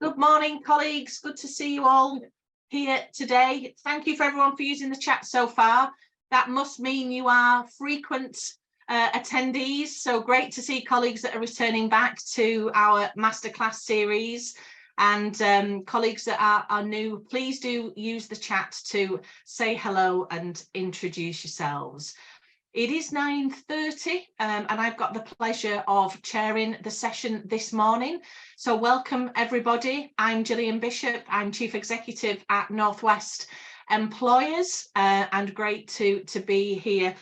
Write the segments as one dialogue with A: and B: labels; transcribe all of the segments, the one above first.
A: Good morning, colleagues. Good to see you all here today. Thank you for everyone for using the chat so far. That must mean you are frequent attendees. So great to see colleagues that are returning back to our Masterclass series. And colleagues that are new, please do use the chat to say hello and introduce yourselves. It is 9:30 and I've got the pleasure of chairing the session this morning. So welcome everybody. I'm Gillian Bishop. I'm Chief Executive at Northwest Employers and great to be here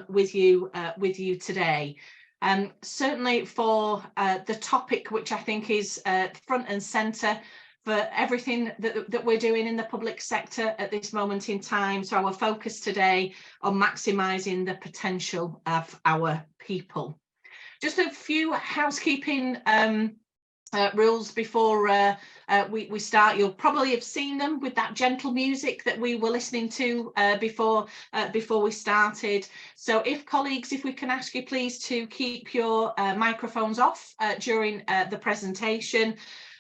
A: with you today. Certainly for the topic, which I think is front and centre for everything that we're doing in the public sector at this moment in time. So our focus today on maximising the potential of our people. Just a few housekeeping rules before we start. You'll probably have seen them with that gentle music that we were listening to before we started. So if we can ask you please to keep your microphones off during the presentation.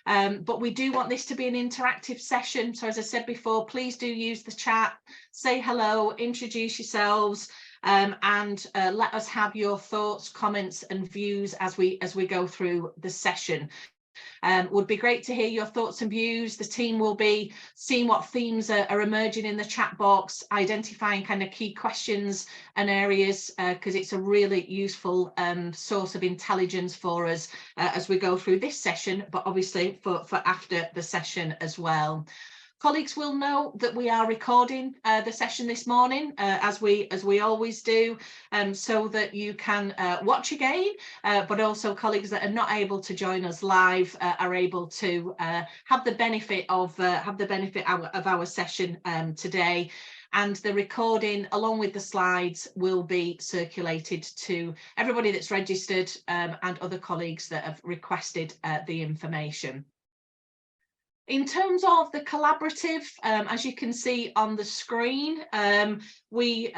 A: But we do want this to be an interactive session. So as I said before, please do use the chat, say hello, introduce yourselves, and let us have your thoughts, comments and views as we go through the session. Would be great to hear your thoughts and views. The team will be seeing what themes are emerging in the chat box, identifying kind of key questions and areas, because it's a really useful source of intelligence for us as we go through this session, but obviously for after the session as well. Colleagues will know that we are recording the session this morning, as we always do, so that you can watch again, but also colleagues that are not able to join us live are able to have the benefit of our session today. And the recording, along with the slides, will be circulated to everybody that's registered and other colleagues that have requested the information. In terms of the collaborative, as you can see on the screen, we're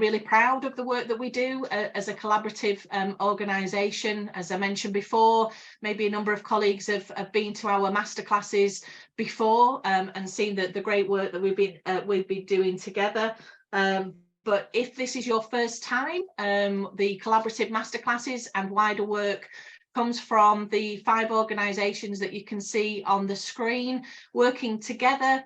A: really proud of the work that we do as a collaborative organisation. As I mentioned before, maybe a number of colleagues have been to our masterclasses before and seen the great work that we've been doing together. But if this is your first time, the collaborative masterclasses and wider work comes from the 5 organisations that you can see on the screen, working together,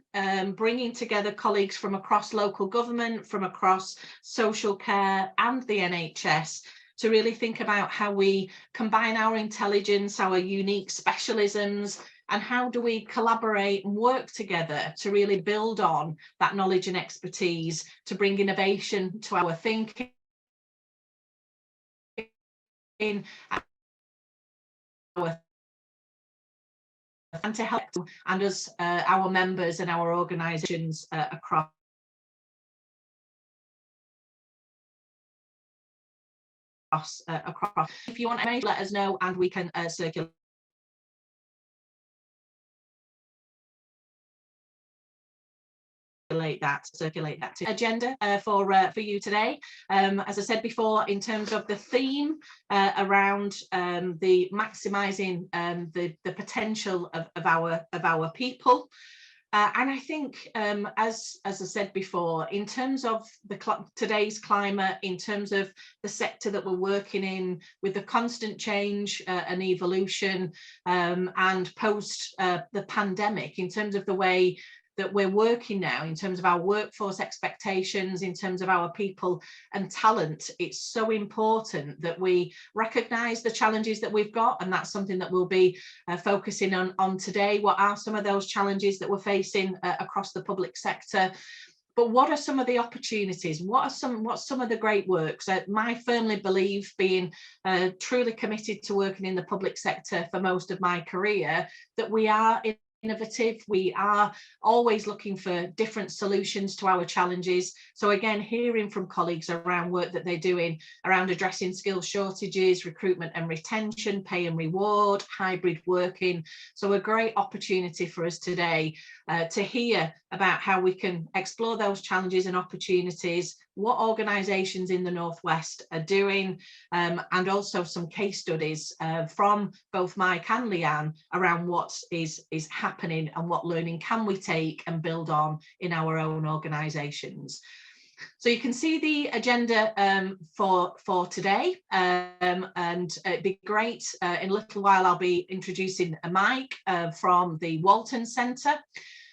A: bringing together colleagues from across local government, from across social care and the NHS to really think about how we combine our intelligence, our unique specialisms, and how do we collaborate and work together to really build on that knowledge and expertise to bring innovation to our thinking and to help and us, our members and our organisations across. If you want to let us know and we can circulate that agenda for you today. As I said before, in terms of the theme around the maximising the potential of our people. And I think, as I said before, in terms of today's climate, in terms of the sector that we're working in, with the constant change and evolution, and post the pandemic, in terms of the way that we're working now, in terms of our workforce expectations, in terms of our people and talent, it's so important that we recognise the challenges that we've got, and that's something that we'll be focusing on today. What are some of those challenges that we're facing across the public sector? But what are some of the opportunities? What's some of the great works? I firmly believe, being truly committed to working in the public sector for most of my career, that we are innovative. We are always looking for different solutions to our challenges. So again, hearing from colleagues around work that they're doing around addressing skills shortages, recruitment and retention, pay and reward, hybrid working. So a great opportunity for us today to hear about how we can explore those challenges and opportunities, what organisations in the Northwest are doing, and also some case studies from both Mike and Leanne around what is happening and what learning can we take and build on in our own organisations. So you can see the agenda for today, and it'd be great. In a little while, I'll be introducing Mike from the Walton Centre.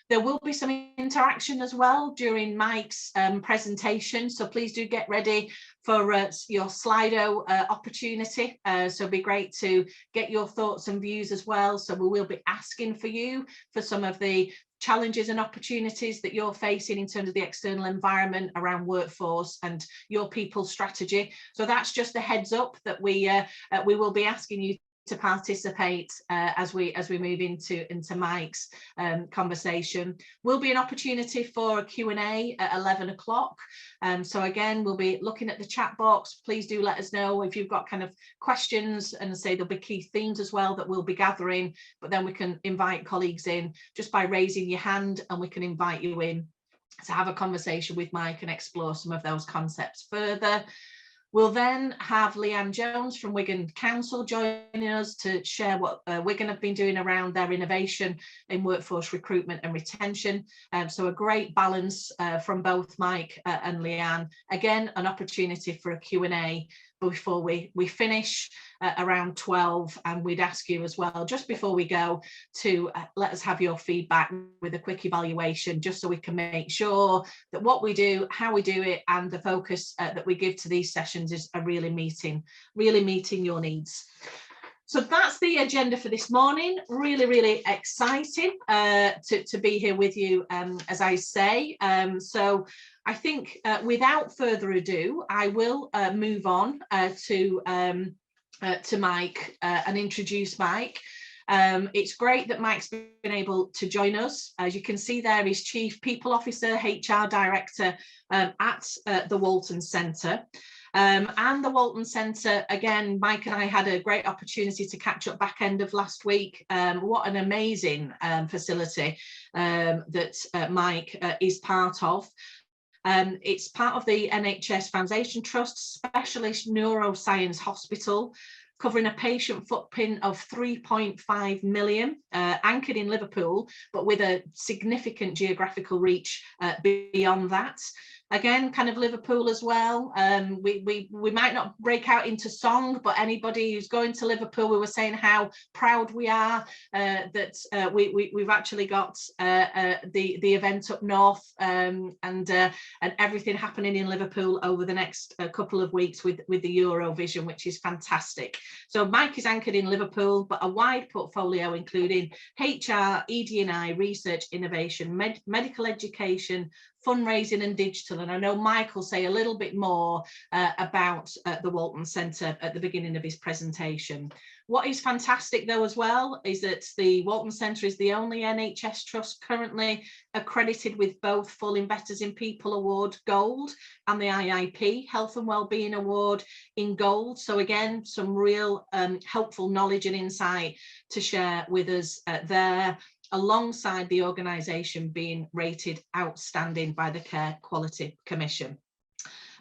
A: There will be some interaction as well during Mike's presentation, so please do get ready for your Slido opportunity. So it'd be great to get your thoughts and views as well. So we will be asking for you for some of the challenges and opportunities that you're facing in terms of the external environment around workforce and your people strategy. So that's just a heads up that we will be asking you to participate as we move into Mike's conversation. Will be an opportunity for a Q&A at 11 o'clock. So again, we'll be looking at the chat box. Please do let us know if you've got kind of questions, and say there'll be key themes as well that we'll be gathering, but then we can invite colleagues in just by raising your hand, and we can invite you in to have a conversation with Mike and explore some of those concepts further. We'll then have Leanne Jones from Wigan Council joining us to share what Wigan have been doing around their innovation in workforce recruitment and retention. So a great balance from both Mike and Leanne. Again, an opportunity for a Q&A before we finish around 12, and we'd ask you as well, just before we go, to let us have your feedback with a quick evaluation, just so we can make sure that what we do, how we do it, and the focus that we give to these sessions is really meeting your needs. So that's the agenda for this morning. Really, really exciting to be here with you, as I say. So I think without further ado, I will move on to Mike and introduce Mike. It's great that Mike's been able to join us. As you can see there, he's Chief People Officer, HR Director at the Walton Centre. And the Walton Centre, again, Mike and I had a great opportunity to catch up back end of last week. What an amazing facility that Mike is part of. It's part of the NHS Foundation Trust Specialist Neuroscience Hospital, covering a patient footprint of 3.5 million, anchored in Liverpool, but with a significant geographical reach beyond that. Again, kind of Liverpool as well. We might not break out into song, but anybody who's going to Liverpool, we were saying how proud we are that we've actually got the event up north, and everything happening in Liverpool over the next couple of weeks with the Eurovision, which is fantastic. So Mike is anchored in Liverpool, but a wide portfolio including HR, ED&I, research, innovation, medical education, fundraising and digital. And I know Mike will say a little bit more about the Walton Centre at the beginning of his presentation. What is fantastic though as well is that the Walton Centre is the only NHS trust currently accredited with both Full Investors in People Award Gold and the IIP Health and Wellbeing Award in Gold. So again, some real helpful knowledge and insight to share with us there, alongside the organisation being rated outstanding by the Care Quality Commission.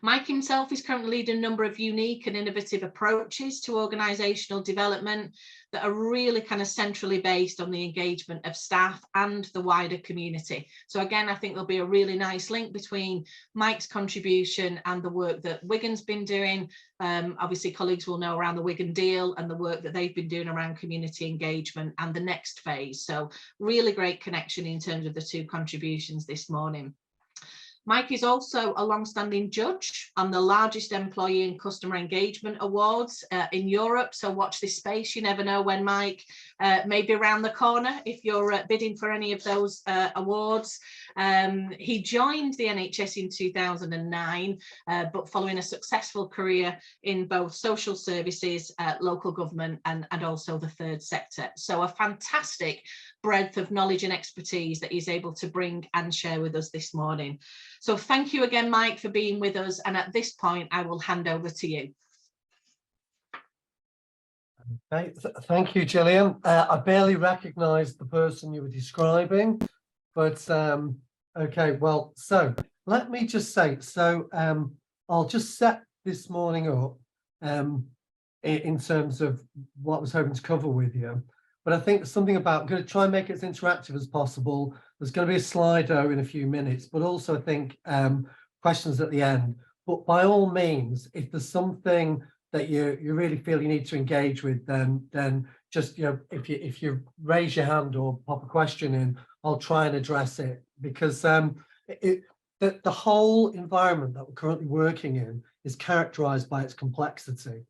A: Mike himself is currently leading a number of unique and innovative approaches to organisational development that are really kind of centrally based on the engagement of staff and the wider community. So again, I think there'll be a really nice link between Mike's contribution and the work that Wigan's been doing. Obviously, colleagues will know around the Wigan deal and the work that they've been doing around community engagement and the next phase. So really great connection in terms of the two contributions this morning. Mike is also a long-standing judge on the largest employee and customer engagement awards in Europe. So watch this space. You never know when Mike may be around the corner if you're bidding for any of those awards. He joined the NHS in 2009, but following a successful career in both social services, local government, and also the third sector. So a fantastic breadth of knowledge and expertise that he's able to bring and share with us this morning. So thank you again, Mike, for being with us. And at this point, I will hand over to you.
B: Okay, thank you, Gillian. I barely recognised the person you were describing, but Okay, well, so let me just say, so I'll just set this morning up in terms of what I was hoping to cover with you. But I think something about, I'm going to try and make it as interactive as possible. There's going to be a Slido in a few minutes, but also I think questions at the end. But by all means, if there's something that you really feel you need to engage with, then just, you know, if you raise your hand or pop a question in, I'll try and address it, because the whole environment that we're currently working in is characterized by its complexity.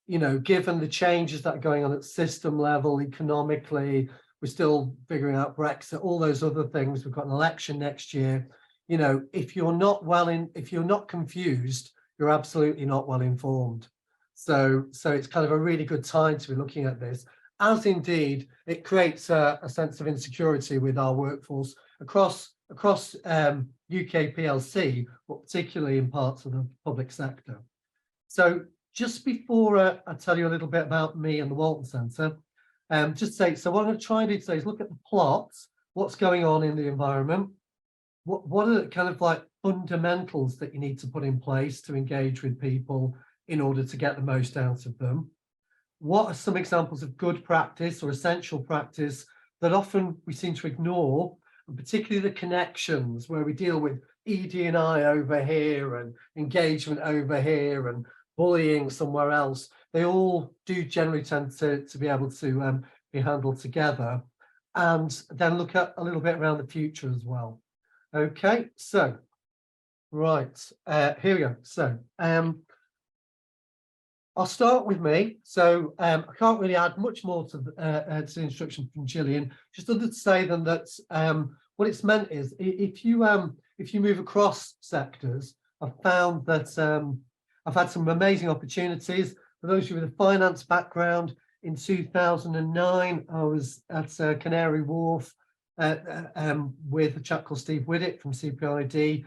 B: You know, given the changes that are going on at system level, economically, we're still figuring out Brexit, all those other things. We've got an election next year. You know, if you're not confused, you're absolutely not well informed. So it's kind of a really good time to be looking at this, as indeed it creates a sense of insecurity with our workforce across UK PLC, but particularly in parts of the public sector. So just before I tell you a little bit about me and the Walton Centre, just say, so what I'm going to try and do today is look at the plots, what's going on in the environment, what are the kind of like fundamentals that you need to put in place to engage with people in order to get the most out of them. What are some examples of good practice or essential practice that often we seem to ignore, and particularly the connections where we deal with ED&I over here and engagement over here and bullying somewhere else. They all do generally tend to be able to be handled together, and then look at a little bit around the future as well. Okay, so right, here we go. So I'll start with me. So I can't really add much more to the instruction from Gillian, just other to say than that what it's meant is if you move across sectors, I've found that I've had some amazing opportunities. For those of you with a finance background, in 2009, I was at Canary Wharf with a chap called Steve Whittick from CPID,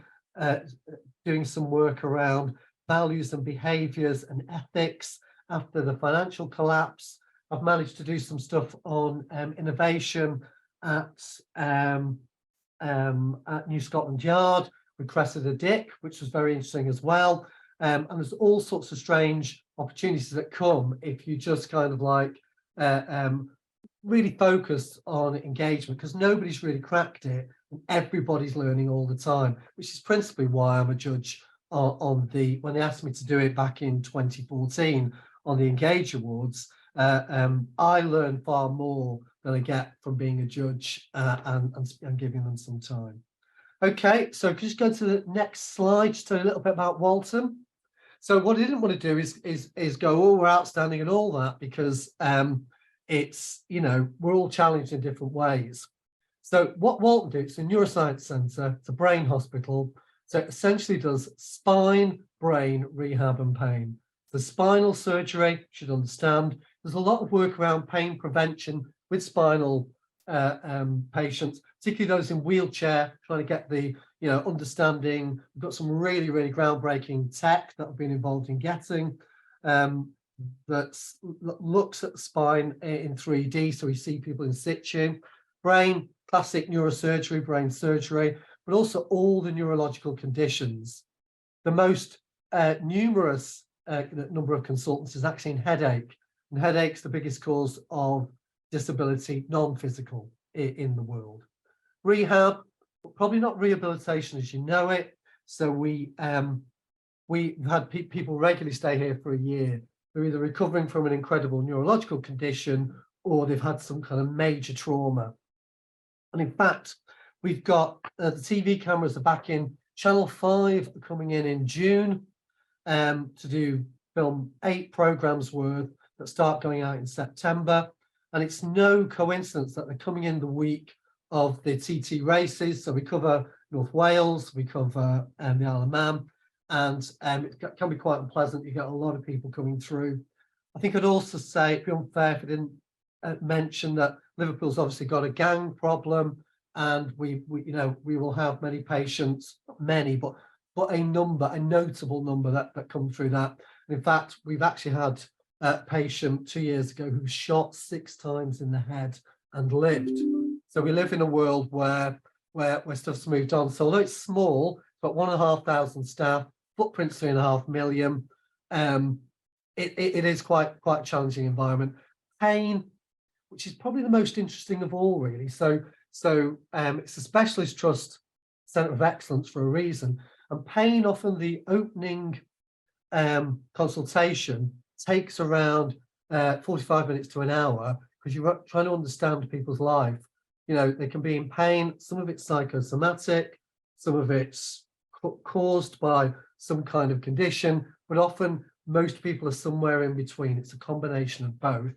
B: doing some work around values and behaviours and ethics after the financial collapse. I've managed to do some stuff on innovation at New Scotland Yard with Cressida Dick, which was very interesting as well. And there's all sorts of strange opportunities that come if you just kind of like really focus on engagement, because nobody's really cracked it and everybody's learning all the time, which is principally why I'm a judge on the, when they asked me to do it back in 2014 on the Engage Awards. I learn far more than I get from being a judge and giving them some time. Okay, so could you just go to the next slide, just tell you a little bit about Walton. So what I didn't want to do is go, oh, we're outstanding and all that, because it's, you know, we're all challenged in different ways. So what Walton do, it's a neuroscience centre, it's a brain hospital. So it essentially does spine, brain, rehab and pain. The spinal surgery, should understand, there's a lot of work around pain prevention with spinal patients, particularly those in wheelchair, trying to get the, you know, understanding. We've got some really, really groundbreaking tech that I've been involved in getting that looks at the spine in 3D, so we see people in situ. Brain, classic neurosurgery, brain surgery, but also all the neurological conditions. The most numerous number of consultants is actually in headache, and headache's the biggest cause of disability, non-physical, in the world. Rehab, probably not rehabilitation as you know it. So we've had people regularly stay here for a year. They're either recovering from an incredible neurological condition or they've had some kind of major trauma. And in fact, we've got the TV cameras are back in. Channel 5 are coming in June to film 8 programs worth that start going out in September. And it's no coincidence that they're coming in the week of the TT races. So we cover North Wales, we cover the Isle of Man, and it can be quite unpleasant. You get a lot of people coming through. I think I'd also say it'd be unfair if I didn't mention that Liverpool's obviously got a gang problem, and we will have many patients, not many, but a notable number that come through that. And in fact, we've actually had a patient 2 years ago who was shot 6 times in the head and lived. So we live in a world where where stuff's moved on. So although it's small, but 1,500 staff, footprint 3.5 million. It is quite a challenging environment. Pain, which is probably the most interesting of all, really. So it's a specialist trust centre of excellence for a reason. And pain, often the opening consultation takes around 45 minutes to an hour, because you're trying to understand people's life. You know, they can be in pain. Some of it's psychosomatic, some of it's caused by some kind of condition, but often most people are somewhere in between. It's a combination of both.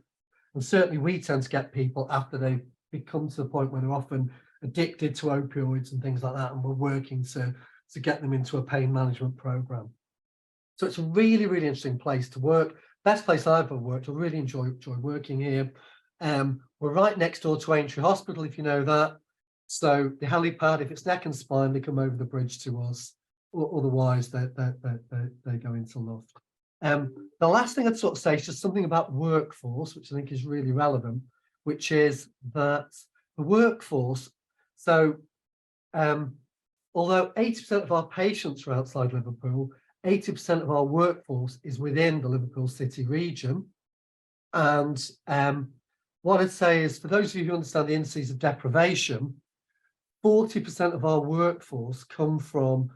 B: And certainly we tend to get people after they become to the point where they're often addicted to opioids and things like that, and we're working to get them into a pain management program. So it's a really, really interesting place to work. Best place I've ever worked. I really enjoy working here. We're right next door to Aintree Hospital, if you know that. So the helipad, if it's neck and spine, they come over the bridge to us. Otherwise, they go into North. The last thing I'd sort of say is just something about workforce, which I think is really relevant, which is that the workforce. So although 80% of our patients are outside Liverpool, 80% of our workforce is within the Liverpool City region. And what I'd say is, for those of you who understand the indices of deprivation, 40% of our workforce come from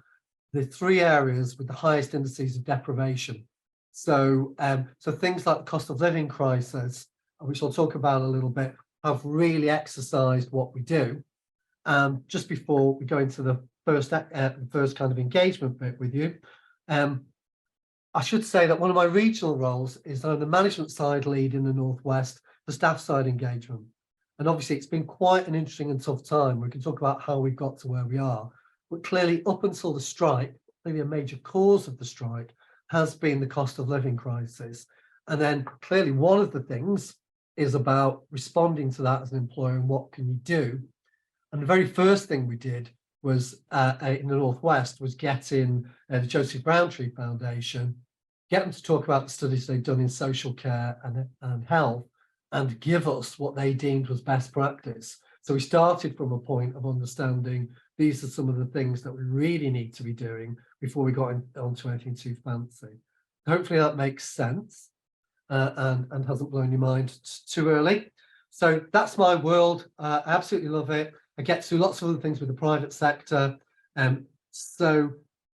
B: the 3 areas with the highest indices of deprivation. So, so things like the cost of living crisis, which I'll talk about a little bit, have really exercised what we do. Just before we go into the first kind of engagement bit with you, I should say that one of my regional roles is I'm the management side lead in the Northwest for staff side engagement. And obviously it's been quite an interesting and tough time. We can talk about how we got to where we are, but clearly up until the strike, maybe a major cause of the strike has been the cost of living crisis. And then clearly one of the things is about responding to that as an employer and what can you do. And the very first thing we did was in the Northwest was get in the Joseph Browntree Foundation, get them to talk about the studies they've done in social care and health, and give us what they deemed was best practice. So we started from a point of understanding these are some of the things that we really need to be doing before we got onto anything too fancy. Hopefully that makes sense and hasn't blown your mind too early. So that's my world. I absolutely love it. I get to do lots of other things with the private sector. And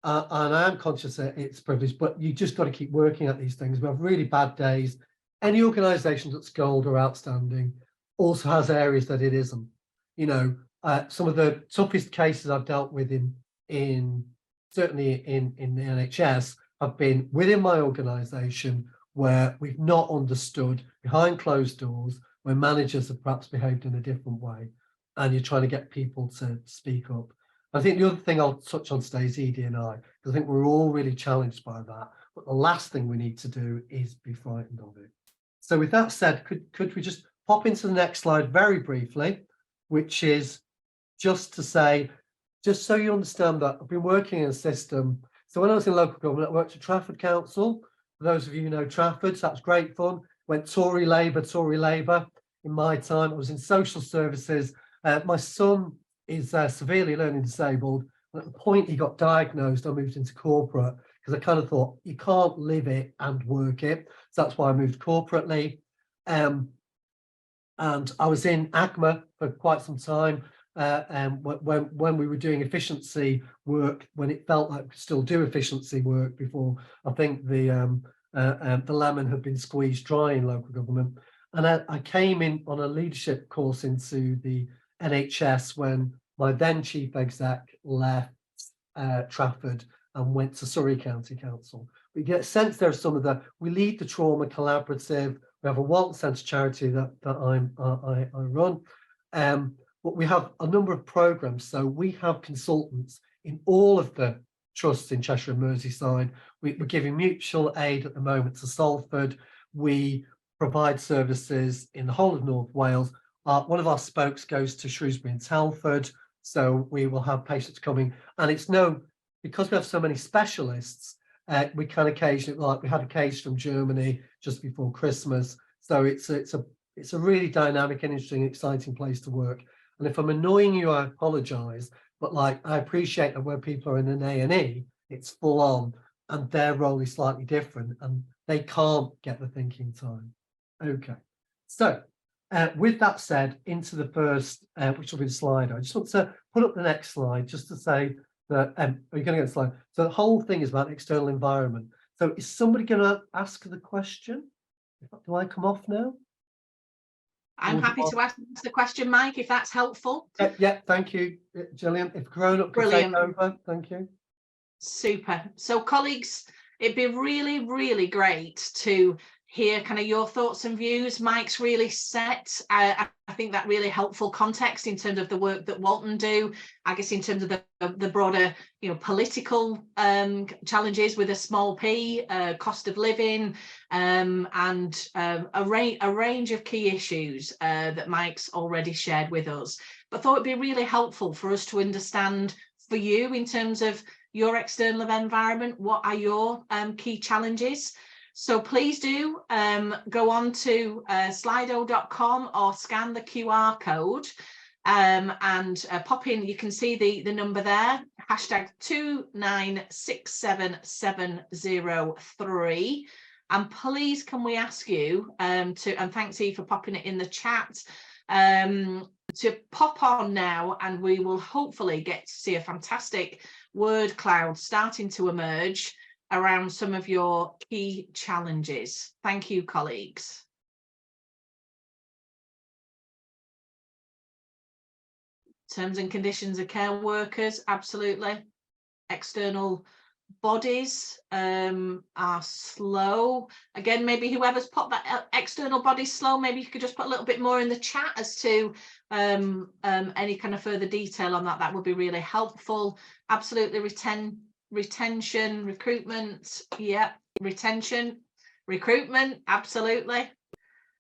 B: I am conscious that it's privileged, but you just got to keep working at these things. We have really bad days. Any organisation that's gold or outstanding also has areas that it isn't. You know, some of the toughest cases I've dealt with certainly in the NHS have been within my organisation, where we've not understood behind closed doors, where managers have perhaps behaved in a different way, and you're trying to get people to speak up. I think the other thing I'll touch on today is ED&I, because I think we're all really challenged by that. But the last thing we need to do is be frightened of it. So with that said, could we just pop into the next slide very briefly, which is just to say, just so you understand that I've been working in a system. So when I was in local government, I worked at Trafford Council. For those of you who know Trafford, so that's great fun. Went Tory Labour in my time. I was in social services. My son is severely learning disabled. And at the point he got diagnosed, I moved into corporate because I kind of thought you can't live it and work it. So that's why I moved corporately. And I was in ACMA for quite some time. When we were doing efficiency work, when it felt like we could still do efficiency work before I think the lemon had been squeezed dry in local government. And I came in on a leadership course into the NHS when my then chief exec left Trafford and went to Surrey County Council. We get a sense there's some of the, we lead the trauma collaborative. We have a Walton Centre charity that I run. But we have a number of programs. So we have consultants in all of the trusts in Cheshire and Merseyside. We're giving mutual aid at the moment to Salford. We provide services in the whole of North Wales. One of our spokes goes to Shrewsbury and Telford. So we will have patients coming. And it's because we have so many specialists, we can occasionally, like we had a case from Germany just before Christmas. So it's a really dynamic and interesting, exciting place to work. And if I'm annoying you, I apologise. But like, I appreciate that where people are in an A&E, it's full on, and their role is slightly different, and they can't get the thinking time. Okay, so with that said, into the first, which will be the slide. I just want to put up the next slide just to say that, are you going to get the slide? So the whole thing is about external environment. So is somebody going to ask the question? Do I come off now?
A: I'm happy to ask the question, Mike, if that's helpful.
B: Yeah, thank you, Gillian. If grown-up could take over, thank you.
A: Super. So colleagues, it'd be really, really great to hear kind of your thoughts and views. Mike's really set, I think, that really helpful context in terms of the work that Walton do, I guess in terms of the broader, you know, political challenges with a small p, cost of living, and a range of key issues that Mike's already shared with us. But I thought it'd be really helpful for us to understand for you in terms of your external environment, what are your key challenges? So please do go on to slido.com or scan the QR code and pop in. You can see the number there, hashtag 2967703. And please, can we ask you and thanks Eve for popping it in the chat, to pop on now, and we will hopefully get to see a fantastic word cloud starting to emerge around some of your key challenges. Thank you, colleagues. Terms and conditions of care workers, absolutely. External bodies are slow. Again, maybe whoever's put that external bodies slow, maybe you could just put a little bit more in the chat as to any kind of further detail on that. That would be really helpful. Absolutely. Retention, recruitment, yeah, retention, recruitment, absolutely.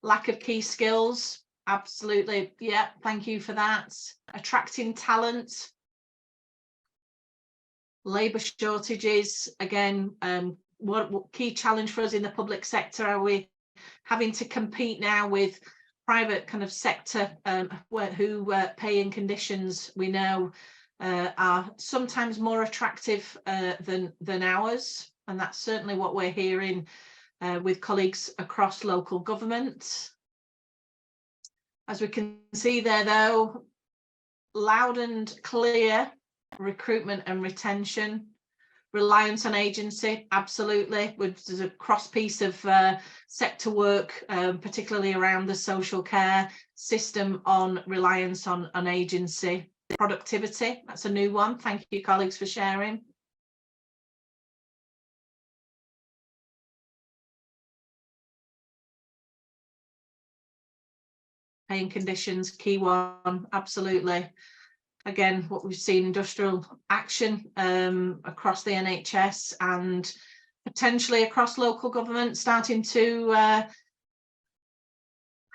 A: Lack of key skills, absolutely, yeah, thank you for that. Attracting talent, labour shortages, again, what key challenge for us in the public sector? Are we having to compete now with private kind of sector who paying conditions we know are sometimes more attractive than ours, and that's certainly what we're hearing with colleagues across local government. As we can see there, though, loud and clear, recruitment and retention, reliance on agency, absolutely. There's a cross piece of sector work, particularly around the social care system on reliance on agency. Productivity, that's a new one. Thank you, colleagues, for sharing. Paying conditions, key one, absolutely. Again, what we've seen, industrial action across the NHS and potentially across local government starting to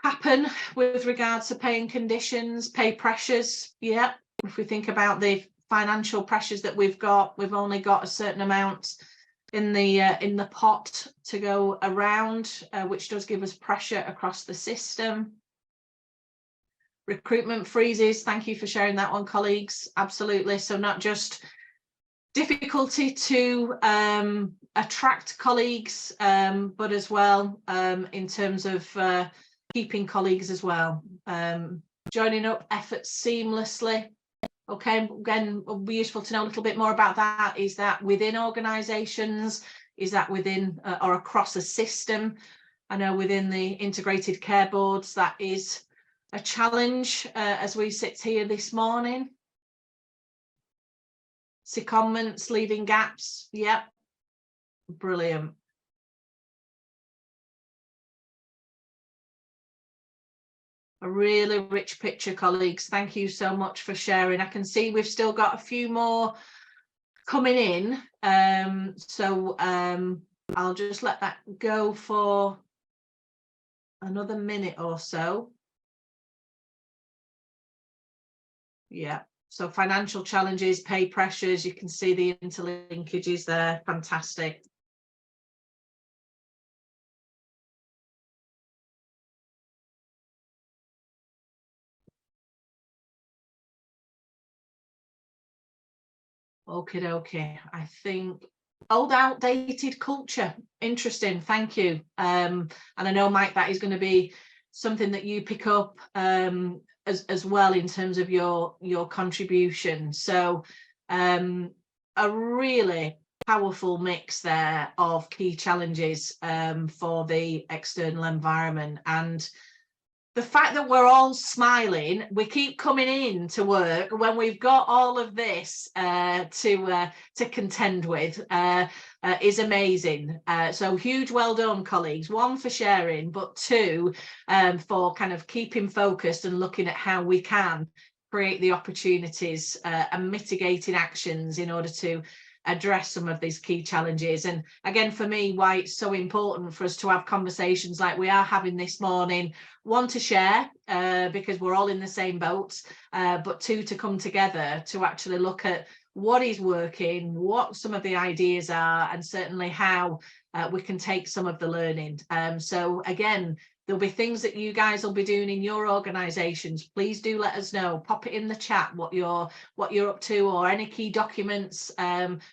A: happen with regards to paying conditions, pay pressures. Yeah, if we think about the financial pressures that we've only got a certain amount in the pot to go around, which does give us pressure across the system. Recruitment freezes, thank you for sharing that one, colleagues. Absolutely. So not just difficulty to attract colleagues, but as well in terms of keeping colleagues as well. Joining up efforts seamlessly. Okay, again, it'll be useful to know a little bit more about that. Is that within organisations? Is that within or across a system? I know within the integrated care boards, that is a challenge as we sit here this morning. Secondments, leaving gaps, yep, brilliant. A really rich picture, colleagues. Thank you so much for sharing. I can see we've still got a few more coming in, so I'll just let that go for another minute or so. Yeah, so financial challenges, pay pressures, you can see the interlinkages there. Fantastic. Okay. I think old outdated culture. Interesting. Thank you. And I know, Mike, that is going to be something that you pick up as well in terms of your contribution. So a really powerful mix there of key challenges for the external environment. And the fact that we're all smiling, we keep coming in to work when we've got all of this to contend with is amazing. So huge well done, colleagues. One, for sharing, but two, for kind of keeping focused and looking at how we can create the opportunities and mitigating actions in order to address some of these key challenges. And again, for me, why it's so important for us to have conversations like we are having this morning, one, to share because we're all in the same boat, but two, to come together to actually look at what is working, what some of the ideas are, and certainly how we can take some of the learning. So again, there'll be things that you guys will be doing in your organisations. Please do let us know. Pop it in the chat what you're up to, or any key documents,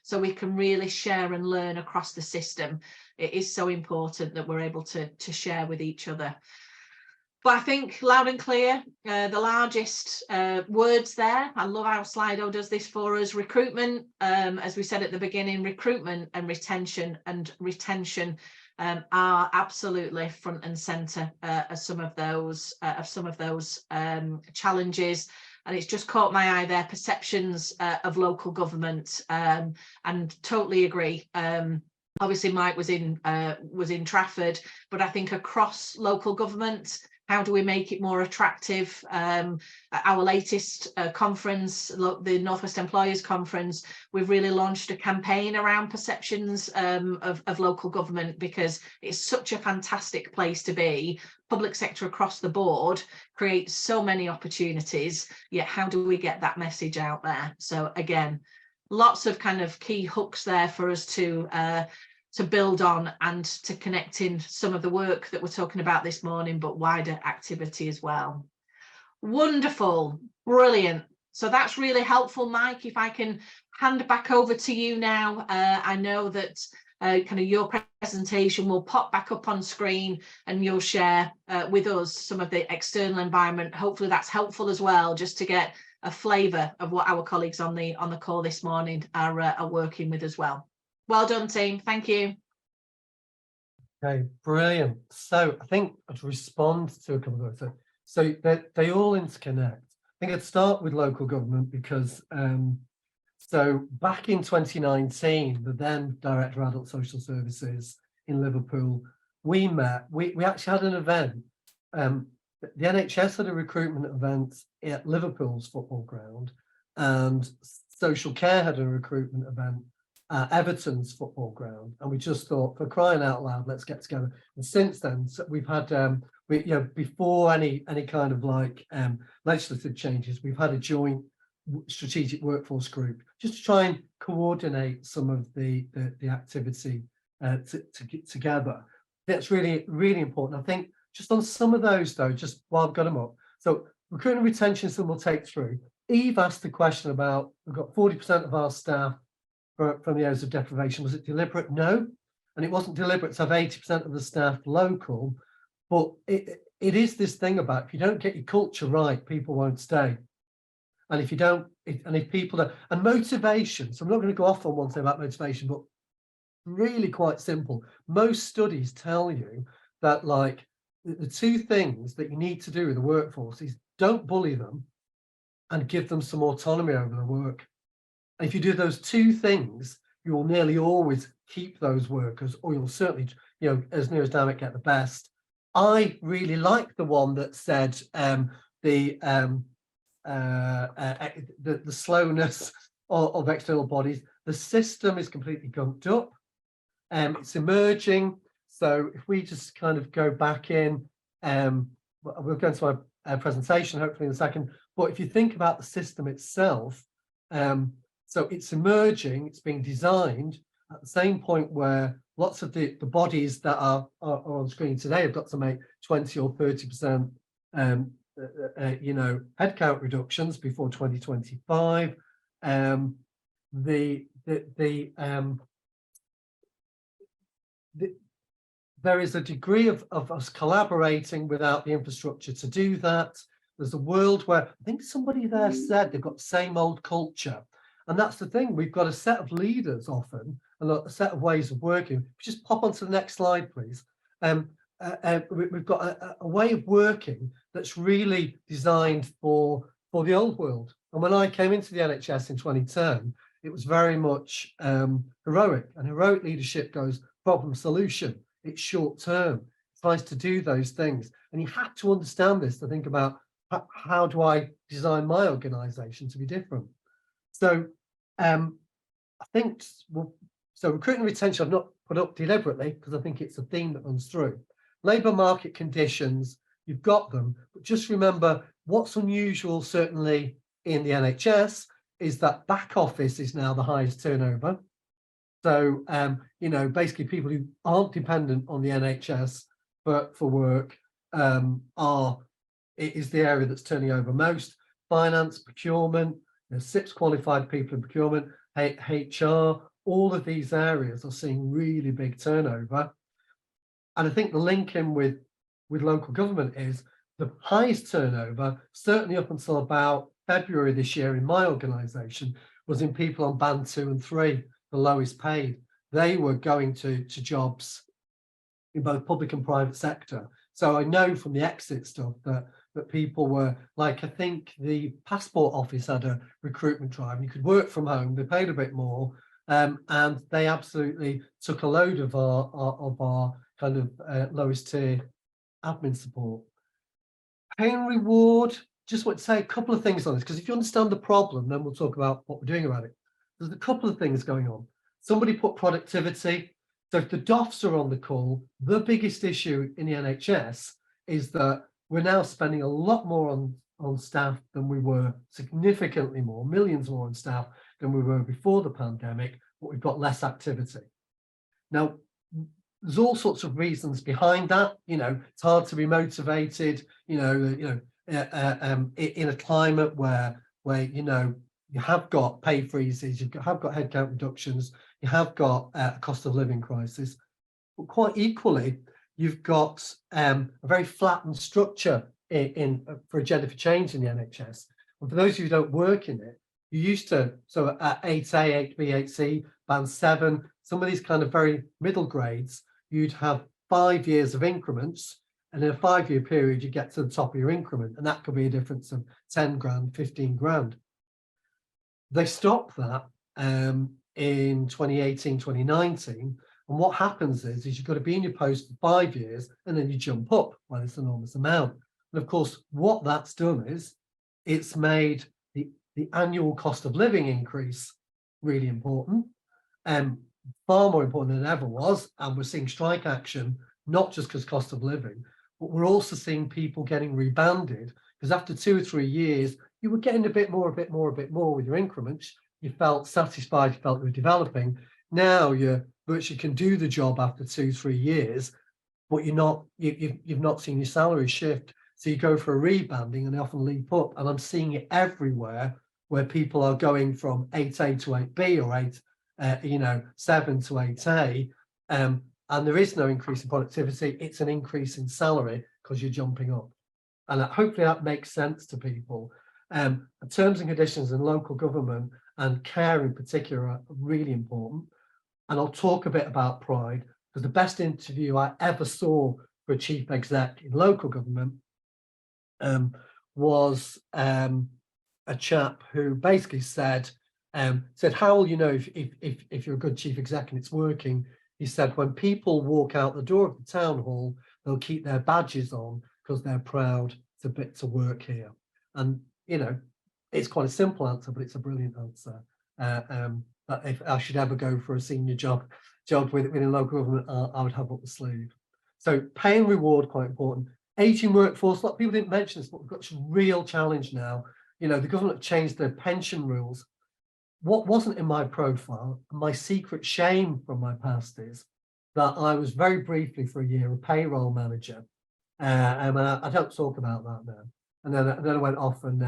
A: so we can really share and learn across the system. It is so important that we're able to share with each other. But I think loud and clear, the largest words there. I love how Slido does this for us. Recruitment, as we said at the beginning, recruitment and retention are absolutely front and centre as some of those challenges. And it's just caught my eye there, perceptions of local government, and totally agree. Obviously, Mike was in Trafford, but I think across local government, how do we make it more attractive? Our latest conference, the Northwest Employers Conference, we've really launched a campaign around perceptions of local government, because it's such a fantastic place to be. Public sector across the board creates so many opportunities, yet how do we get that message out there? So again, lots of kind of key hooks there for us to build on and to connect in some of the work that we're talking about this morning, but wider activity as well. Wonderful, brilliant. So that's really helpful, Mike. If I can hand back over to you now, I know that kind of your presentation will pop back up on screen and you'll share with us some of the external environment. Hopefully that's helpful as well, just to get a flavour of what our colleagues on the call this morning are working with as well. Well done, team. Thank you.
B: Okay, brilliant. So I think to respond to a couple of those, so they all interconnect. I think I'd start with local government because so back in 2019, the then Director of Adult Social Services in Liverpool, we met. We actually had an event. The NHS had a recruitment event at Liverpool's football ground, and social care had a recruitment event Everton's football ground, and we just thought, for crying out loud, let's get together. And since then, so we've had before any kind of like legislative changes, we've had a joint strategic workforce group just to try and coordinate some of the activity to get together. That's really important. I think just on some of those though, just while I've got them up, so recruitment and retention, some we'll take through. Eve asked the question about, we've got 40% of our staff from the areas of deprivation. Was it deliberate? No, and it wasn't deliberate to have 80% of the staff local, but it is this thing about, if you don't get your culture right, people won't stay. And if you don't, and if people don't, and motivation, so I'm not going to go off on one thing about motivation, but really quite simple. Most studies tell you that like the two things that you need to do with the workforce is don't bully them and give them some autonomy over the work. And if you do those two things, you will nearly always keep those workers, or you'll certainly, as near as damn it, get the best. I really like the one that said the slowness of external bodies. The system is completely gunked up. It's emerging. So if we just kind of go back in, we'll go into my presentation hopefully in a second. But if you think about the system itself, so it's emerging, it's being designed at the same point where lots of the bodies that are on screen today have got to make 20 or 30% headcount reductions before 2025. there is a degree of us collaborating without the infrastructure to do that. There's a world where I think somebody there said they've got the same old culture. And that's the thing, we've got a set of leaders often, and a set of ways of working. Just pop onto the next slide, please. We've got a way of working that's really designed for the old world. And when I came into the NHS in 2010, it was very much heroic, and heroic leadership goes problem solution. It's short term. It's nice to do those things. And you have to understand this to think about how do I design my organization to be different. So I think, so recruitment and retention I've not put up deliberately because I think it's a theme that runs through. Labour market conditions, you've got them, but just remember what's unusual, certainly in the NHS, is that back office is now the highest turnover. So, you know, basically people who aren't dependent on the NHS for work is the area that's turning over most. Finance, procurement, there's 6 qualified people in procurement, HR, all of these areas are seeing really big turnover. And I think the link in with local government is the highest turnover, certainly up until about February this year in my organisation, was in people on band 2 and 3, the lowest paid. They were going to jobs in both public and private sector. So I know from the exit stuff that people were like, I think the passport office had a recruitment drive. You could work from home, they paid a bit more, and they absolutely took a load of our kind of lowest tier admin support. Pay and reward, just want to say a couple of things on this, because if you understand the problem, then we'll talk about what we're doing about it. There's a couple of things going on. Somebody put productivity. So if the DOFs are on the call, the biggest issue in the NHS is that we're now spending a lot more on staff than we were, significantly more, millions more on staff than we were before the pandemic, but we've got less activity. Now, there's all sorts of reasons behind that. You know, it's hard to be motivated, in a climate where you know, you have got pay freezes, you have got headcount reductions, you have got a cost of living crisis, but quite equally, you've got a very flattened structure for agenda for change in the NHS. And for those of you who don't work in it, you used to, so at 8A, 8B, 8C, band 7, some of these kind of very middle grades, you'd have 5 years of increments, and in a 5-year period, you get to the top of your increment, and that could be a difference of 10 grand, 15 grand. They stopped that in 2018, 2019. And what happens is you've got to be in your post for 5 years, and then you jump up by this enormous amount. And of course, what that's done is it's made the annual cost of living increase really important, and far more important than it ever was. And we're seeing strike action, not just because cost of living, but we're also seeing people getting rebanded, because after 2 or 3 years, you were getting a bit more with your increments. You felt satisfied, you felt you were developing. Now you virtually can do the job after 2 or 3 years, but you've not seen your salary shift. So you go for a rebanding and they often leap up. And I'm seeing it everywhere where people are going from 8A to 8B or 7 to 8A. And there is no increase in productivity. It's an increase in salary because you're jumping up. And hopefully that makes sense to people. Terms and conditions in local government and care in particular are really important. And I'll talk a bit about pride, because the best interview I ever saw for a chief exec in local government was a chap who basically said, how will you know if you're a good chief exec and it's working? He said, when people walk out the door of the town hall, they'll keep their badges on because they're proud to work here. And, you know, it's quite a simple answer, but it's a brilliant answer. But if I should ever go for a senior job within local government, I would have up the sleeve. So pay and reward, quite important. Aging workforce, a lot of people didn't mention this, but we've got some real challenge now. You know, the government changed their pension rules. What wasn't in my profile, my secret shame from my past, is that I was very briefly for a year a payroll manager. And I don't talk about that now. And then I went off and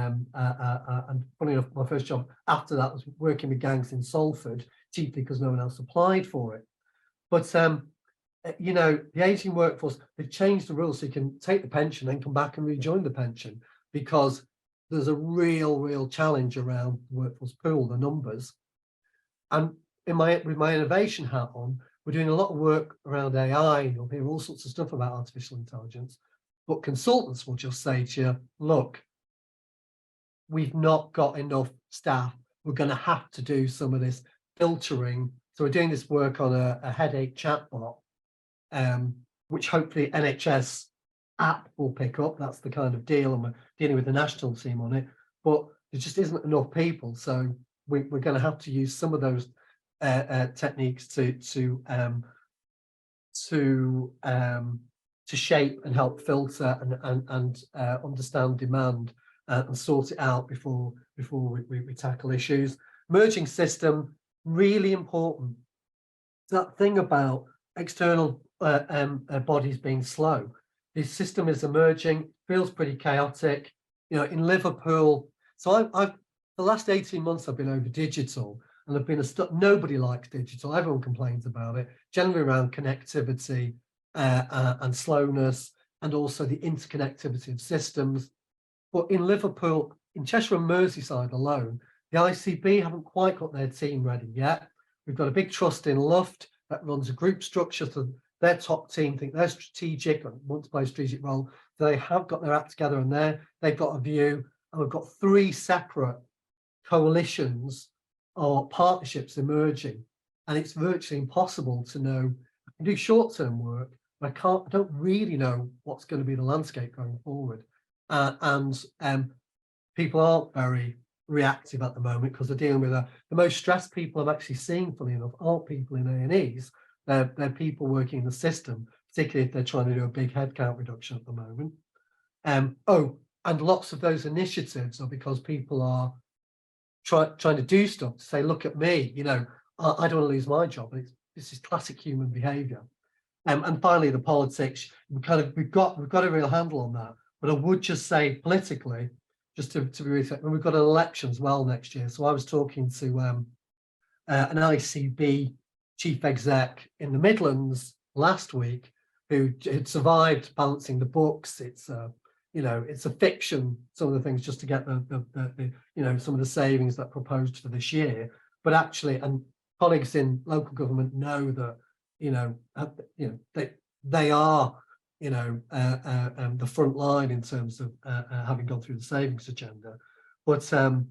B: funny enough, my first job after that was working with gangs in Salford, chiefly because no one else applied for it. But you know, the ageing workforce, they've changed the rules so you can take the pension and come back and rejoin the pension, because there's a real challenge around the workforce pool, the numbers. And with my innovation hat on, we're doing a lot of work around AI. You'll hear all sorts of stuff about artificial intelligence, but consultants will just say to you, look, we've not got enough staff. We're going to have to do some of this filtering. So we're doing this work on a headache chatbot, which hopefully NHS app will pick up. That's the kind of deal, and we're dealing with the national team on it. But there just isn't enough people, so we're going to have to use some of those techniques to shape and help filter and understand demand and sort it out before we tackle issues. Merging system, really important. That thing about external bodies being slow. This system is emerging, feels pretty chaotic. You know, in Liverpool, so I've the last 18 months I've been over digital, and I've been nobody likes digital. Everyone complains about it, generally around connectivity and slowness, and also the interconnectivity of systems. But in Liverpool, in Cheshire and Merseyside alone, the ICB haven't quite got their team ready yet. We've got a big trust in Luft that runs a group structure, so their top team think they're strategic and want to play a strategic role. They have got their act together, and they've got a view, and we've got 3 separate coalitions or partnerships emerging, and it's virtually impossible to know. I can do short-term work, but I don't really know what's going to be the landscape going forward. And people aren't very reactive at the moment because they're dealing with the most stressed people I'm actually seeing, funny enough, aren't people in A&Es. They're people working in the system, particularly if they're trying to do a big headcount reduction at the moment. And lots of those initiatives are because people are trying to do stuff to say, look at me, you know, I don't want to lose my job. This is classic human behavior. And finally, the politics, we've got a real handle on that. But I would just say politically, just to be really clear, we've got an election as well next year. So I was talking to an ICB chief exec in the Midlands last week who had survived balancing the books. It's you know, it's a fiction, some of the things, just to get the you know, some of the savings that proposed for this year. But actually, and colleagues in local government know that, you know, they are, you know, the front line in terms of having gone through the savings agenda. But a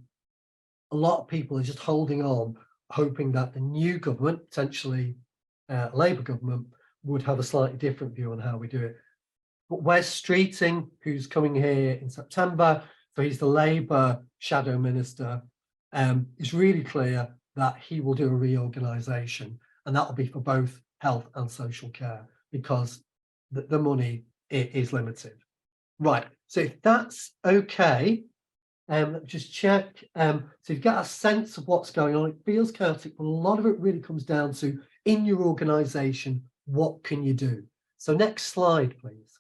B: lot of people are just holding on, hoping that the new government, potentially Labour government, would have a slightly different view on how we do it. But Wes Streeting, who's coming here in September, so he's the Labour shadow minister, is really clear that he will do a reorganisation, and that will be for both health and social care, because the money is limited. Right, so if that's okay, just check. So you've got a sense of what's going on. It feels chaotic, but a lot of it really comes down to, in your organisation, what can you do? So next slide, please.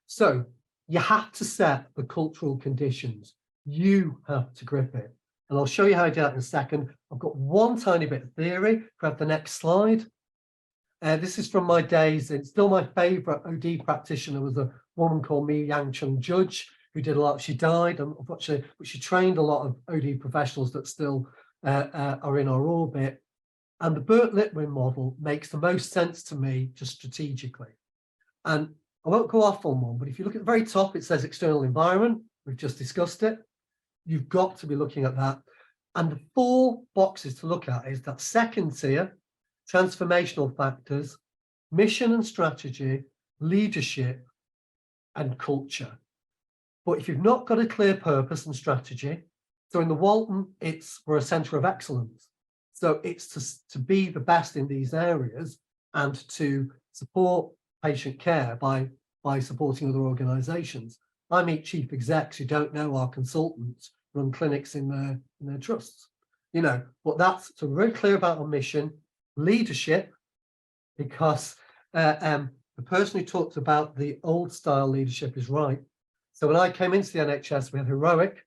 B: So you have to set the cultural conditions. You have to grip it. And I'll show you how I do that in a second. I've got one tiny bit of theory. Grab the next slide. This is from my days. It's still my favourite OD practitioner was a woman called Mi Yang Chung Judge, who did a lot. She died, unfortunately, but she trained a lot of OD professionals that still are in our orbit. And the Burt-Litwin model makes the most sense to me, just strategically. And I won't go off on one, but if you look at the very top, it says external environment. We've just discussed it. You've got to be looking at that. And the 4 boxes to look at is that second tier, transformational factors, mission and strategy, leadership, and culture. But if you've not got a clear purpose and strategy, so in the Walton, we're a centre of excellence. So it's to be the best in these areas and to support patient care by supporting other organisations. I meet chief execs who don't know our consultants run clinics in their trusts, you know. But that's, so we're very clear about our mission, leadership, because the person who talked about the old style leadership is right. So when I came into the NHS, we had heroic,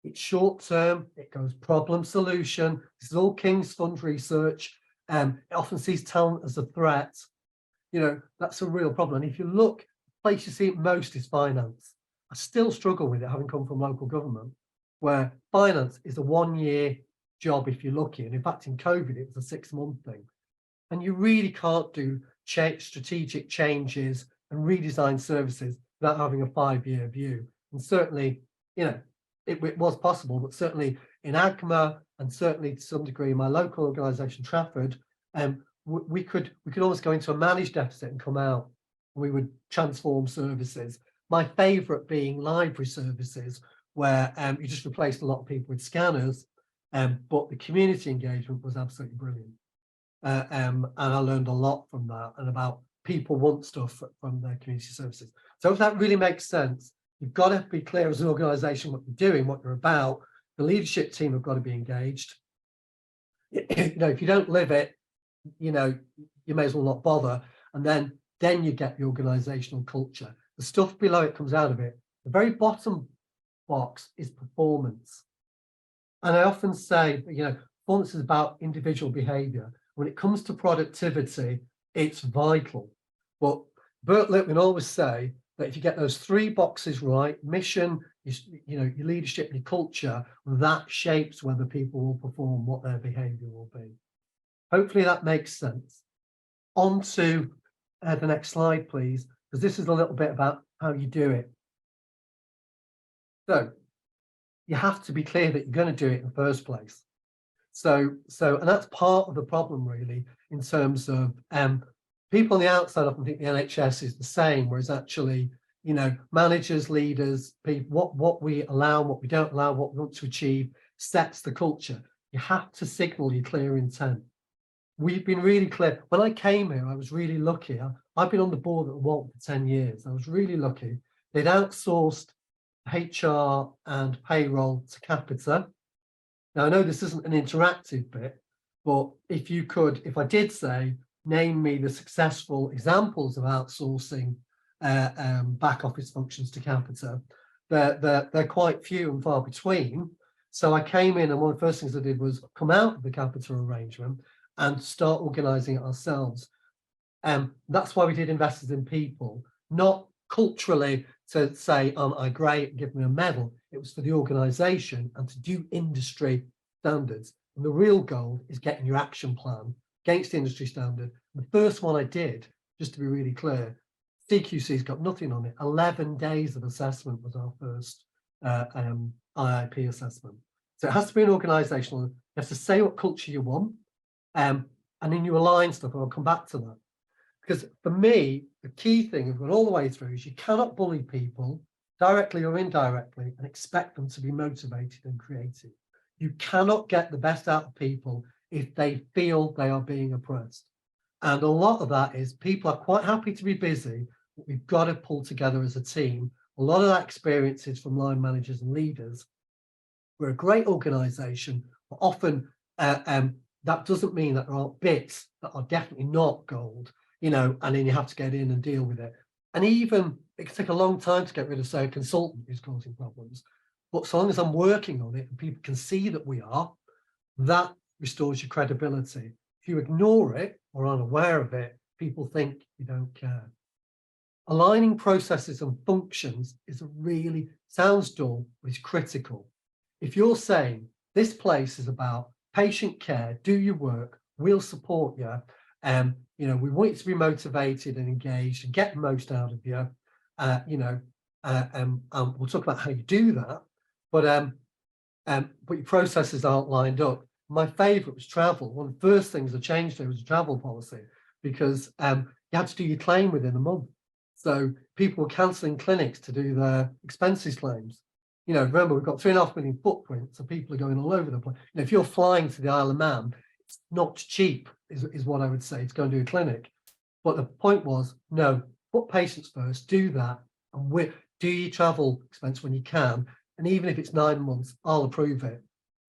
B: it's short term, it goes problem solution. This is all King's Fund research. It often sees talent as a threat. You know, that's a real problem. And if you look, the place you see it most is finance. I still struggle with it, having come from local government, where finance is a 1 year job if you're lucky. And in fact, in COVID, it was a 6-month thing. And you really can't do strategic changes and redesign services without having a 5-year view. And certainly, you know, it was possible, but certainly in AGMA and certainly to some degree in my local organisation, Trafford, we could almost go into a managed deficit and come out. We would transform services. My favourite being library services, where you just replaced a lot of people with scanners, but the community engagement was absolutely brilliant. And I learned a lot from that and about people want stuff from their community services. So if that really makes sense, you've got to be clear as an organisation what you're doing, what you're about. The leadership team have got to be engaged. You know, if you don't live it, you know, you may as well not bother. And then you get the organisational culture. The stuff below it comes out of it. The very bottom box is performance. And I often say, you know, performance is about individual behaviour. When it comes to productivity, it's vital. But Bert Lippmann always say that if you get those 3 boxes right, mission, you know, your leadership, your culture, that shapes whether people will perform, what their behaviour will be. Hopefully that makes sense. On to the next slide, please, because this is a little bit about how you do it. So you have to be clear that you're going to do it in the first place. And that's part of the problem, really, in terms of people on the outside often think the NHS is the same, whereas actually, you know, managers, leaders, people, what we allow, what we don't allow, what we want to achieve sets the culture. You have to signal your clear intent. We've been really clear. When I came here, I was really lucky. I've been on the board at Walton for 10 years. I was really lucky. They'd outsourced HR and payroll to Capita. Now, I know this isn't an interactive bit, but if I did say, name me the successful examples of outsourcing back office functions to Capita, they're quite few and far between. So I came in and one of the first things I did was come out of the Capita arrangement and start organising it ourselves. That's why we did Investors in People, not culturally to say, I'm great, give me a medal. It was for the organisation and to do industry standards. And the real goal is getting your action plan against the industry standard. The first one I did, just to be really clear, CQC's got nothing on it. 11 days of assessment was our first IIP assessment. So it has to be an organisational, you have to say what culture you want, and then you align stuff, and I'll come back to that. Because for me, the key thing I've gone all the way through is you cannot bully people directly or indirectly and expect them to be motivated and creative. You cannot get the best out of people if they feel they are being oppressed. And a lot of that is people are quite happy to be busy, but we've got to pull together as a team. A lot of that experience is from line managers and leaders. We're a great organisation, but often that doesn't mean that there aren't bits that are definitely not gold. You know, and then you have to get in and deal with it. And even it can take a long time to get rid of, say, a consultant who's causing problems. But so long as I'm working on it and people can see that we are, that restores your credibility. If you ignore it or aren't aware of it, people think you don't care. Aligning processes and functions is a really, sounds dull, but it's critical. If you're saying this place is about patient care, do your work, we'll support you, you know, we want you to be motivated and engaged and get the most out of you. You know, we'll talk about how you do that, but your processes aren't lined up. My favourite was travel. One of the first things I changed there was a travel policy because you had to do your claim within a month. So people were cancelling clinics to do their expenses claims. You know, remember we've got 3.5 million footprint, so people are going all over the place. You know, if you're flying to the Isle of Man, it's not cheap, is what I would say, to go and do a clinic. But the point was, no, put patients first, do that, and do your travel expense when you can. And even if it's 9 months, I'll approve it,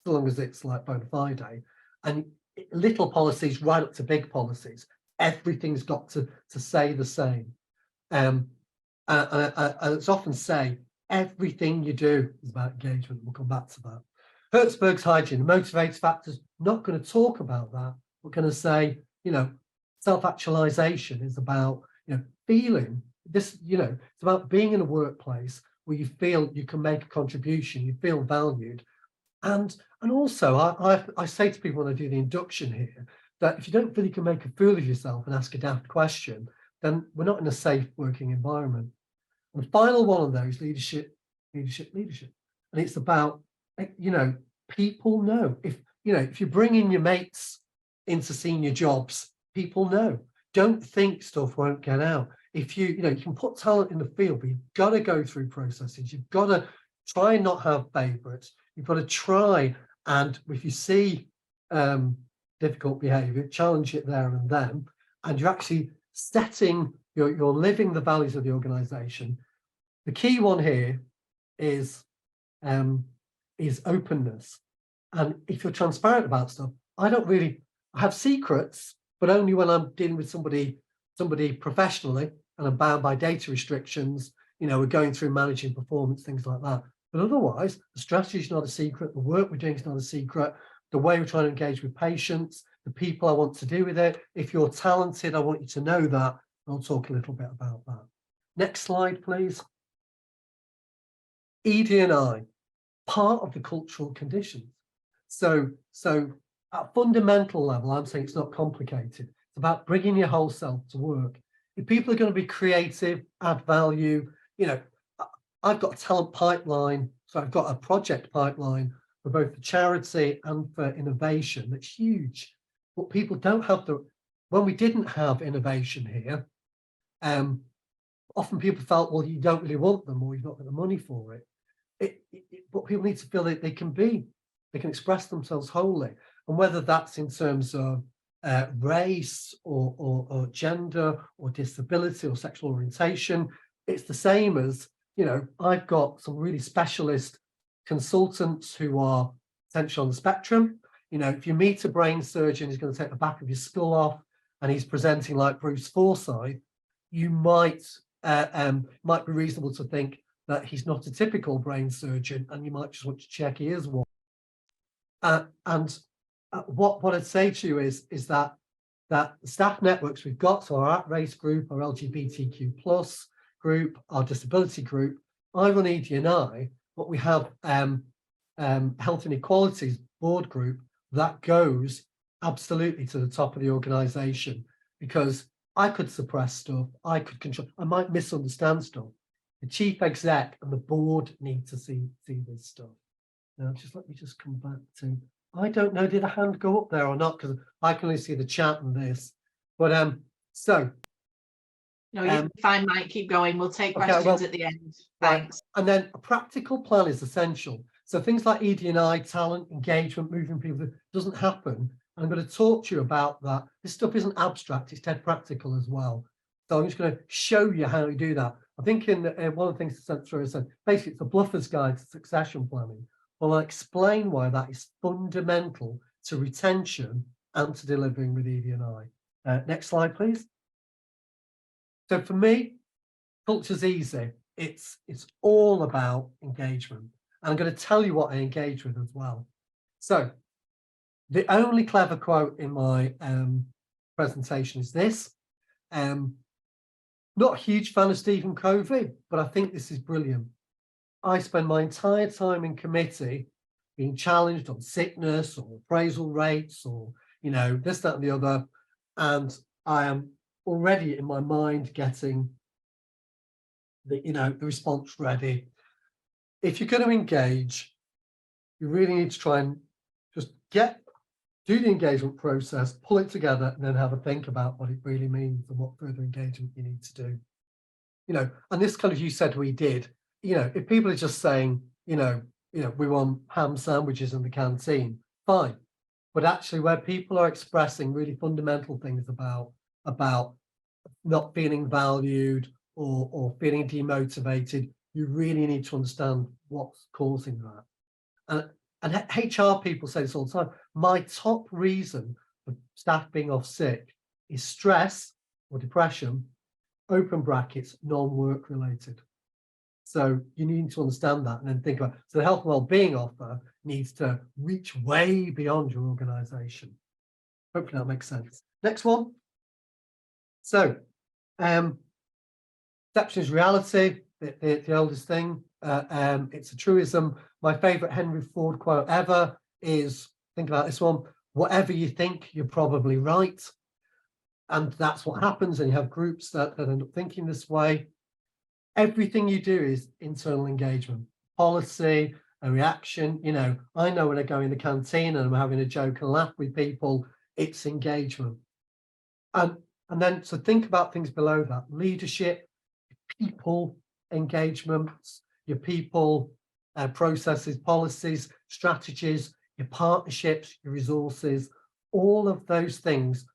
B: so long as it's like bona fide. And little policies right up to big policies, everything's got to say the same. It's often say everything you do is about engagement. We'll come back to that. Hertzberg's hygiene, the motivator factors, not going to talk about that. We're going to say, you know, self-actualization is about, you know, feeling this, you know, it's about being in a workplace where you feel you can make a contribution, you feel valued. And also, I say to people when I do the induction here, that if you don't feel you can make a fool of yourself and ask a daft question, then we're not in a safe working environment. And the final one of those, leadership. And it's about, you know, people know. If, you know, if you bring in your mates into senior jobs, people know. Don't think stuff won't get out. If you know, you can put talent in the field, but you've got to go through processes. You've got to try and not have favorites. You've got to try, and if you see difficult behavior, challenge it there and then, and you're actually setting, you're living the values of the organization. The key one here is openness. And if you're transparent about stuff, I have secrets, but only when I'm dealing with somebody professionally and I'm bound by data restrictions, you know, we're going through managing performance, things like that. But otherwise, the strategy is not a secret, the work we're doing is not a secret, the way we're trying to engage with patients, the people I want to do with it. If you're talented, I want you to know that. I'll talk a little bit about that. Next slide, please. ED&I, part of the cultural conditions. So at a fundamental level, I'm saying it's not complicated. It's about bringing your whole self to work. If people are going to be creative, add value, you know, I've got a talent pipeline, so I've got a project pipeline for both the charity and for innovation that's huge. But people don't have when we didn't have innovation here, often people felt, well, you don't really want them or you've not got the money for it. But people need to feel that they can express themselves wholly. And whether that's in terms of race or gender or disability or sexual orientation, it's the same as, you know, I've got some really specialist consultants who are potentially on the spectrum. You know, if you meet a brain surgeon who's going to take the back of your skull off and he's presenting like Bruce Forsyth, you might be reasonable to think that he's not a typical brain surgeon, and you might just want to check he is one. What I'd say to you is that the staff networks we've got, so our at-race group, our LGBTQ plus group, our disability group, I run ED&I, but we have health inequalities board group that goes absolutely to the top of the organisation, because I could suppress stuff, I could control, I might misunderstand stuff. The chief exec and the board need to see this stuff. Now, let me come back to, I don't know, did a hand go up there or not? Because I can only see the chat and this. But so.
A: No, you're fine, Mike, keep going. We'll take questions at the end. Thanks.
B: Right. And then a practical plan is essential. So things like ED&I, talent, engagement, moving people, doesn't happen. And I'm going to talk to you about that. This stuff isn't abstract, it's dead practical as well. So I'm just going to show you how you do that. I think in one of the things I sent through, I said, basically it's a bluffer's guide to succession planning. Well, I'll explain why that is fundamental to retention and to delivering with ED&I. Next slide, please. So for me, culture's easy. It's all about engagement. And I'm going to tell you what I engage with as well. So the only clever quote in my presentation is this. Not a huge fan of Stephen Covey, but I think this is brilliant. I spend my entire time in committee being challenged on sickness or appraisal rates or, you know, this, that, and the other. And I am already in my mind getting the response ready. If you're going to engage, you really need to try and just do the engagement process, pull it together, and then have a think about what it really means and what further engagement you need to do. You know, and this kind of, you said we did, you know, if people are just saying, you know, we want ham sandwiches in the canteen, fine. But actually where people are expressing really fundamental things about not feeling valued or feeling demotivated, you really need to understand what's causing that. And HR people say this all the time. My top reason for staff being off sick is stress or depression, open brackets, non-work related. So you need to understand that and then think about, so the health and wellbeing offer needs to reach way beyond your organisation. Hopefully that makes sense. Next one. So perception is reality, the oldest thing. It's a truism. My favourite Henry Ford quote ever is, think about this one, whatever you think, you're probably right. And that's what happens, and you have groups that end up thinking this way. Everything you do is internal engagement, policy, a reaction. You know, I know when I go in the canteen and I'm having a joke and laugh with people, it's engagement. And then, so think about things below that: leadership, people engagements, your people, processes, policies, strategies, your partnerships, your resources, all of those things.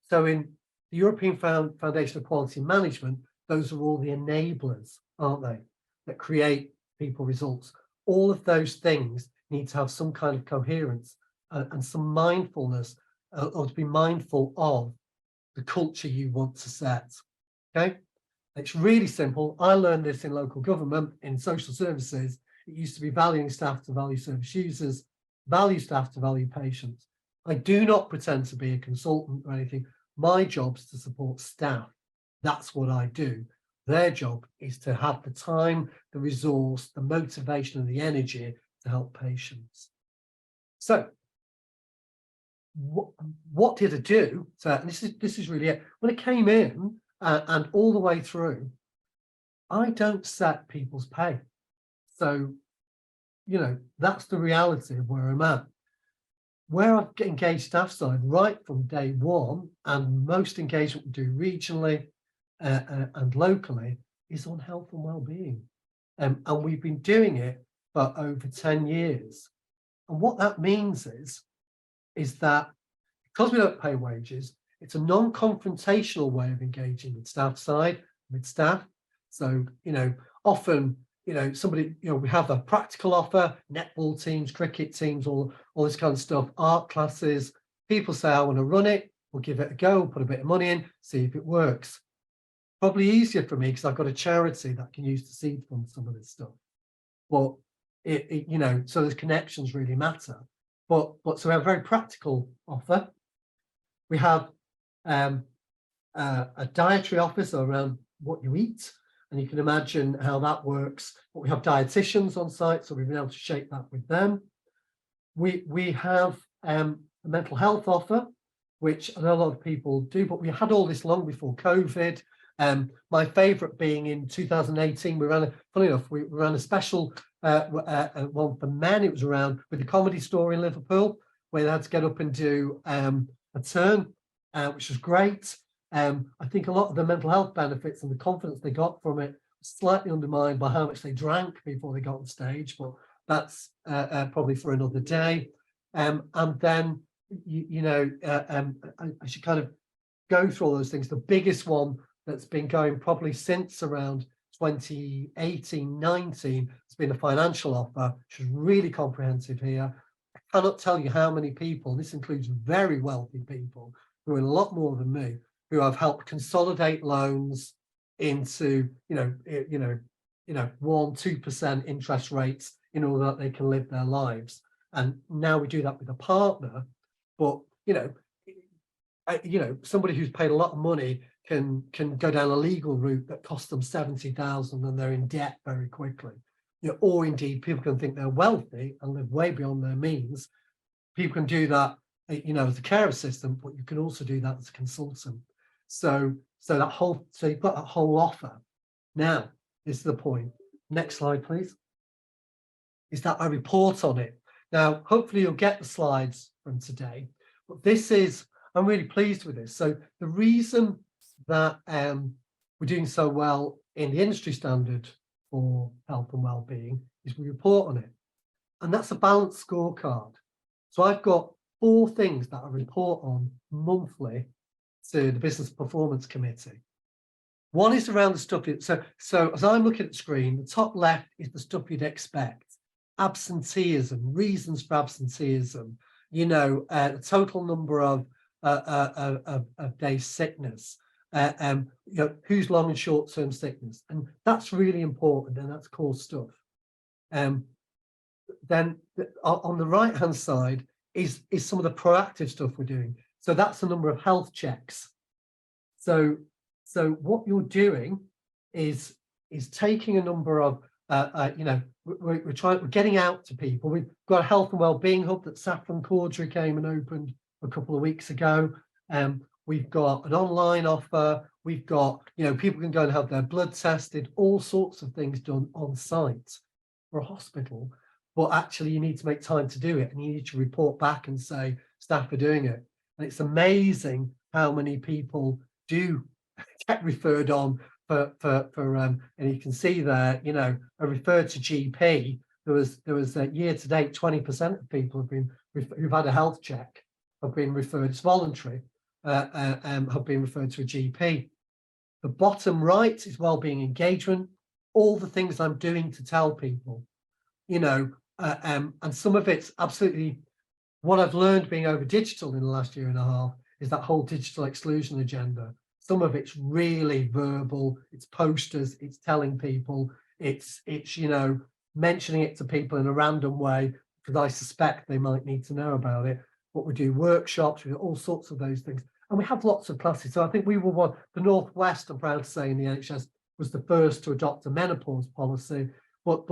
B: So in the European Foundation of Quality Management, those are all the enablers, aren't they, that create people results. All of those things need to have some kind of coherence and some mindfulness, or to be mindful of the culture you want to set. Okay, it's really simple. I learned this in local government, in social services. It used to be valuing staff to value service users, value staff to value patients. I do not pretend to be a consultant or anything. My job is to support staff. That's what I do. Their job is to have the time, the resource, the motivation, and the energy to help patients. So what did I do? So, and this is really it. When I came in and all the way through, I don't set people's pay. So, you know, that's the reality of where I'm at. Where I've engaged staff side right from day one, and most engagement we do regionally and locally, is on health and wellbeing. And we've been doing it for over 10 years. And what that means is that because we don't pay wages, it's a non-confrontational way of engaging with staff side, with staff. So, you know, often, you know, somebody, you know, we have a practical offer, netball teams, cricket teams, all this kind of stuff, art classes. People say, I want to run it, we'll give it a go, put a bit of money in, see if it works. Probably easier for me because I've got a charity that can use to seed fund some of this stuff. But you know, so those connections really matter. But so we have a very practical offer. We have a dietary offer, so around what you eat, and you can imagine how that works. But we have dietitians on site, so we've been able to shape that with them. We have a mental health offer, which I know a lot of people do, but we had all this long before COVID. My favourite being in 2018, we ran a special one for men. It was around with the Comedy Store in Liverpool, where they had to get up and do a turn, which was great. I think a lot of the mental health benefits and the confidence they got from it was slightly undermined by how much they drank before they got on stage, but that's probably for another day. And then, I should kind of go through all those things. The biggest one that's been going probably since around 2018, 19, has been a financial offer, which is really comprehensive here. I cannot tell you how many people, this includes very wealthy people who are a lot more than me, who I've helped consolidate loans into, 1-2% interest rates in order that they can live their lives. And now we do that with a partner, but somebody who's paid a lot of money can go down a legal route that costs them 70,000 and they're in debt very quickly. Or indeed people can think they're wealthy and live way beyond their means. People can do that, as a care assistant, but you can also do that as a consultant. So you've got that whole offer. Now, this is the point. Next slide, please. Is that I report on it. Now, hopefully you'll get the slides from today, but I'm really pleased with this. So the reason that we're doing so well in the industry standard for health and wellbeing is we report on it. And that's a balanced scorecard. So I've got 4 things that I report on monthly to the Business Performance Committee. One is around the stuff, so as I'm looking at the screen, the top left is the stuff you'd expect. Absenteeism, reasons for absenteeism, the total number of days sickness, who's long and short-term sickness, and that's really important, and that's core stuff. Then on the right-hand side is some of the proactive stuff we're doing. So that's the number of health checks. So what you're doing is taking a number of we're getting out to people. We've got a health and wellbeing hub that Saffron Caudry came and opened a couple of weeks ago. We've got an online offer. We've got, people can go and have their blood tested, all sorts of things done on site for a hospital. But actually, you need to make time to do it, and you need to report back and say staff are doing it. And it's amazing how many people do get referred on for and you can see there, are referred to GP. There was a year to date, 20% of people have been who've had a health check have been referred. It's voluntary. Have been referred to a GP. The bottom right is wellbeing engagement. All the things I'm doing to tell people, and some of it's absolutely what I've learned being over digital in the last year and a half is that whole digital exclusion agenda. Some of it's really verbal, it's posters, it's telling people, it's mentioning it to people in a random way because I suspect they might need to know about it. But we do workshops, we do all sorts of those things. And we have lots of classes. So I think we were one, the Northwest, I'm proud to say, in the NHS was the first to adopt a menopause policy. But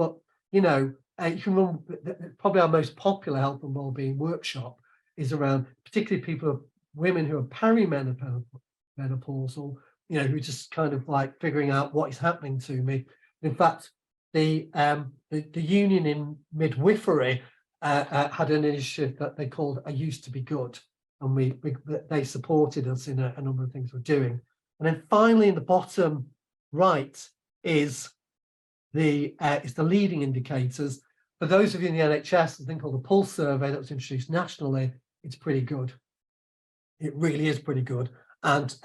B: you can run, probably our most popular health and wellbeing workshop is around particularly women who are perimenopausal, who are just kind of like figuring out what is happening to me. In fact, the union in midwifery had an initiative that they called "I Used to Be Good," and they supported us in a number of things we're doing. And then finally, in the bottom right is the leading indicators. For those of you in the NHS, a thing called the Pulse survey that was introduced nationally, it's pretty good. It really is pretty good. And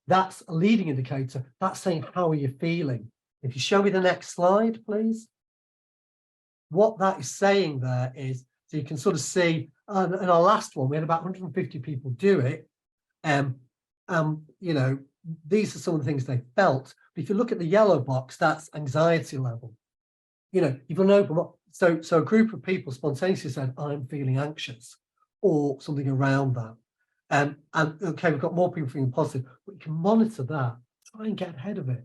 B: that's a leading indicator. That's saying, how are you feeling? If you show me the next slide, please. What that is saying there is, so you can sort of see, in our last one, we had about 150 people do it. These are some of the things they felt. But if you look at the yellow box, that's anxiety level. If you'll open up, so a group of people spontaneously said, I'm feeling anxious, or something around that. And okay, we've got more people feeling positive, but you can monitor that, try and get ahead of it.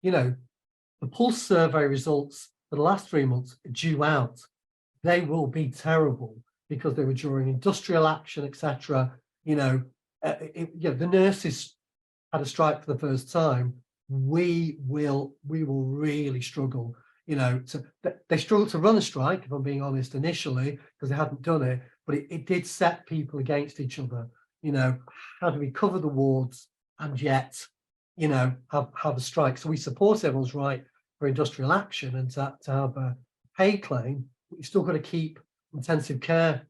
B: The Pulse survey results for the last 3 months are due out. They will be terrible because they were during industrial action, etc. The nurses had a strike for the first time. We will really struggle. They struggled to run a strike, if I'm being honest, initially, because they hadn't done it, but it did set people against each other. How do we cover the wards and yet, have a strike? So we support everyone's right for industrial action and to have a pay claim, but you've still got to keep intensive care,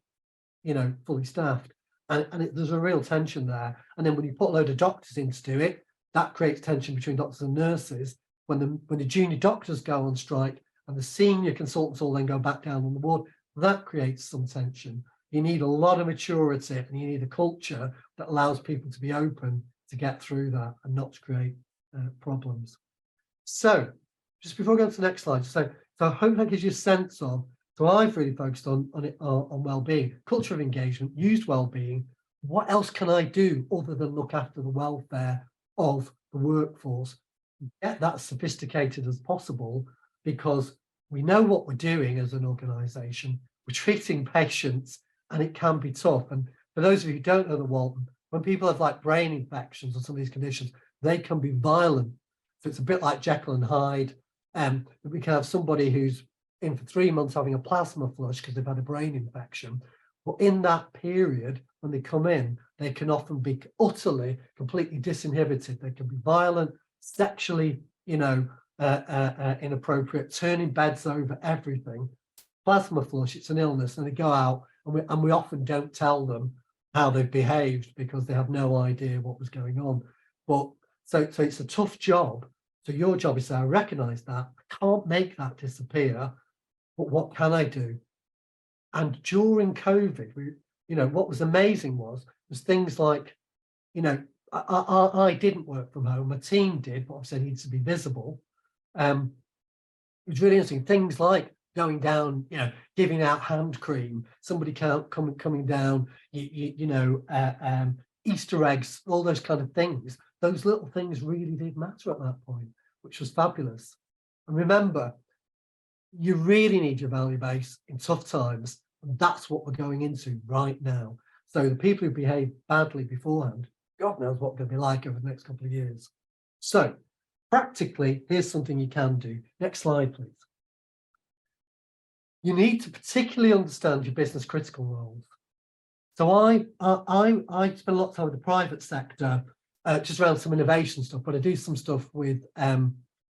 B: fully staffed. And there's a real tension there. And then when you put a load of doctors in to do it, that creates tension between doctors and nurses. When the junior doctors go on strike and the senior consultants all then go back down on the ward, that creates some tension. You need a lot of maturity and you need a culture that allows people to be open to get through that and not to create problems. So just before I go to the next slide, so I hope that gives you a sense of, so I've really focused on well-being, culture of engagement, used well-being. What else can I do other than look after the welfare of the workforce? Get that sophisticated as possible, because we know what we're doing as an organisation. We're treating patients and it can be tough. And for those of you who don't know the Walton, when people have like brain infections or some of these conditions, they can be violent. So it's a bit like Jekyll and Hyde. We can have somebody who's in for 3 months having a plasma flush because they've had a brain infection. But in that period, when they come in, they can often be utterly, completely disinhibited. They can be violent, sexually, inappropriate, turning beds over, everything. Plasma flush, it's an illness, and they go out, and we often don't tell them how they've behaved because they have no idea what was going on. But so it's a tough job. So your job is to recognize that. I can't make that disappear, but what can I do? And during COVID, what was amazing was things like, I didn't work from home. My team did, but obviously I needed to be visible. It was really interesting. Things like going down, giving out hand cream, somebody coming down, Easter eggs, all those kind of things. Those little things really did matter at that point, which was fabulous. And remember, you really need your value base in tough times, and that's what we're going into right now. So the people who behaved badly beforehand, God knows what they're going to be like over the next couple of years. So practically, here's something you can do. Next slide, please. You need to particularly understand your business critical roles. So I spend a lot of time with the private sector, just around some innovation stuff, but I do some stuff with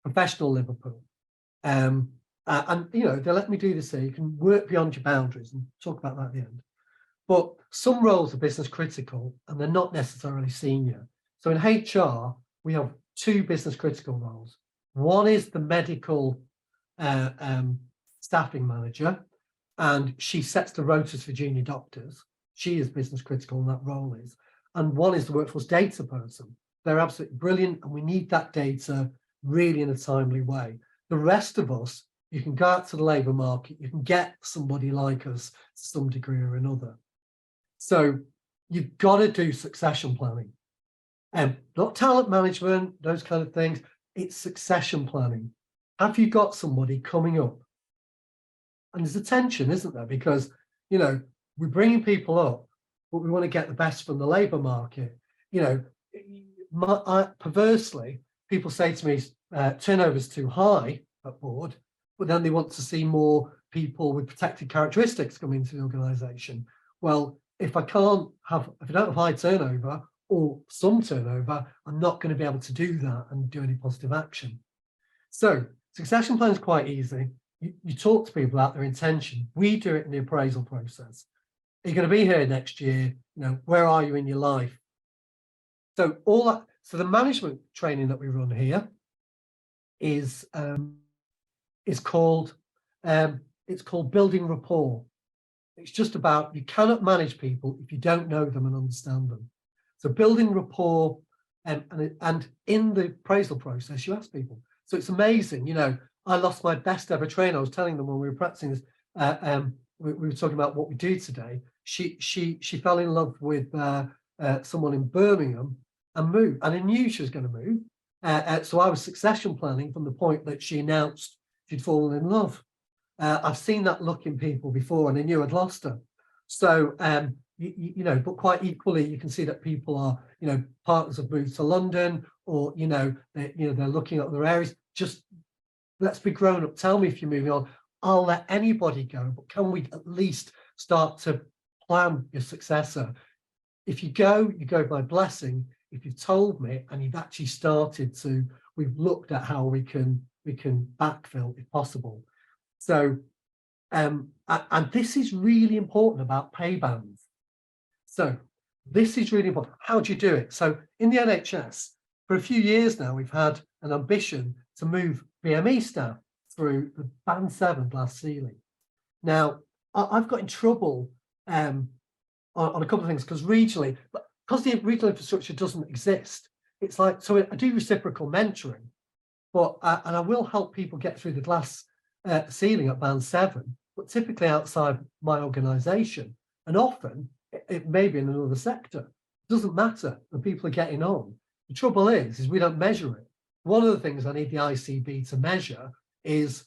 B: professional Liverpool. And they let me do this here. You can work beyond your boundaries, and talk about that at the end. But some roles are business critical and they're not necessarily senior. So in HR, we have two business critical roles. One is the medical staffing manager, and she sets the rotas for junior doctors. She is business critical, and that role is. And one is the workforce data person. They're absolutely brilliant, and we need that data really in a timely way. The rest of us, you can go out to the labour market, you can get somebody like us to some degree or another. So you've got to do succession planning. Not talent management, those kind of things. It's succession planning. Have you got somebody coming up? And there's a tension, isn't there? Because, we're bringing people up, but we want to get the best from the labour market. Perversely, people say to me, turnover's too high at board, but then they want to see more people with protected characteristics come into the organisation. Well, if I don't have high turnover or some turnover, I'm not going to be able to do that and do any positive action. So succession plan is quite easy. You talk to people about their intention. We do it in the appraisal process. Are you going to be here next year? Where are you in your life? So so the management training that we run here is called building rapport. It's just about, you cannot manage people if you don't know them and understand them. So building rapport, and in the appraisal process, you ask people. So it's amazing. I lost my best ever trainer. I was telling them when we were practicing this. We were talking about what we do today. She fell in love with someone in Birmingham and moved, and I knew she was going to move. So I was succession planning from the point that she announced she'd fallen in love. I've seen that look in people before, and I knew I'd lost her. So, but quite equally, you can see that people are, partners have moved to London, or they're looking at other areas. Just let's be grown up. Tell me if you're moving on. I'll let anybody go, but can we at least start to plan your successor? If you go by blessing. If you've told me and you've actually started to, we've looked at how we can backfill if possible. So, and this is really important about pay bands. So this is really important. How do you do it? So in the NHS, for a few years now, we've had an ambition to move BME staff through the band 7 glass ceiling. Now, I've got in trouble on a couple of things, because regionally, because the regional infrastructure doesn't exist, it's like, so I do reciprocal mentoring, but and I will help people get through the glass ceiling at band 7, but typically outside my organisation, and often it may be in another sector. It doesn't matter, the people are getting on. The trouble is we don't measure it. One of the things I need the ICB to measure is,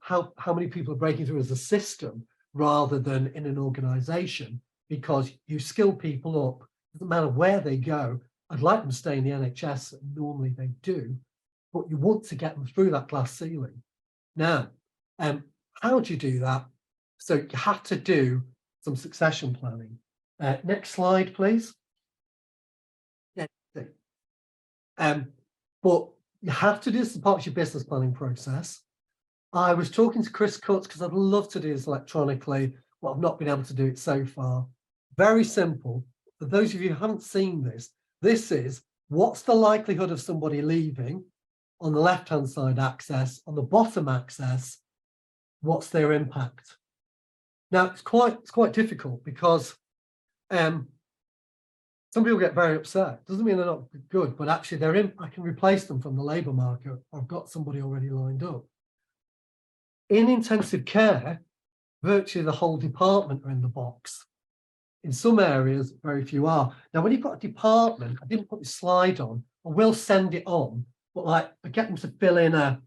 B: how many people are breaking through as a system rather than in an organisation, because you skill people up. Doesn't matter where they go. I'd like them to stay in the NHS, and normally they do, but you want to get them through that glass ceiling. Now, how do you do that? So you have to do some succession planning. Next slide, please. Yeah. But you have to do this as part of your business planning process. I was talking to Chris Cutts, because I'd love to do this electronically, but I've not been able to do it so far. Very simple. For those of you who haven't seen this, this is what's the likelihood of somebody leaving on the left-hand side axis, on the bottom axis, what's their impact? Now, it's quite difficult, because some people get very upset. Doesn't mean they're not good, but actually they're in, I can replace them from the labour market, or I've got somebody already lined up. In intensive care, virtually the whole department are in the box. In some areas, very few are. Now, when you've got a department, I didn't put the slide on, I will send it on, but like I get them to fill in a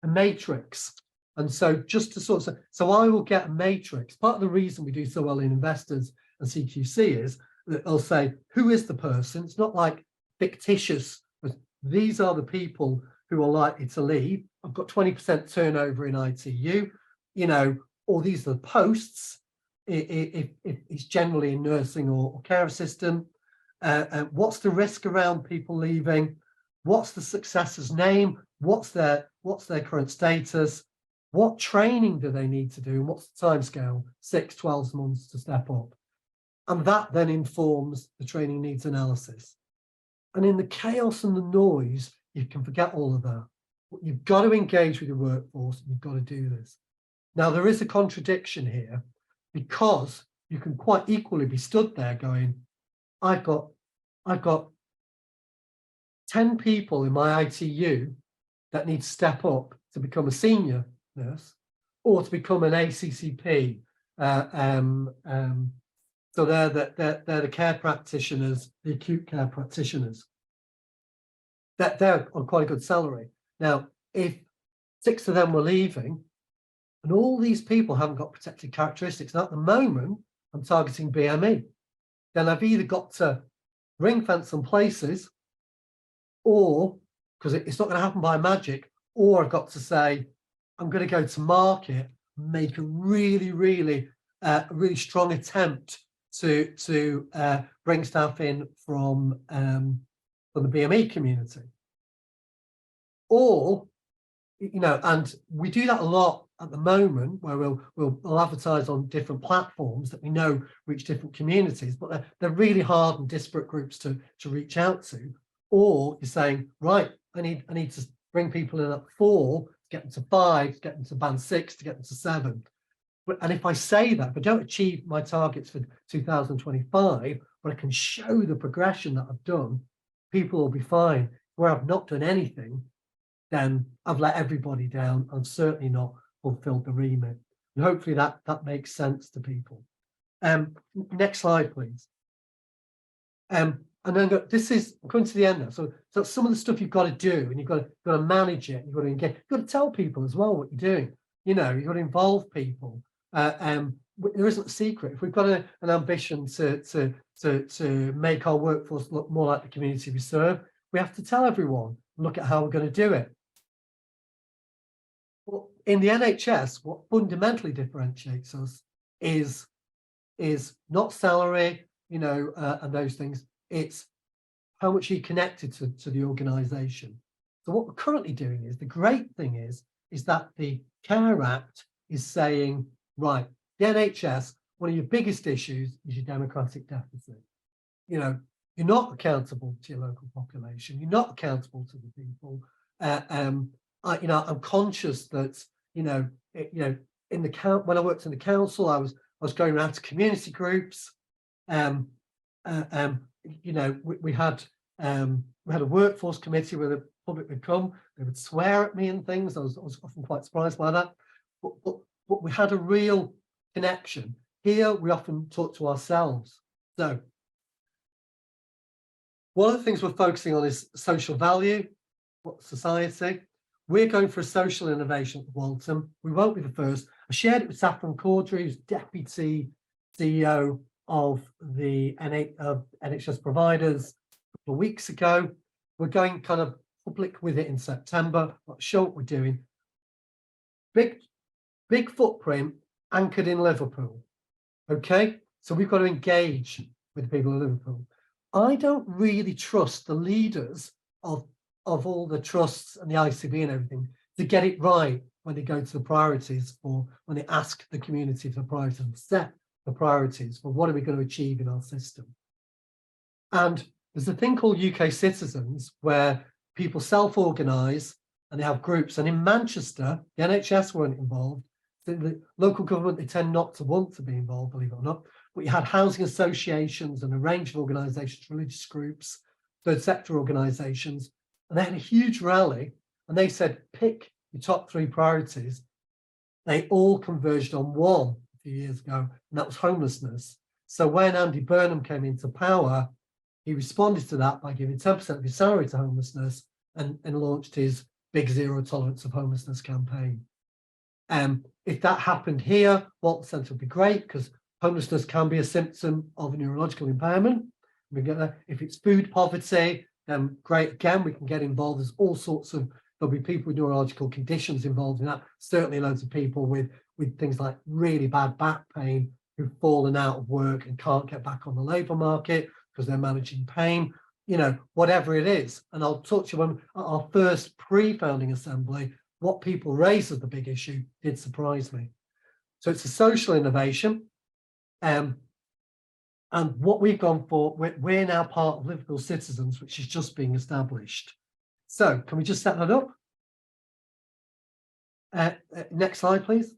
B: matrix. And so just to sort of, so I will get a matrix. Part of the reason we do so well in investors and CQC is that they'll say, who is the person? It's not like fictitious, but these are the people who are likely to leave. I've got 20% turnover in ITU, you know, or these are the posts. If it's generally in nursing or care assistant, what's the risk around people leaving? What's the successor's name? What's their current status? What training do they need to do? And what's the timescale? 6, 12 months to step up. And that then informs the training needs analysis. And in the chaos and the noise, you can forget all of that. But you've got to engage with your workforce, and you've got to do this. Now, there is a contradiction here, because you can quite equally be stood there going, I've got 10 people in my ITU that need to step up to become a senior nurse or to become an ACCP. So they're the care practitioners, the acute care practitioners. They're on quite a good salary. Now, if 6 of them were leaving, and all these people haven't got protected characteristics, and at the moment, I'm targeting BME, then I've either got to ring fence some places, or, because it's not going to happen by magic, or I've got to say, I'm going to go to market, make a really strong attempt to bring staff in from the BME community. Or, you know, and we do that a lot at the moment, where we'll advertise on different platforms that we know reach different communities, but they're really hard and disparate groups to reach out to. Or you're saying, right, I need to bring people in at 4, to get them to 5, to get them to band 6, to get them to 7. And if I say that, if I don't achieve my targets for 2025, but I can show the progression that I've done, people will be fine. Where I've not done anything, then I've let everybody down. I'm certainly not fulfilled the remit. And hopefully that makes sense to people. Next slide, please. And then this is coming to the end now. So some of the stuff you've got to do, and you've got to manage it. You've got to engage. You've got to tell people as well what you're doing. You know, you've got to involve people. There isn't a secret. If we've got an ambition to make our workforce look more like the community we serve, we have to tell everyone, look at how we're going to do it. Well, in the NHS, what fundamentally differentiates us is not salary, you know, and those things. It's how much you're connected to the organisation. So what we're currently doing is, the great thing is that the Care Act is saying, right, the NHS, one of your biggest issues is your democratic deficit. You know, you're not accountable to your local population. You're not accountable to the people. You know, I'm conscious that, you know, in the when I worked in the council, I was going around to community groups. You know, we had a workforce committee where the public would come. They would swear at me and things. I was often quite surprised by that. But we had a real connection. Here, we often talk to ourselves. So one of the things we're focusing on is social value, what society. We're going for a social innovation at Walton. We won't be the first. I shared it with Saffron Caudry, who's Deputy CEO of the NHS providers a couple of weeks ago. We're going kind of public with it in September. I'll show what we're doing. Big footprint anchored in Liverpool. Okay, so we've got to engage with the people in Liverpool. I don't really trust the leaders of all the trusts and the ICB and everything to get it right when they go to the priorities, or when they ask the community for priorities and set the priorities for what are we going to achieve in our system. And there's a thing called UK Citizens, where people self-organise and they have groups. And in Manchester, the NHS weren't involved. the local government, they tend not to want to be involved, believe it or not. But you had housing associations and a range of organisations, religious groups, third sector organisations, and they had a huge rally, and they said, pick your top 3 priorities. They all converged on one a few years ago, and that was homelessness. So when Andy Burnham came into power, he responded to that by giving 10% of his salary to homelessness and launched his big zero tolerance of homelessness campaign. If that happened here, Walton Centre would be great, because homelessness can be a symptom of a neurological impairment. We get that. If it's food poverty, then great. Again, we can get involved. There's all sorts of, there'll be people with neurological conditions involved in that. Certainly loads of people with things like really bad back pain who've fallen out of work and can't get back on the labour market because they're managing pain, you know, whatever it is. And I'll talk to you when our first pre-founding assembly, what people raised as the big issue did surprise me. So it's a social innovation. And what we've gone for, we're now part of Liverpool Citizens, which is just being established. So can we just set that up? Next slide, please.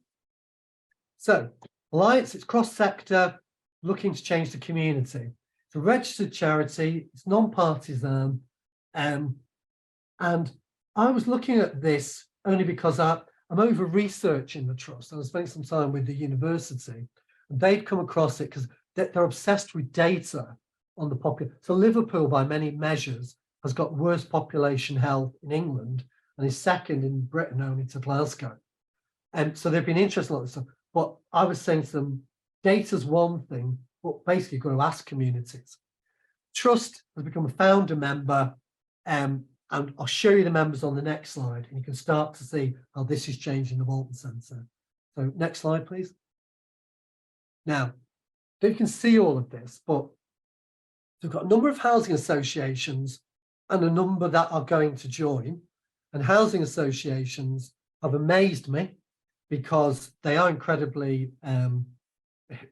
B: So Alliance, it's cross-sector, looking to change the community. It's a registered charity, it's non-partisan, and I was looking at this only because I'm over-researching the trust. I was spending some time with the university, and they'd come across it because they're obsessed with data on the population. So Liverpool, by many measures, has got worse population health in England and is second in Britain only to Glasgow. And so they've been interested in all this stuff. But I was saying to them, data's one thing, but basically you've got to ask communities. Trust has become a founder member, and I'll show you the members on the next slide, and you can start to see how this is changing the Walton Centre. So next slide, please. Now, you can see all of this, but we've got a number of housing associations and a number that are going to join. And housing associations have amazed me because they are incredibly,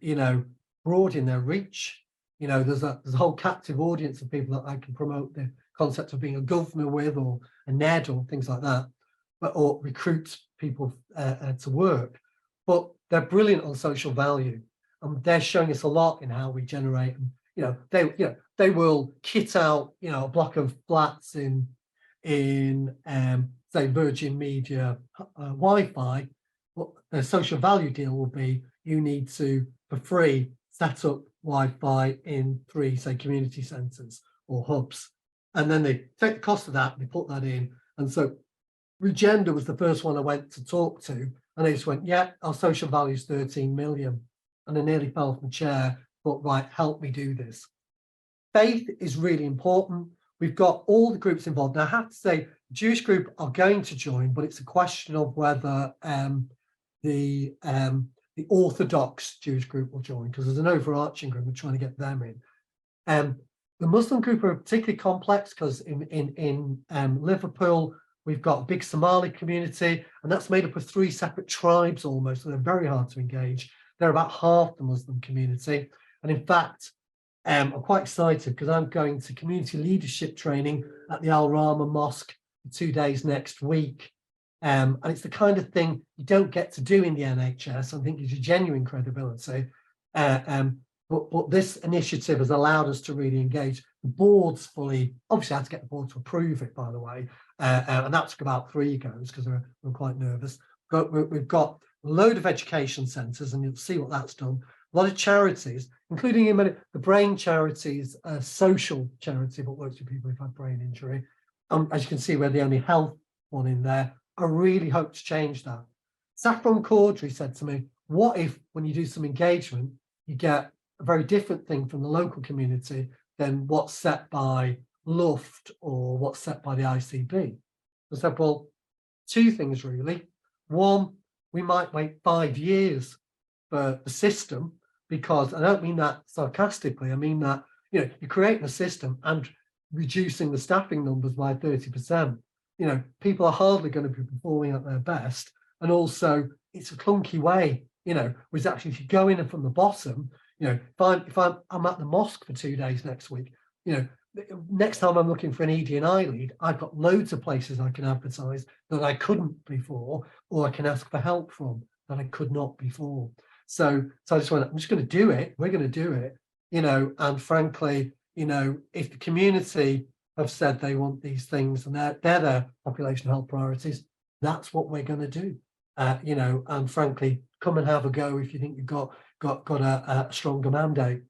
B: you know, broad in their reach. You know, there's a whole captive audience of people that I can promote the concept of being a governor with, or a NED, or things like that, or recruit people to work. But they're brilliant on social value. And they're showing us a lot in how we generate. And, they will kit out, a block of flats in say Virgin Media Wi-Fi. What their social value deal will be, you need to, for free, set up Wi-Fi in 3, say, community centres or hubs. And then they take the cost of that, they put that in. And so Regenda was the first one I went to talk to, and they just went, yeah, our social value is 13 million. And I nearly fell off my chair, but right, help me do this. Faith is really important. We've got all the groups involved. Now, I have to say, the Jewish group are going to join, but it's a question of whether the Orthodox Jewish group will join, because there's an overarching group, we're trying to get them in. The Muslim group are particularly complex because in Liverpool, we've got a big Somali community, and that's made up of 3 separate tribes almost, so they're very hard to engage. They're about half the Muslim community. And in fact, I'm quite excited because I'm going to community leadership training at the Al Rama Mosque for 2 days next week. And it's the kind of thing you don't get to do in the NHS. I think it's a genuine credibility. But this initiative has allowed us to really engage. The board's fully, obviously I had to get the board to approve it, by the way. And that took about 3 goes because we're quite nervous. We've got a load of education centres, and you'll see what that's done. A lot of charities, including the brain charities, a social charity that works with people who've had brain injury. As you can see, we're the only health one in there. I really hope to change that. Saffron Caudry said to me, what if when you do some engagement, you get a very different thing from the local community than what's set by Luft or what's set by the ICB? I said, well, 2 things really. One, we might wait 5 years for the system, because I don't mean that sarcastically. I mean that, you're creating a system and reducing the staffing numbers by 30%. People are hardly going to be performing at their best. And also it's a clunky way, whereas actually if you go in from the bottom, if I'm at the mosque for 2 days next week, next time I'm looking for an ED and I lead, I've got loads of places I can advertise that I couldn't before, or I can ask for help from. that I could not before. So I just went, I'm just going to do it. We're going to do it, you know, and frankly, you know, if the community have said they want these things and they're their population health priorities, that's what we're going to do. You know, and frankly, come and have a go if you think you've got a stronger mandate.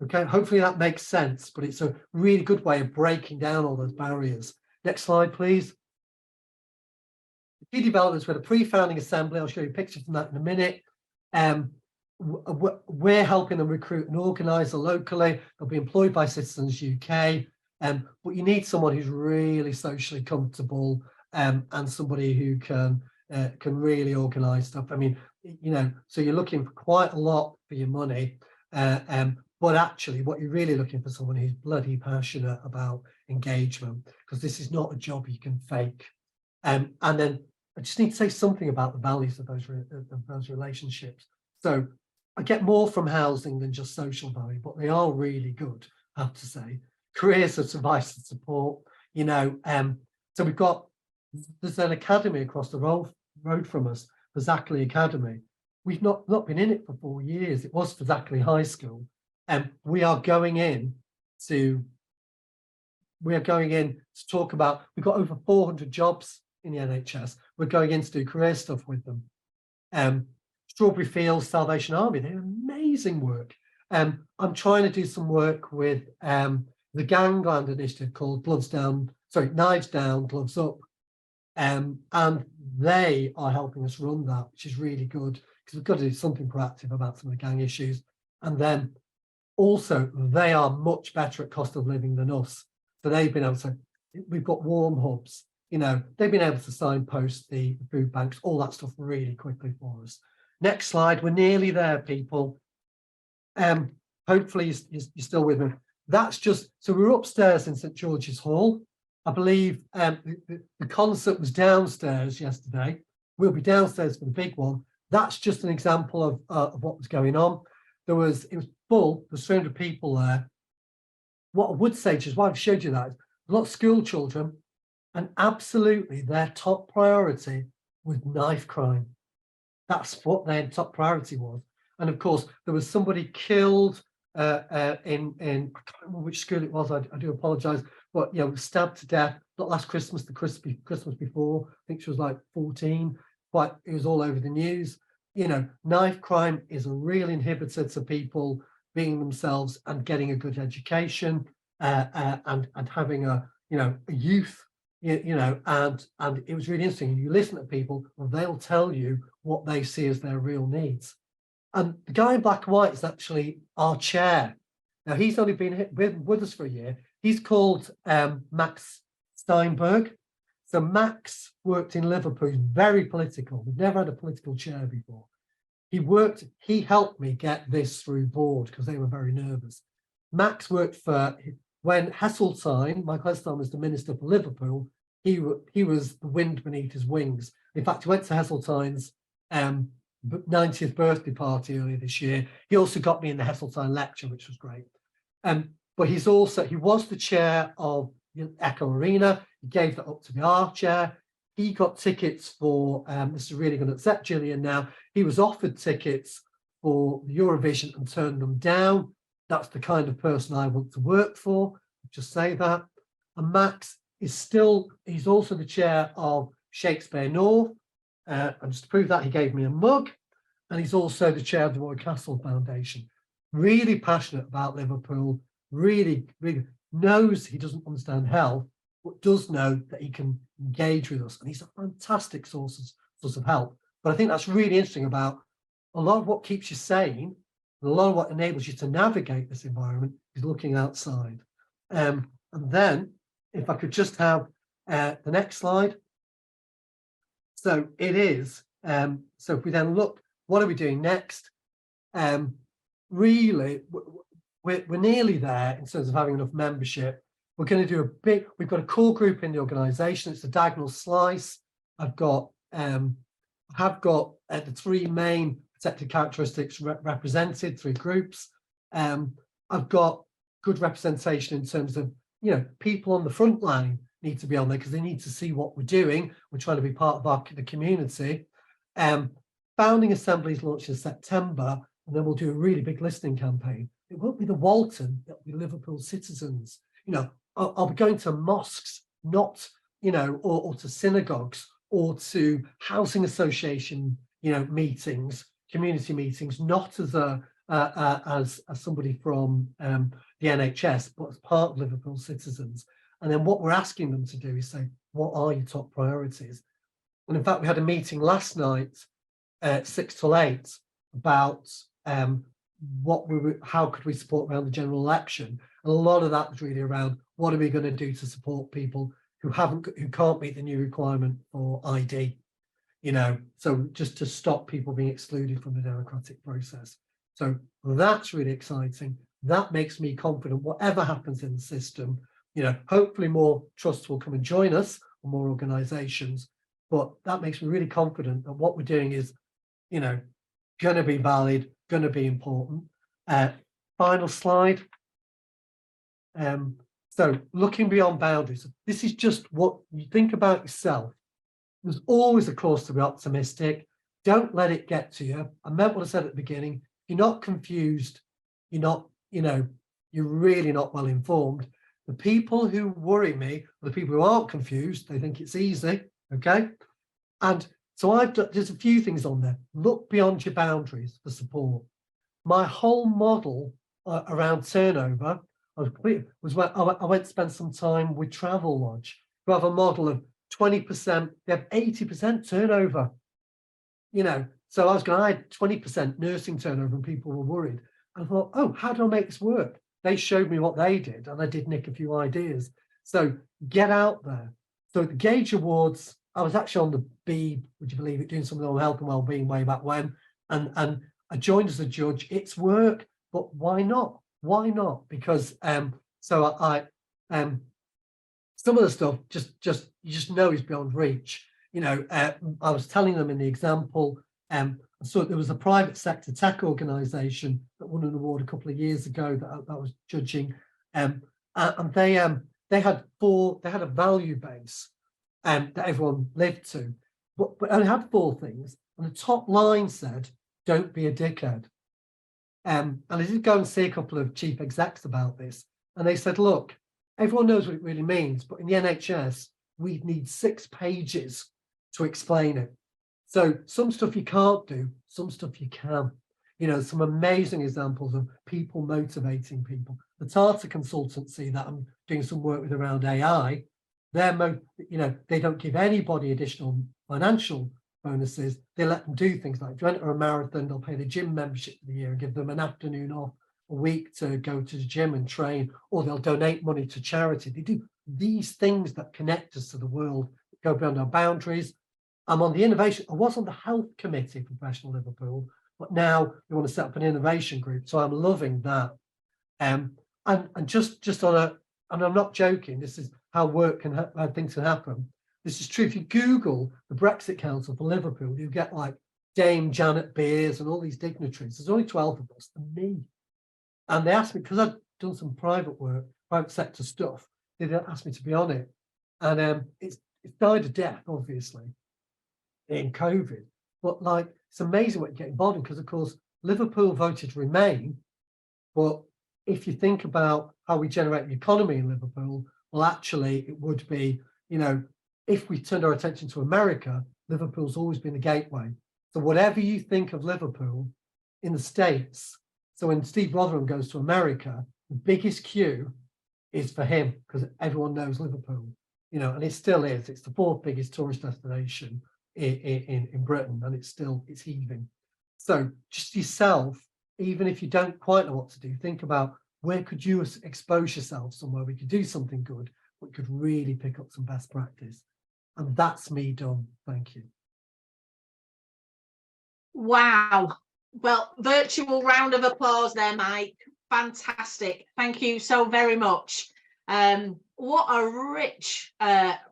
B: Okay, hopefully that makes sense, but it's a really good way of breaking down all those barriers. Next slide, please. Key developments with a pre-founding assembly. I'll show you pictures from that in a minute. We're helping them recruit an organizer locally. They'll be employed by Citizens UK. But you need someone who's really socially comfortable and somebody who can really organize stuff. I mean, you know, so you're looking for quite a lot for your money. But actually, what you're really looking for someone who's bloody passionate about engagement, because this is not a job you can fake. And then I just need to say something about the values of those relationships. So I get more from housing than just social value, but they are really good, I have to say. Careers of advice and support, you know. So there's an academy across the road from us, the Zackley Academy. We've not been in it for 4 years. It was for Zackley High School. We are going in to talk about, we've got over 400 jobs in the NHS. We're going in to do career stuff with them. Strawberry Fields, Salvation Army, they're amazing work. I'm trying to do some work with the Gangland initiative called Knives Down, Gloves Up. And they are helping us run that, which is really good, because we've got to do something proactive about some of the gang issues. And then also, they are much better at cost of living than us. So they've been able to, we've got warm hubs, you know, they've been able to signpost the food banks, all that stuff really quickly for us. Next slide, we're nearly there, people. Hopefully you're still with me. That's just, so we're upstairs in St George's Hall. I believe the concert was downstairs yesterday. We'll be downstairs for the big one. That's just an example of what was going on. It was full, there's 300 people there. What I would say, just why I've showed you that, is a lot of school children, and absolutely their top priority was knife crime. That's what their top priority was. And of course, there was somebody killed in I can't remember which school it was, I do apologise, but you know, stabbed to death, not last Christmas, the Christmas before, I think she was like 14, but it was all over the news. You know, knife crime is a real inhibitor to people being themselves and getting a good education and having a youth, you know, and it was really interesting. You listen to people, well, they'll tell you what they see as their real needs. And the guy in black and white is actually our chair. Now, he's only been with us for a year. He's called Max Steinberg. So Max worked in Liverpool. He's very political. We've never had a political chair before. He helped me get this through board because they were very nervous. Max worked when Heseltine, Michael Heseltine was the Minister for Liverpool, he was the wind beneath his wings. In fact, he went to Heseltine's 90th birthday party earlier this year. He also got me in the Heseltine lecture, which was great. But he was the chair of Echo Arena. He gave that up to be our chair. He got tickets for, this is really going to upset Gillian now, he was offered tickets for Eurovision and turned them down. That's the kind of person I want to work for, just say that. And Max is he's also the chair of Shakespeare North. And just to prove that, he gave me a mug. And he's also the chair of the Roy Castle Foundation. Really passionate about Liverpool, really, really knows he doesn't understand health, but does know that he can engage with us. And he's a fantastic source of help. But I think that's really interesting about a lot of what keeps you sane, and a lot of what enables you to navigate this environment is looking outside. And then, if I could just have the next slide. So it is, so if we then look, what are we doing next? Really, we're nearly there in terms of having enough membership. We're going to do we've got a core group in the organisation. It's a diagonal slice. I've got the three main protected characteristics represented, 3 groups. I've got good representation in terms of, people on the front line need to be on there because they need to see what we're doing. We're trying to be part of the community. founding assemblies launch in September, and then we'll do a really big listening campaign. It won't be the Walton, it'll be Liverpool citizens. You know, I'll be going to mosques, not, you know, or to synagogues, or to housing association, you know, meetings, community meetings, not as as somebody from the NHS, but as part of Liverpool citizens. And then what we're asking them to do is say, what are your top priorities? And in fact, we had a meeting last night at 6 till 8 about how could we support around the general election. And a lot of that was really around what are we going to do to support people who can't meet the new requirement for ID, you know, so just to stop people being excluded from the democratic process. So that's really exciting. That makes me confident whatever happens in the system, you know, hopefully more trusts will come and join us, or more organizations, but that makes me really confident that what we're doing is, you know, going to be valid, going to be important. Final slide. So looking beyond boundaries, this is just what you think about yourself. There's always a cause to be optimistic. Don't let it get to you. I meant what I said at the beginning. You're not confused. You're not, you know, you're really not well informed. The people who worry me are the people who aren't confused. They think it's easy, okay? And so there's a few things on there. Look beyond your boundaries for support. My whole model around turnover was when I went to spend some time with Travelodge, who have a model of 20%, they have 80% turnover. You know, so I had 20% nursing turnover and people were worried. I thought, oh, how do I make this work? They showed me what they did and I did nick a few ideas. So get out there. So the Gage Awards, I was actually on the Beeb, would you believe it, doing something on health and wellbeing way back when. And I joined as a judge. It's work, but why not? Why not? Because some of the stuff you just know is beyond reach. You know, I was telling them in the example, so there was a private sector tech organization that won an award a couple of years ago that I was judging, and they had a value base that everyone lived to, but only had 4 things, and the top line said, "Don't be a dickhead." And I did go and see a couple of chief execs about this, and they said, "Look, everyone knows what it really means, but in the NHS, we need 6 pages to explain it." So some stuff you can't do, some stuff you can. You know, some amazing examples of people motivating people. The Tata consultancy that I'm doing some work with around AI, you know, they don't give anybody additional financial bonuses. They let them do things like, if you enter a marathon, they'll pay the gym membership for the year and give them an afternoon off a week to go to the gym and train, or they'll donate money to charity. They do these things that connect us to the world, go beyond our boundaries. I'm on the innovation. I was on the health committee for Professional Liverpool, but now we want to set up an innovation group. So I'm loving that. And just on a, and I'm not joking, this is how how things can happen. This is true. If you Google the Brexit Council for Liverpool, you get like Dame Janet Beers and all these dignitaries. There's only 12 of us and me. And they asked me, because I'd done some private work, private sector stuff, they asked me to be on it. And it's died a death, obviously, in COVID. But like, it's amazing what you get involved in, because of course, Liverpool voted Remain. But if you think about how we generate the economy in Liverpool, well, actually, it would be, you know, if we turned our attention to America, Liverpool's always been the gateway. So whatever you think of Liverpool in the States, so when Steve Rotherham goes to America, the biggest queue is for him, because everyone knows Liverpool, you know, and it still is. It's the 4th biggest tourist destination in Britain, and it's heaving. So just yourself, even if you don't quite know what to do, think about where could you expose yourself somewhere we could do something good, but could really pick up some best practice. And that's me done. Thank you.
A: Wow. Well, virtual round of applause there, Mike. Fantastic. Thank you so very much. What a rich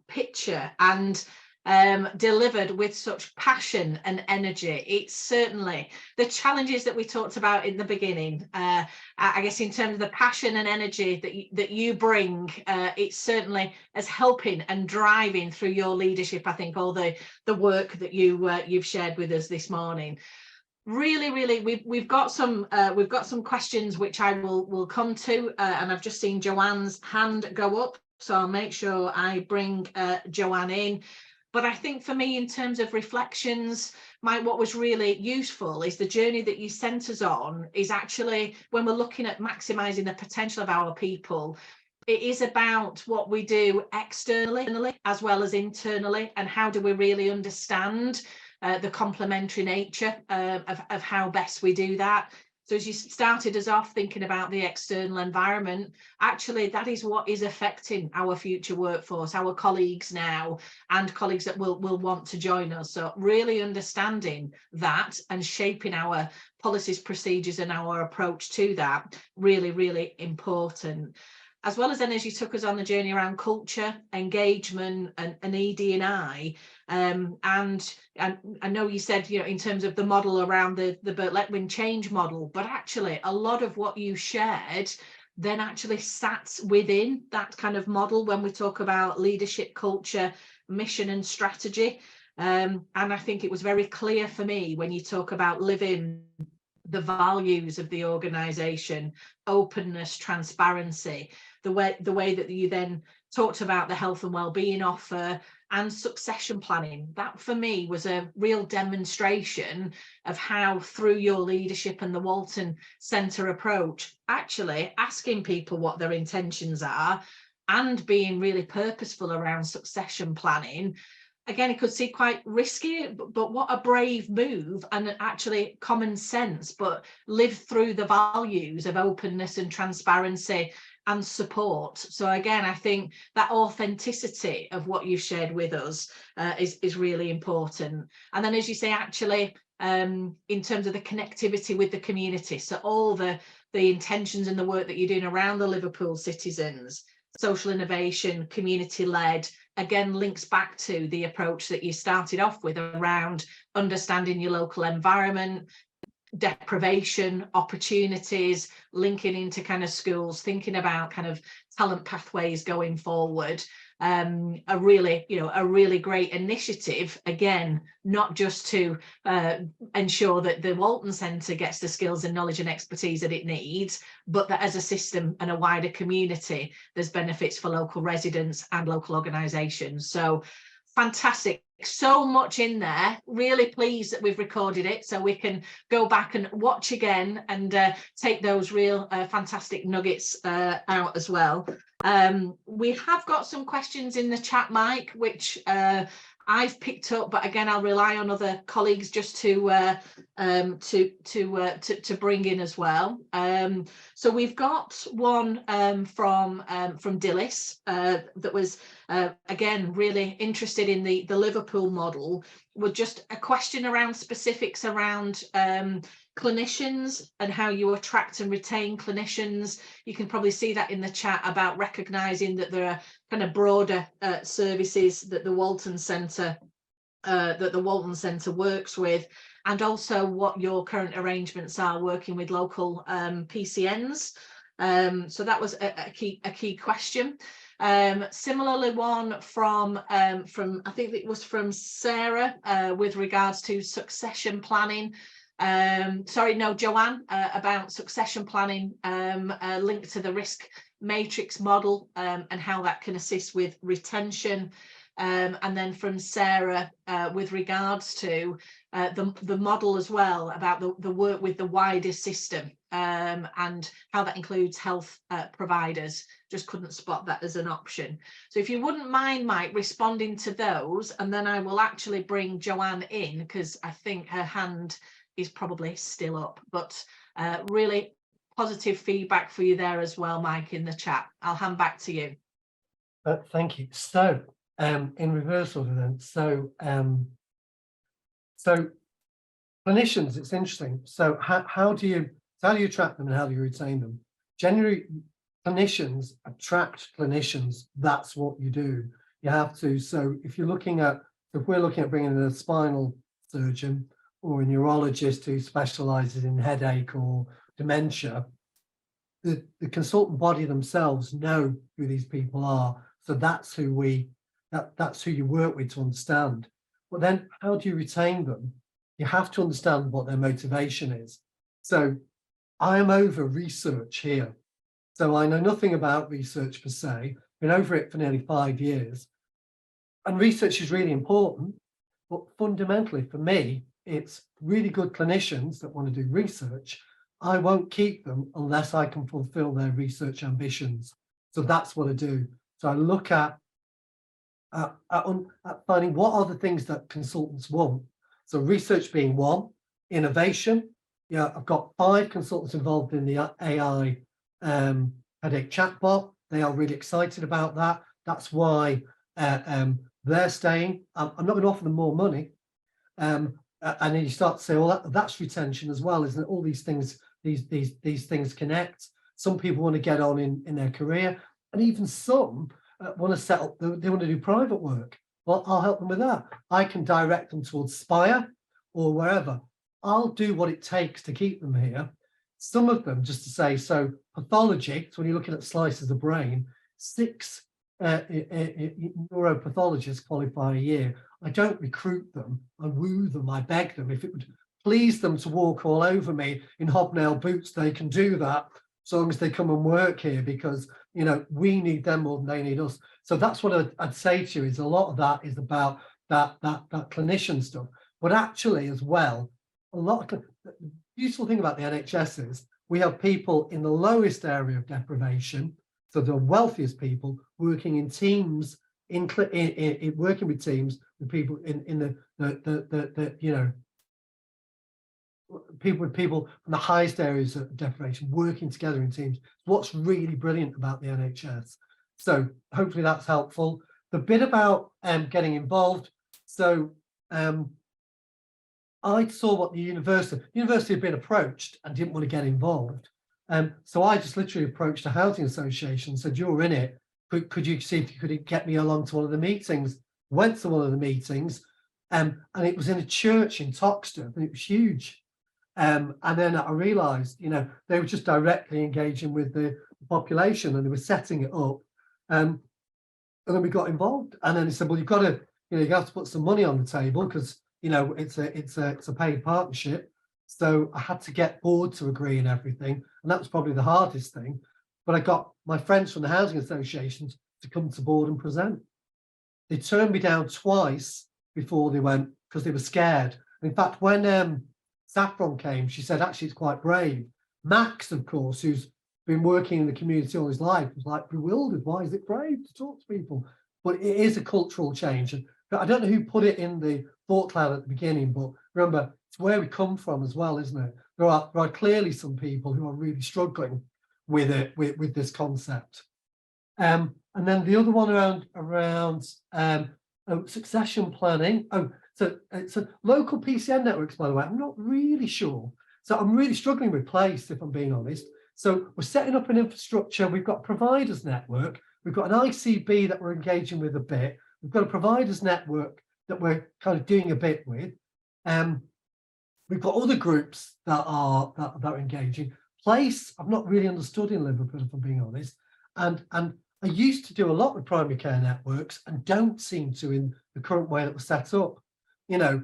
A: picture. And delivered with such passion and energy. It's certainly the challenges that we talked about in the beginning. I guess in terms of the passion and energy that you bring, it's certainly as helping and driving through your leadership. I think all the work that you've shared with us this morning. Really, we've got some questions which I will come to, and I've just seen Joanne's hand go up, so I'll make sure I bring Joanne in. But I think for me, in terms of reflections, what was really useful is the journey that you sent us on is actually, when we're looking at maximising the potential of our people, it is about what we do externally as well as internally, and how do we really understand the complementary nature of how best we do that. So as you started us off thinking about the external environment, actually that is what is affecting our future workforce, our colleagues now, and colleagues that will want to join us. So really understanding that and shaping our policies, procedures and our approach to that, really important. As well as then, as you took us on the journey around culture, engagement and ED&I, and I know you said, in terms of the model around the Burt-Letwin change model, but actually a lot of what you shared then actually sat within that kind of model when we talk about leadership, culture, mission and strategy. And I think it was very clear for me when you talk about living the values of the organisation, openness, transparency, the way that you then talked about the health and wellbeing offer and succession planning. That for me was a real demonstration of how, through your leadership and the Walton Centre approach, actually asking people what their intentions are and being really purposeful around succession planning. Again, it could seem quite risky, but what a brave move, and actually common sense, but live through the values of openness and transparency and support. So again, I think that authenticity of what you've shared with us is really important. And then, as you say, actually, in terms of the connectivity with the community, so all the intentions and the work that you're doing around the Liverpool citizens, social innovation, community-led, again links back to the approach that you started off with around understanding your local environment, deprivation, opportunities, linking into kind of schools, thinking about kind of talent pathways going forward. A really great initiative, again, not just to ensure that the Walton Centre gets the skills and knowledge and expertise that it needs, but that as a system and a wider community, there's benefits for local residents and local organisations. So fantastic. So much in there. Really pleased that we've recorded it so we can go back and watch again and take those real fantastic nuggets out as well. We have got some questions in the chat, Mike, which I've picked up, but again, I'll rely on other colleagues just to bring in as well. So we've got one from Dillis that was again really interested in the Liverpool model, with just a question around specifics around clinicians and how you attract and retain clinicians. You can probably see that in the chat about recognising that there are kind of broader services that the Walton Centre works with, and also what your current arrangements are working with local PCNs. So that was a key question. Similarly, one from I think it was from Sarah with regards to succession planning. Joanne, about succession planning linked to the risk matrix model and how that can assist with retention. And then from Sarah with regards to the model as well, about the work with the wider system and how that includes health providers. Just couldn't spot that as an option. So if you wouldn't mind, Mike, responding to those, and then I will actually bring Joanne in, because I think her hand is probably still up, but really positive feedback for you there as well, Mike, in the chat. I'll hand back to you.
B: Thank you. So in reverse order then, so clinicians, it's interesting. So how do you attract them and how do you retain them? Generally, clinicians attract clinicians. That's what you do. You have to. So if you're looking at So if we're looking at bringing in a spinal surgeon or a neurologist who specialises in headache or dementia, the consultant body themselves know who these people are. So that's who that's who you work with to understand. But then how do you retain them? You have to understand what their motivation is. So I am over research here. So I know nothing about research per se, been over it for nearly 5 years. And research is really important, but fundamentally for me, it's really good clinicians that want to do research. I won't keep them unless I can fulfill their research ambitions. So that's what I do. So I look at finding what are the things that consultants want. So research being one, innovation. Yeah, I've got 5 consultants involved in the AI headache chatbot. They are really excited about that. That's why they're staying. I'm not going to offer them more money. And then you start to say, well, that's retention as well, isn't it? All these things, these things connect. Some people want to get on in their career, and even some want to set up, they want to do private work. Well, I'll help them with that. I can direct them towards Spire or wherever. I'll do what it takes to keep them here. Some of them, just to say, so pathology, so when you're looking at slices of brain, 6 neuropathologists qualify a year. I don't recruit them, I woo them, I beg them. If it would please them to walk all over me in hobnail boots, they can do that, as long as they come and work here, because, you know, we need them more than they need us. So that's what I'd say to you, is a lot of that is about that clinician stuff. But actually as well, a lot of the useful thing about the NHS is we have people in the lowest area of deprivation, so the wealthiest people working in teams, in working with teams with people in the you know, people from the highest areas of deprivation working together in teams. What's really brilliant about the NHS. So hopefully that's helpful. The bit about getting involved. So I saw what the university had been approached and didn't want to get involved. So I just literally approached a housing association, said, you're in it. Could you see if you could get me along to one of the meetings? Went to one of the meetings, and it was in a church in Toxteth, and it was huge. And then I realised, you know, they were just directly engaging with the population, and they were setting it up. And then we got involved, and then they said, well, you've got to, you know, you have to put some money on the table because, you know, it's a paid partnership. So I had to get board to agree and everything, and that was probably the hardest thing. But I got my friends from the housing associations to come to board and present. They turned me down twice before they went, because they were scared. In fact, when Saffron came, she said, actually, it's quite brave. Max, of course, who's been working in the community all his life, was like bewildered. Why is it brave to talk to people? But it is a cultural change. And I don't know who put it in the thought cloud at the beginning, but remember, it's where we come from as well, isn't it? There are clearly some people who are really struggling with it, with this concept. And then the other one around succession planning. Oh, so it's a local PCN networks, by the way. I'm not really sure. So I'm really struggling with place, if I'm being honest. So we're setting up an infrastructure. We've got providers network. We've got an ICB that we're engaging with a bit. We've got a providers network that we're kind of doing a bit with. We've got other groups that are engaging. Place, I've not really understood in Liverpool, if I'm being honest. And I used to do a lot with primary care networks and don't seem to in the current way that was set up. You know,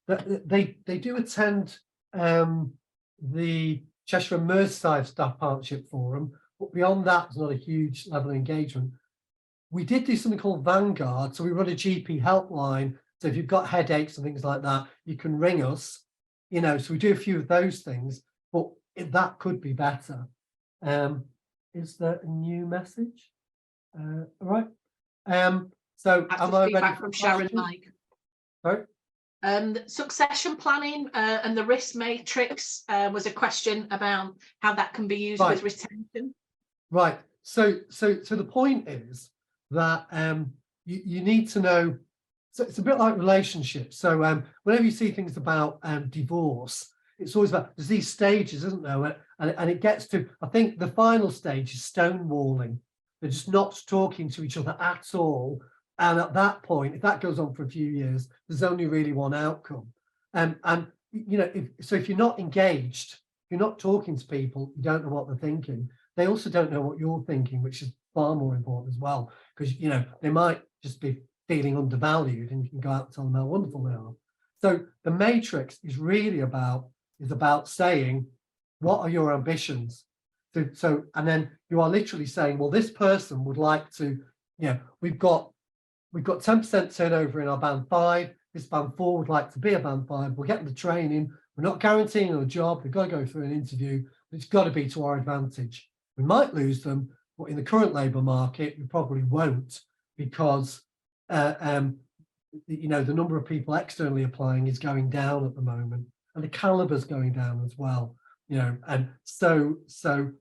B: they do attend the Cheshire and Merseyside Staff Partnership Forum, but beyond that, there's not a huge level of engagement. We did do something called Vanguard, so we run a GP helpline. So if you've got headaches and things like that, you can ring us. You know, so we do a few of those things, but that could be better. Is there a new message? All right. So
A: That's
B: am I
A: feedback
B: ready
A: from Sharon, Mike.
B: Sorry?
A: Succession planning and the risk matrix was a question about how that can be used with retention. Right.
B: So the point is that you need to know. So it's a bit like relationships. So whenever you see things about divorce, it's always about, there's these stages, isn't there? And it gets to, I think the final stage is stonewalling. They're just not talking to each other at all. And at that point, if that goes on for a few years, there's only really one outcome. And you know, if you're not engaged, if you're not talking to people, you don't know what they're thinking. They also don't know what you're thinking, which is far more important as well, because, you know, they might just be feeling undervalued, and you can go out and tell them how wonderful they are. So the matrix is really about saying, what are your ambitions? So and then you are literally saying, well, this person would like to, you know, we've got 10% turnover in our band 5. This band 4 would like to be a band 5. We'll get them the training. We're not guaranteeing them a job. We've got to go through an interview. But it's got to be to our advantage. We might lose them, but in the current labour market, we probably won't, because you know, the number of people externally applying is going down at the moment, and the caliber's going down as well. You know, and so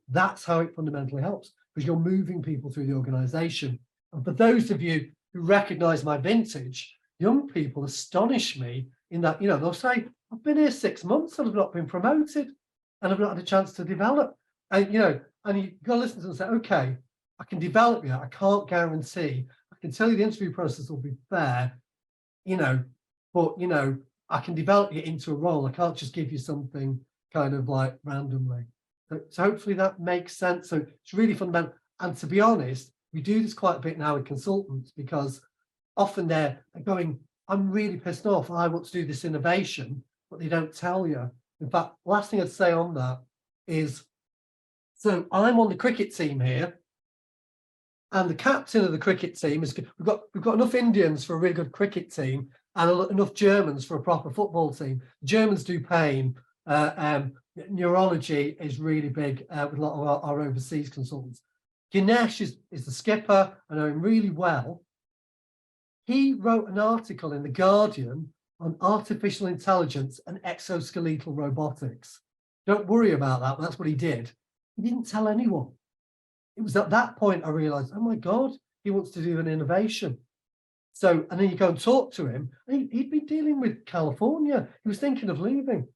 B: that's how it fundamentally helps, because you're moving people through the organisation. And for those of you who recognise my vintage, young people astonish me in that, you know, they'll say, I've been here 6 months and I've not been promoted and I've not had a chance to develop. And, you know, and you've got to listen to them and say, okay, I can develop you. I can't guarantee. I can tell you the interview process will be fair, you know, but, you know, I can develop you into a role. I can't just give you something kind of like randomly. So hopefully that makes sense. So it's really fundamental. And to be honest, we do this quite a bit now with consultants, because often they're going, I'm really pissed off. I want to do this innovation, but they don't tell you. In fact, last thing I'd say on that is, so I'm on the cricket team here, and the captain of the cricket team is, we've got enough Indians for a really good cricket team and enough Germans for a proper football team. Germans do pain. Neurology is really big with a lot of our overseas consultants. Ganesh is the skipper. I know him really well. He wrote an article in The Guardian on artificial intelligence and exoskeletal robotics. Don't worry about that, but that's what he did. He didn't tell anyone. It was at that point I realized, oh my God, he wants to do an innovation. So, and then you go and talk to him, and he'd been dealing with California. He was thinking of leaving.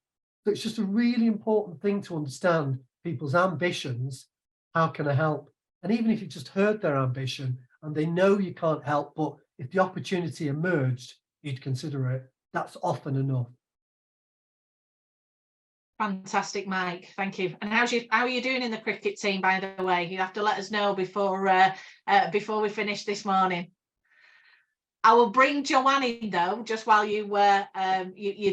B: So it's just a really important thing to understand people's ambitions. How can I help? And even if you just heard their ambition and they know you can't help, but if the opportunity emerged, you'd consider it. That's often enough.
A: Fantastic, Mike. Thank you. And how are you doing in the cricket team, by the way? You have to let us know before we finish this morning. I will bring Joanne in though, just while you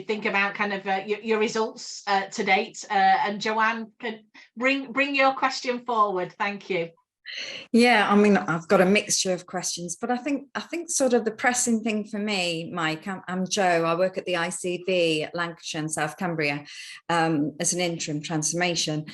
A: think about kind of your results to date. And Joanne, can bring your question forward. Thank you.
C: Yeah, I mean, I've got a mixture of questions, but I think sort of the pressing thing for me, Mike, I'm Jo. I work at the ICB at Lancashire and South Cumbria as an interim transformation.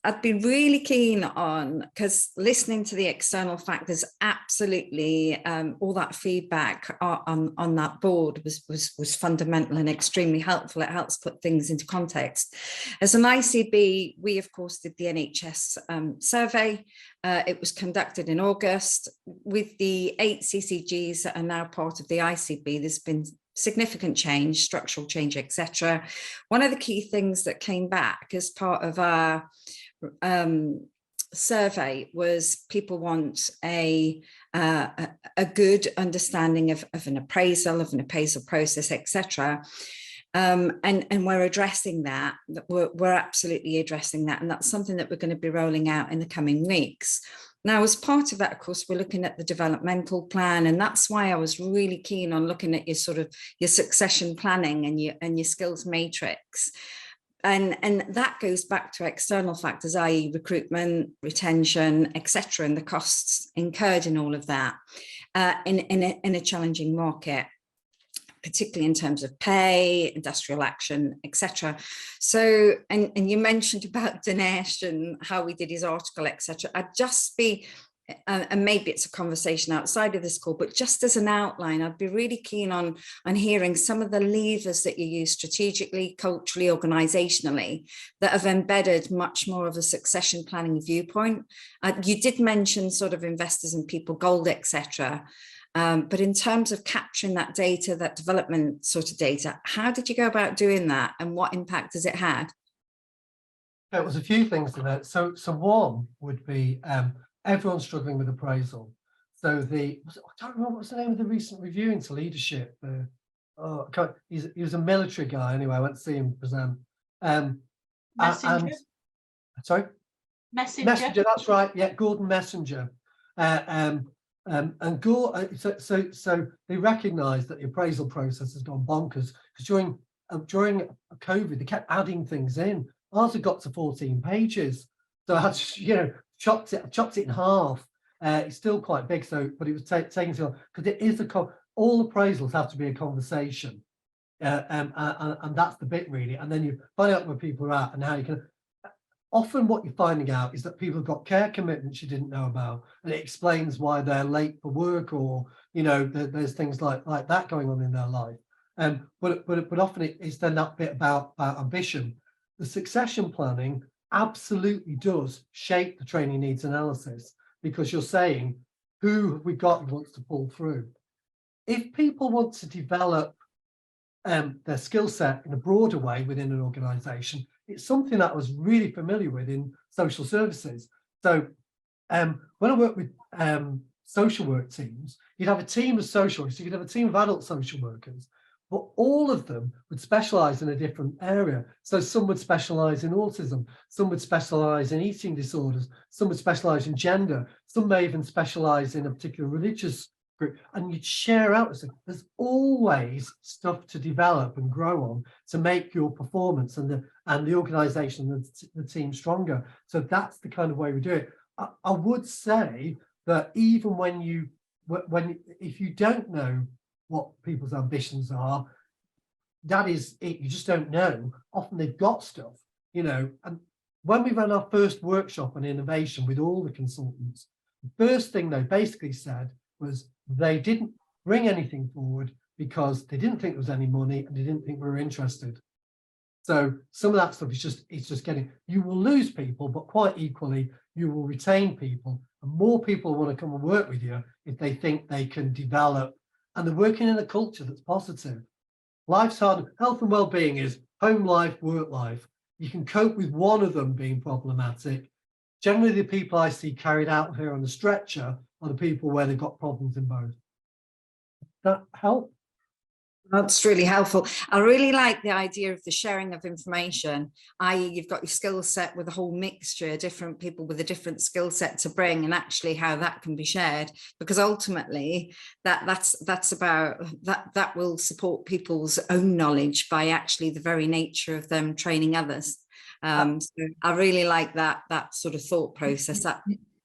C: I'd be really keen on, because listening to the external factors, absolutely, all that feedback on that board was fundamental and extremely helpful. It helps put things into context. As an ICB, we of course did the NHS survey. It was conducted in August. With the 8 CCGs that are now part of the ICB, there's been significant change, structural change, etc. One of the key things that came back as part of our survey was people want a good understanding of an appraisal process, etc. And we're addressing that. We're absolutely addressing that, and that's something that we're going to be rolling out in the coming weeks. Now, as part of that, of course, we're looking at the developmental plan, and that's why I was really keen on looking at your succession planning and your skills matrix. And that goes back to external factors, i.e. recruitment, retention, etc., and the costs incurred in all of that in a challenging market, particularly in terms of pay, industrial action, etc. So, and you mentioned about Dinesh and how we did his article, etc. I'd just be, and maybe it's a conversation outside of this call, but just as an outline, I'd be really keen on hearing some of the levers that you use strategically, culturally, organisationally, that have embedded much more of a succession planning viewpoint. You did mention sort of investors and people, gold, etc. But in terms of capturing that data, that development sort of data, how did you go about doing that, and what impact has it had?
B: There was a few things to that. So one would be everyone's struggling with appraisal. So I don't remember what's the name of the recent review into leadership. He was a military guy anyway. I went to see him present.
A: Messenger.
B: Sorry,
A: Messenger.
B: That's right. Yeah, Gordon Messenger. And so they recognised that the appraisal process has gone bonkers because during COVID they kept adding things in. Ours had got to 14 pages, so I had to, chopped it in half. It's still quite big, but it was taking too long because it is all appraisals have to be a conversation, and that's the bit really. And then you find out where people are at and how you can. Often what you're finding out is that people have got care commitments you didn't know about, and it explains why they're late for work, or there's things like that going on in their life. But often it's then that bit about ambition. The succession planning absolutely does shape the training needs analysis, because you're saying, who have we got who wants to pull through? If people want to develop their skill set in a broader way within an organisation, it's something that I was really familiar with in social services. So when I worked with social work teams, you'd have a team of social workers, so you'd have a team of adult social workers, but all of them would specialise in a different area. So some would specialise in autism, some would specialise in eating disorders, some would specialise in gender, some may even specialise in a particular religious group, and you'd share out. So there's always stuff to develop and grow on to make your performance and the organisation and the team stronger. So that's the kind of way we do it. I would say that even if you don't know what people's ambitions are, that is it. You just don't know. Often they've got stuff, And when we ran our first workshop on innovation with all the consultants, the first thing they basically said was they didn't bring anything forward because they didn't think there was any money and they didn't think we were interested. So some of that stuff is just getting, you will lose people, but quite equally, you will retain people, and more people want to come and work with you if they think they can develop, and they're working in a culture that's positive. Life's hard. Health and well-being is home life, work life. You can cope with one of them being problematic. Generally, the people I see carried out here on the stretcher are the people where they've got problems in both. Does that help?
C: That's really helpful. I really like the idea of the sharing of information, i.e. you've got your skill set with a whole mixture, different people with a different skill set to bring, and actually how that can be shared, because ultimately that's about that will support people's own knowledge by actually the very nature of them training others. So I really like that sort of thought process.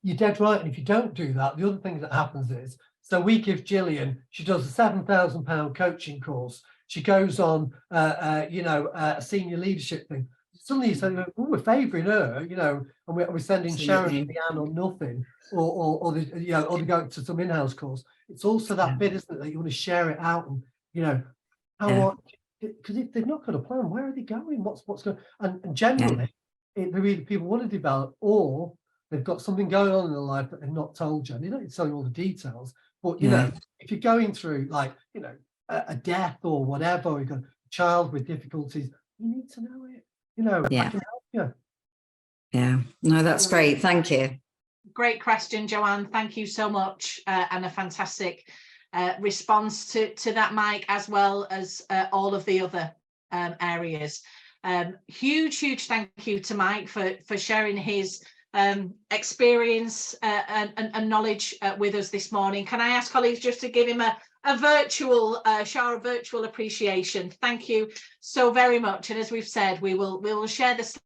B: You're dead right. And if you don't do that, the other thing that happens is, so we give Gillian, she does a £7,000 coaching course. She goes on, a senior leadership thing. Suddenly you say, oh, we're favouring her, and we're sending Sharon and Leanne on nothing, or they go to some in-house course. It's also that bit, isn't it, that you want to share it out, and because if they've not got a plan, where are they going? What's going? And generally, either people want to develop, or they've got something going on in their life that they've not told you. And they don't need to tell you all the details. But, if you're going through a death or whatever, or you've got a child with difficulties, you need to know it. I can help you.
C: Yeah, no, that's great. Thank you.
A: Great question, Joanne. Thank you so much. And a fantastic response to that, Mike, as well as all of the other areas. Huge thank you to Mike for sharing his experience and knowledge with us this morning. Can I ask colleagues just to give him a virtual shower of virtual appreciation? Thank you so very much. And as we've said, we will share the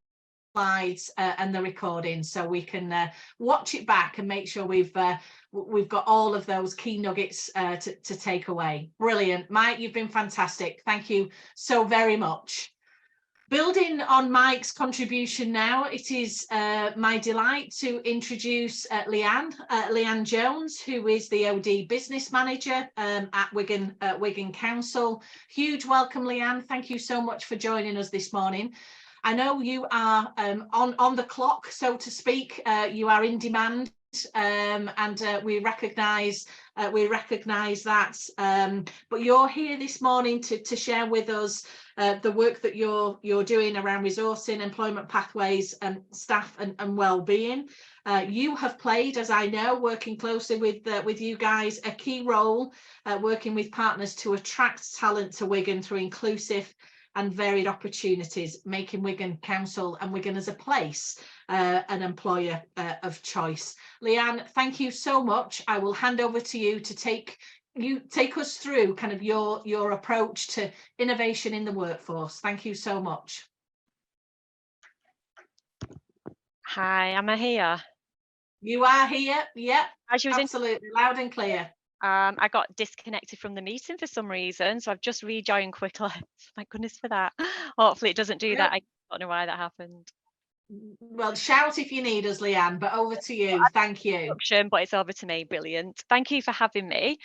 A: slides and the recording so we can watch it back and make sure we've got all of those key nuggets to take away. Brilliant. Mike, you've been fantastic. Thank you so very much. Building on Mike's contribution now, it is my delight to introduce Leanne Jones, who is the OD Business Manager at Wigan Council. Huge welcome, Leanne. Thank you so much for joining us this morning. I know you are on the clock, so to speak. You are in demand, and we recognise that. But you're here this morning to share with us the work that you're doing around resourcing, employment pathways, staff and well-being. You have played, as I know, working closely with you guys, a key role working with partners to attract talent to Wigan through inclusive and varied opportunities, making Wigan Council and Wigan as a place an employer of choice. Leanne, thank you so much. I will hand over to you to take us through kind of your approach to innovation in the workforce. Thank you so much.
D: Hi, am I here?
A: You are here. Yep,
D: absolutely,
A: loud and clear.
D: I got disconnected from the meeting for some reason, so I've just rejoined quickly. Thank goodness for that. Hopefully it doesn't do that. I don't know why that happened.
A: Well, shout if you need us, Leanne, but over to you. Thank you.
D: But it's over to me. Brilliant. Thank you for having me.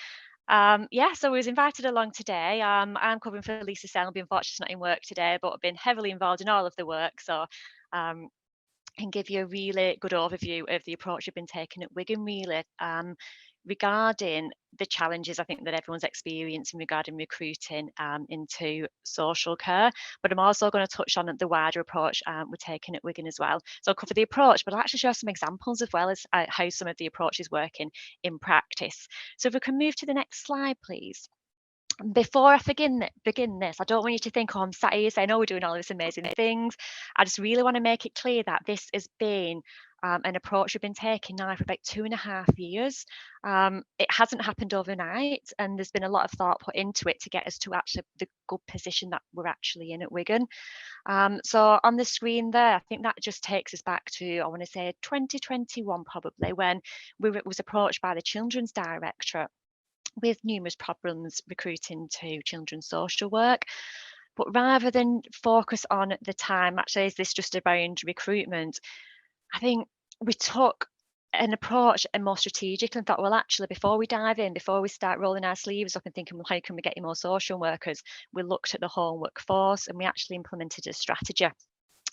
D: Yeah, so I was invited along today. I'm covering for Lisa Selby. Unfortunately, she's not in work today, but I've been heavily involved in all of the work. So and give you a really good overview of the approach we've been taking at Wigan, really, regarding the challenges I think that everyone's experiencing regarding recruiting into social care. But I'm also going to touch on the wider approach we're taking at Wigan as well. So I'll cover the approach, but I'll actually show some examples as well as how some of the approach is working in practice. So if we can move to the next slide, please. Before I begin this, I don't want you to think, oh, I'm sat here saying, oh, we're doing all these amazing things. I just really want to make it clear that this has been an approach we've been taking now for about 2.5 years. It hasn't happened overnight, and there's been a lot of thought put into it to get us to actually the good position that we're actually in at Wigan. So on the screen there, I think that just takes us back to, I want to say 2021 probably, when we was approached by the Children's Directorate with numerous problems recruiting to children's social work. But rather than focus on the time, actually, is this just around recruitment? I think we took an approach and more strategic and thought, well, actually, before we dive in, before we start rolling our sleeves up and thinking, well, how can we get you more social workers? We looked at the whole workforce and we actually implemented a strategy.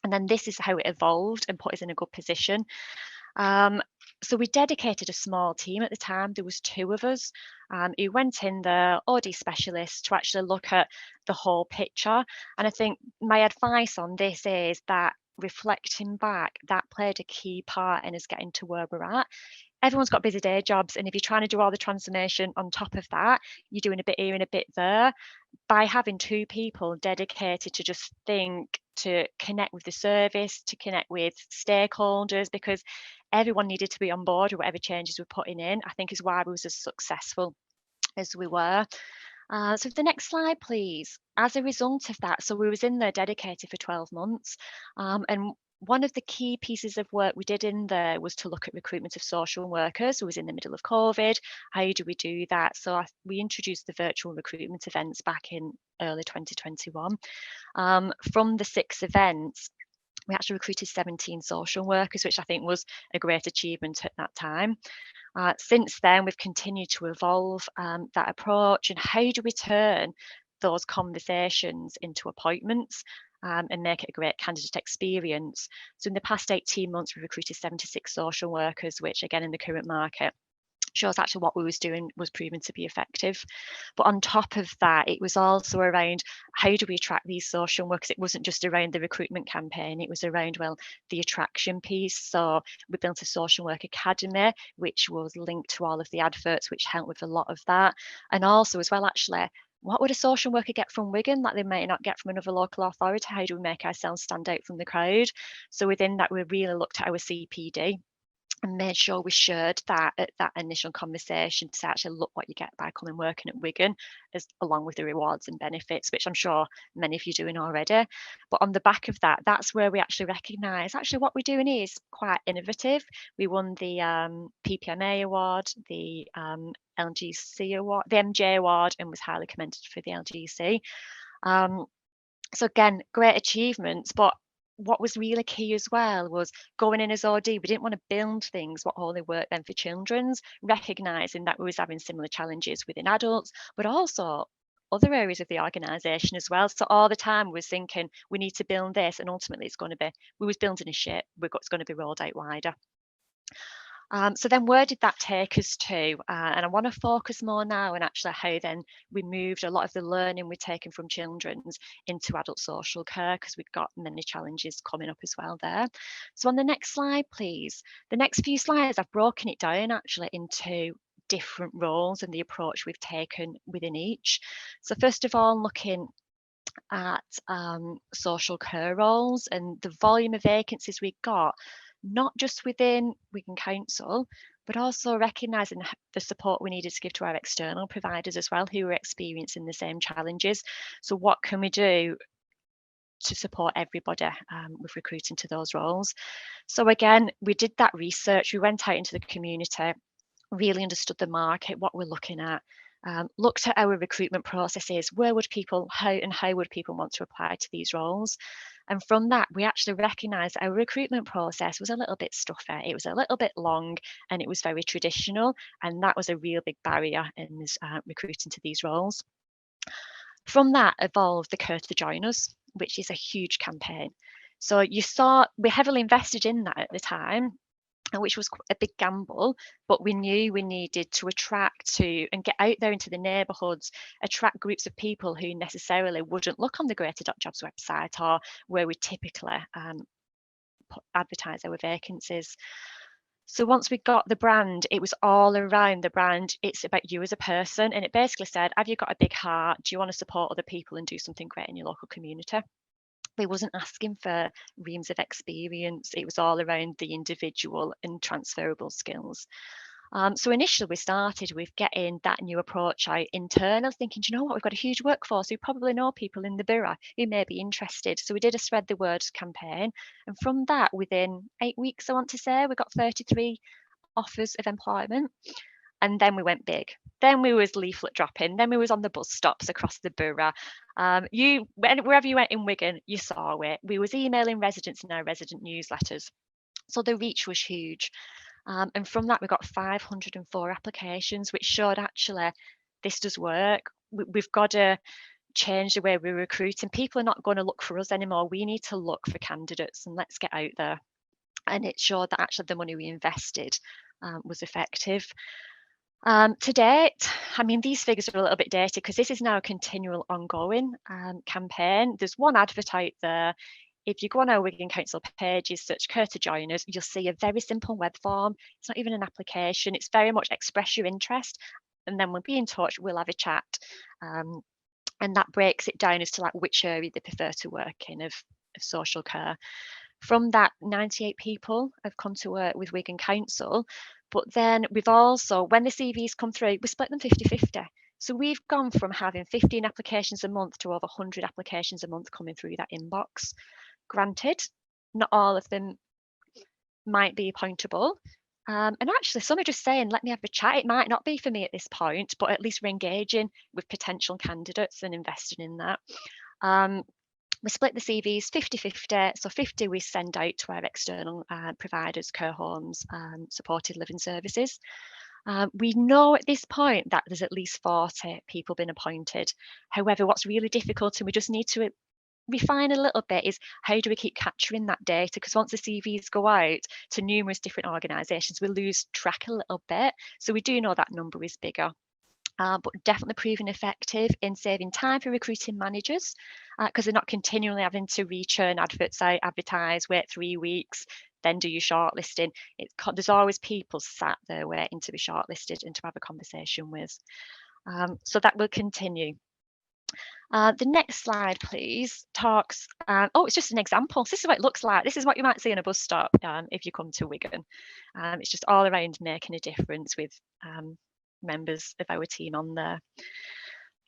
D: And then this is how it evolved and put us in a good position. So we dedicated a small team at the time. There was 2 of us who went in there, OD specialists, to actually look at the whole picture. And I think my advice on this is that reflecting back, that played a key part in us getting to where we're at. Everyone's got busy day jobs, and if you're trying to do all the transformation on top of that, you're doing a bit here and a bit there. By having 2 people dedicated to just think, to connect with the service, to connect with stakeholders, because everyone needed to be on board with whatever changes we're putting in, I think is why we was as successful as we were. So the next slide, please. As a result of that, so we was in there dedicated for 12 months. And one of the key pieces of work we did in there was to look at recruitment of social workers. It was in the middle of COVID. How do we do that? So we introduced the virtual recruitment events back in early 2021. From the 6 events, we actually recruited 17 social workers, which I think was a great achievement at that time. Since then, we've continued to evolve that approach, and how do we turn those conversations into appointments and make it a great candidate experience. So in the past 18 months, we recruited 76 social workers, which again, in the current market, shows actually what we was doing was proven to be effective. But on top of that, it was also around how do we attract these social workers? It wasn't just around the recruitment campaign, it was around, well, the attraction piece. So we built a social work academy, which was linked to all of the adverts, which helped with a lot of that. And also as well, actually, what would a social worker get from Wigan that they might not get from another local authority? How do we make ourselves stand out from the crowd? So within that, we really looked at our CPD and made sure we shared that at that initial conversation to actually look what you get by coming working at Wigan, along with the rewards and benefits, which I'm sure many of you are doing already. But on the back of that, that's where we actually recognise actually what we're doing is quite innovative. We won the PPMA award, the LGC award, the MJ award, and was highly commended for the LGC. So again, great achievements, but what was really key as well was going in as OD. We didn't want to build things what only worked then for children's, recognising that we was having similar challenges within adults, but also other areas of the organisation as well. So all the time we was thinking we need to build this, and ultimately it's going to be, we was building a ship, it's going to be rolled out wider. So then where did that take us to? And I want to focus more now on actually how then we moved a lot of the learning we've taken from children's into adult social care, because we've got many challenges coming up as well there. So on the next slide, please. The next few slides, I've broken it down actually into different roles and the approach we've taken within each. So first of all, looking at social care roles and the volume of vacancies we got, not just within Wigan Council, but also recognising the support we needed to give to our external providers as well, who were experiencing the same challenges. So what can we do to support everybody with recruiting to those roles? So again, we did that research, we went out into the community, really understood the market, what we're looking at, looked at our recruitment processes, how would people want to apply to these roles? And from that, we actually recognised our recruitment process was a little bit stuffy, it was a little bit long, and it was very traditional, and that was a real big barrier in recruiting to these roles. From that evolved the Care to Join Us, which is a huge campaign. So you saw we heavily invested in that at the time, which was a big gamble, but we knew we needed to attract to and get out there into the neighbourhoods, attract groups of people who necessarily wouldn't look on the Greater.Jobs website or where we typically advertise our vacancies. So once we got the brand, it was all around the brand. It's about you as a person. And it basically said, have you got a big heart? Do you want to support other people and do something great in your local community? It wasn't asking for reams of experience. It was all around the individual and transferable skills. So initially we started with getting that new approach out internal, thinking, do you know what, we've got a huge workforce who probably know people in the borough who may be interested. So we did a spread the word campaign. And from that, within 8 weeks, I want to say, we got 33 offers of employment. And then we went big. Then we was leaflet dropping. Then we was on the bus stops across the borough. Wherever you went in Wigan, you saw it. We was emailing residents in our resident newsletters. So the reach was huge. And from that, we got 504 applications, which showed actually this does work. We've got to change the way we recruit, and people are not going to look for us anymore. We need to look for candidates, and let's get out there. And it showed that actually the money we invested was effective. To date, I mean, these figures are a little bit dated because this is now a continual ongoing campaign. There's one advert out there. If you go on our Wigan Council pages, search Care to Join Us, you'll see a very simple web form. It's not even an application. It's very much express your interest. And then we'll be in touch, we'll have a chat. And that breaks it down as to like which area they prefer to work in of social care. From that, 98 people have come to work with Wigan Council. But then we've also, when the CVs come through, we split them 50-50. So we've gone from having 15 applications a month to over 100 applications a month coming through that inbox. Granted, not all of them might be appointable. And actually, some are just saying, let me have a chat. It might not be for me at this point, but at least we're engaging with potential candidates and investing in that. We split the CVs 50-50, so 50 we send out to our external providers, care homes, supported living services. We know at this point that there's at least 40 people been appointed. However, what's really difficult, and we just need to refine a little bit, is how do we keep capturing that data? Because once the CVs go out to numerous different organisations, we lose track a little bit. So we do know that number is bigger. But definitely proving effective in saving time for recruiting managers, because they're not continually having to rechurn adverts out, advertise, wait 3 weeks, then do your shortlisting. There's always people sat there waiting to be shortlisted and to have a conversation with. So that will continue. The next slide, please, talks, it's just an example. This is what it looks like. This is what you might see on a bus stop if you come to Wigan. It's just all around making a difference with members of our team on there.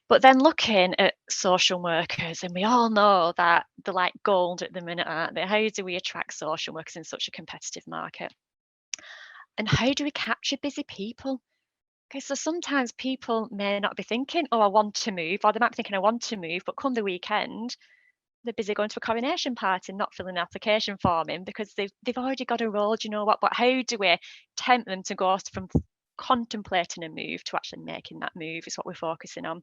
D: But then looking at social workers, and we all know that they're like gold at the minute, aren't they? How do we attract social workers in such a competitive market? And how do we capture busy people? Okay, so sometimes people may not be thinking, oh, I want to move, or they might be thinking, I want to move, but come the weekend, they're busy going to a coronation party and not filling an application form in because they've already got a role, do you know what? But how do we tempt them to go from contemplating a move to actually making that move is what we're focusing on.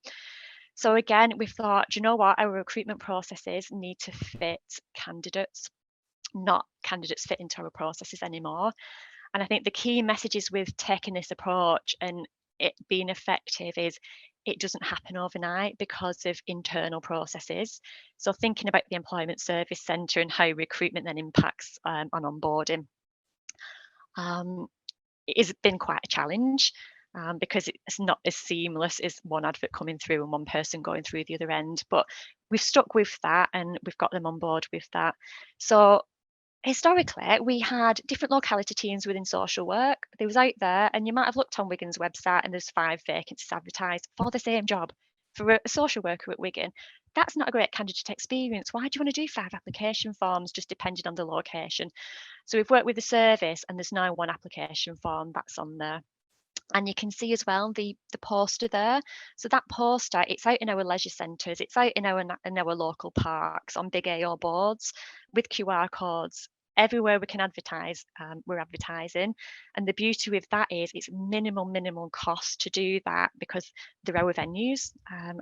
D: So again, we've thought, do you know what? Our recruitment processes need to fit candidates, not candidates fit into our processes anymore. And I think the key messages with taking this approach and it being effective is it doesn't happen overnight because of internal processes. So thinking about the Employment Service Centre and how recruitment then impacts on onboarding. It has been quite a challenge because it's not as seamless as one advert coming through and one person going through the other end. But we've stuck with that and we've got them on board with that. So historically, we had different locality teams within social work. They was out there, and you might have looked on Wigan's website and there's 5 vacancies advertised for the same job for a social worker at Wigan. That's not a great candidate experience. Why do you want to do 5 application forms just depending on the location? So we've worked with the service, and there's now 1 application form that's on there. And you can see as well the poster there. So that poster, it's out in our leisure centres, it's out in our local parks, on big AO boards with QR codes. Everywhere we can advertise, we're advertising. And the beauty with that is it's minimal cost to do that because they're our venues.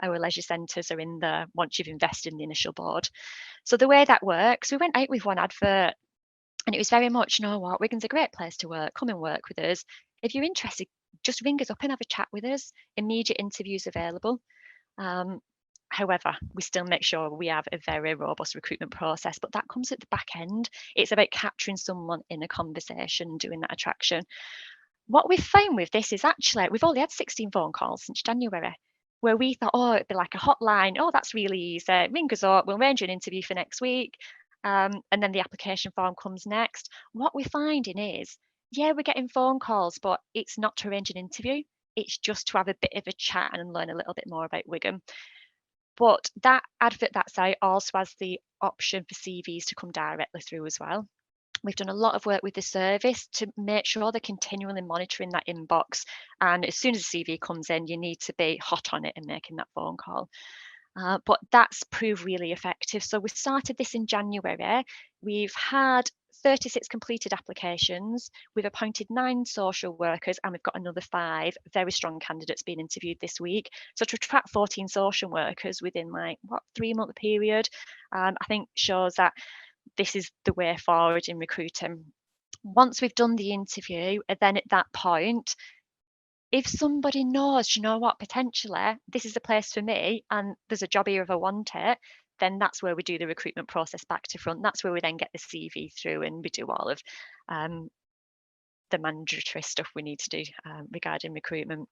D: Our leisure centres are in there once you've invested in the initial board. So the way that works, we went out with 1 advert, and it was very much, you know what, Wigan's a great place to work. Come and work with us. If you're interested, just ring us up and have a chat with us. Immediate interviews available. However, we still make sure we have a very robust recruitment process, but that comes at the back end. It's about capturing someone in a conversation and doing that attraction. What we've found with this is actually we've only had 16 phone calls since January, where we thought, oh, it'd be like a hotline. Oh, that's really easy. Ring us up. We'll arrange an interview for next week. And then the application form comes next. What we're finding is, yeah, we're getting phone calls, but it's not to arrange an interview. It's just to have a bit of a chat and learn a little bit more about Wigan. But that advert that's out also has the option for CVs to come directly through as well. We've done a lot of work with the service to make sure they're continually monitoring that inbox. And as soon as a CV comes in, you need to be hot on it and making that phone call. But that's proved really effective. So we started this in January. We've had 36 completed applications. We've appointed 9 social workers, and we've got another 5 very strong candidates being interviewed this week. So to attract 14 social workers within 3-month period, I think shows that this is the way forward in recruiting. Once we've done the interview, then at that point, if somebody knows, you know what, potentially this is the place for me and there's a job here if I want it, then that's where we do the recruitment process back to front. That's where we then get the CV through and we do all of the mandatory stuff we need to do regarding recruitment.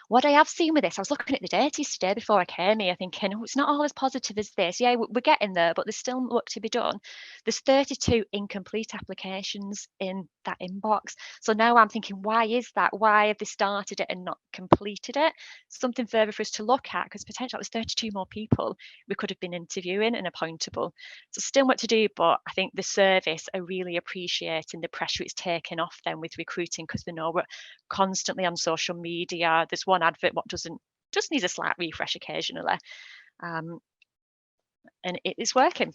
D: What I have seen with this, I was looking at the data today before I came here thinking, oh, it's not all as positive as this. Yeah, we're getting there, but there's still work to be done. There's 32 incomplete applications in that inbox. So now I'm thinking, why is that? Why have they started it and not completed it? Something further for us to look at, because potentially there's 32 more people we could have been interviewing and appointable. So still what to do, but I think the service are really appreciating the pressure it's taken off them with recruiting, because they know we're constantly on social media. There's one advert what just needs a slight refresh occasionally, and it is working.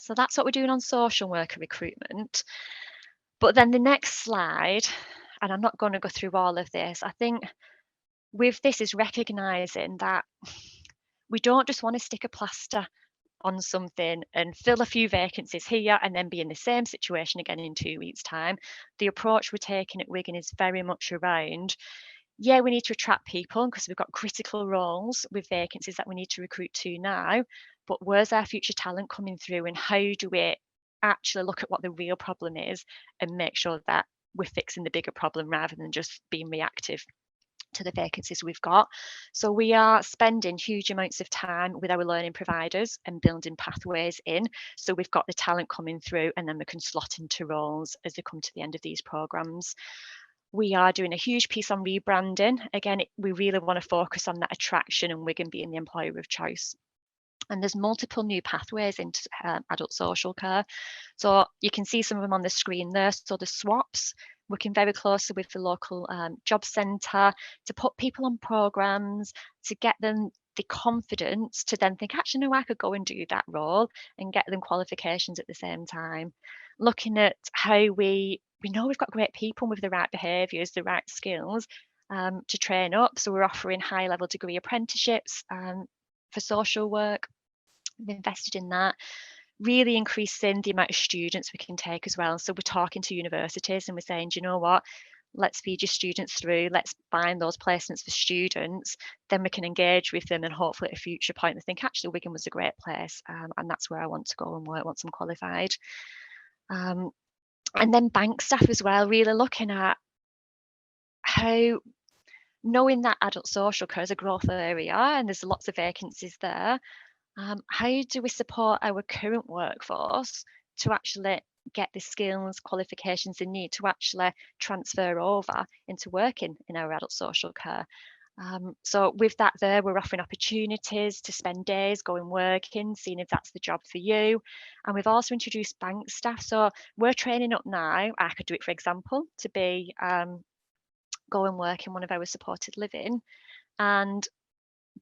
D: So that's what we're doing on social worker recruitment. But then the next slide, and I'm not going to go through all of this, I think with this is recognizing that we don't just want to stick a plaster on something and fill a few vacancies here and then be in the same situation again in 2 weeks' time. The approach we're taking at Wigan is very much around, yeah, we need to attract people because we've got critical roles with vacancies that we need to recruit to now, but where's our future talent coming through, and how do we actually look at what the real problem is and make sure that we're fixing the bigger problem rather than just being reactive to the vacancies we've got. So we are spending huge amounts of time with our learning providers and building pathways in, so we've got the talent coming through and then we can slot into roles as they come to the end of these programs. We are doing a huge piece on rebranding. Again, we really want to focus on that attraction and Wigan being the employer of choice. And there's multiple new pathways into adult social care. So you can see some of them on the screen there. So the swaps, working very closely with the local job centre to put people on programmes, to get them the confidence to then think, actually, no, I could go and do that role, and get them qualifications at the same time. Looking at how we know we've got great people with the right behaviours, the right skills to train up. So we're offering high level degree apprenticeships for social work. We've invested in that. really increasing the amount of students we can take as well. So we're talking to universities and we're saying, do you know what? Let's feed your students through, let's find those placements for students, then we can engage with them and hopefully at a future point they think actually Wigan was a great place, and that's where I want to go and work once I'm qualified. And then bank staff as well, really looking at how, knowing that adult social care is a growth area and there's lots of vacancies there, how do we support our current workforce to actually get the skills, qualifications they need to actually transfer over into working in our adult social care? So with that there, we're offering opportunities to spend days going working, seeing if that's the job for you. And we've also introduced bank staff. So we're training up now. I could do it, for example, to be go and work in one of our supported living. And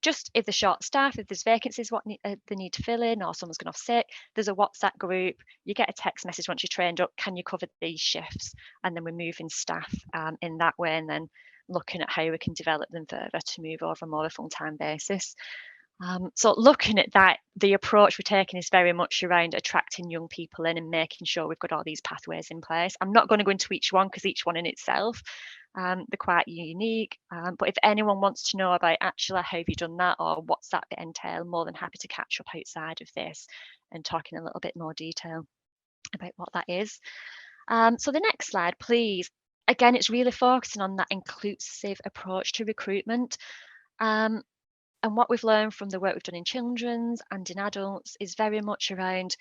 D: just if they're short staff, if there's vacancies they need to fill in or someone's gone off sick, there's a WhatsApp group. You get a text message once you're trained up, can you cover these shifts? And then we're moving staff in that way, and then looking at how we can develop them further to move over more of a full-time basis. So looking at that, the approach we're taking is very much around attracting young people in and making sure we've got all these pathways in place. I'm not going to go into each one because each one in itself, they're quite unique. But if anyone wants to know about actually how have you done that or what's that bit entail, more than happy to catch up outside of this and talk in a little bit more detail about what that is. So the next slide, please. Again, it's really focusing on that inclusive approach to recruitment. And what we've learned from the work we've done in children's and in adults is very much around,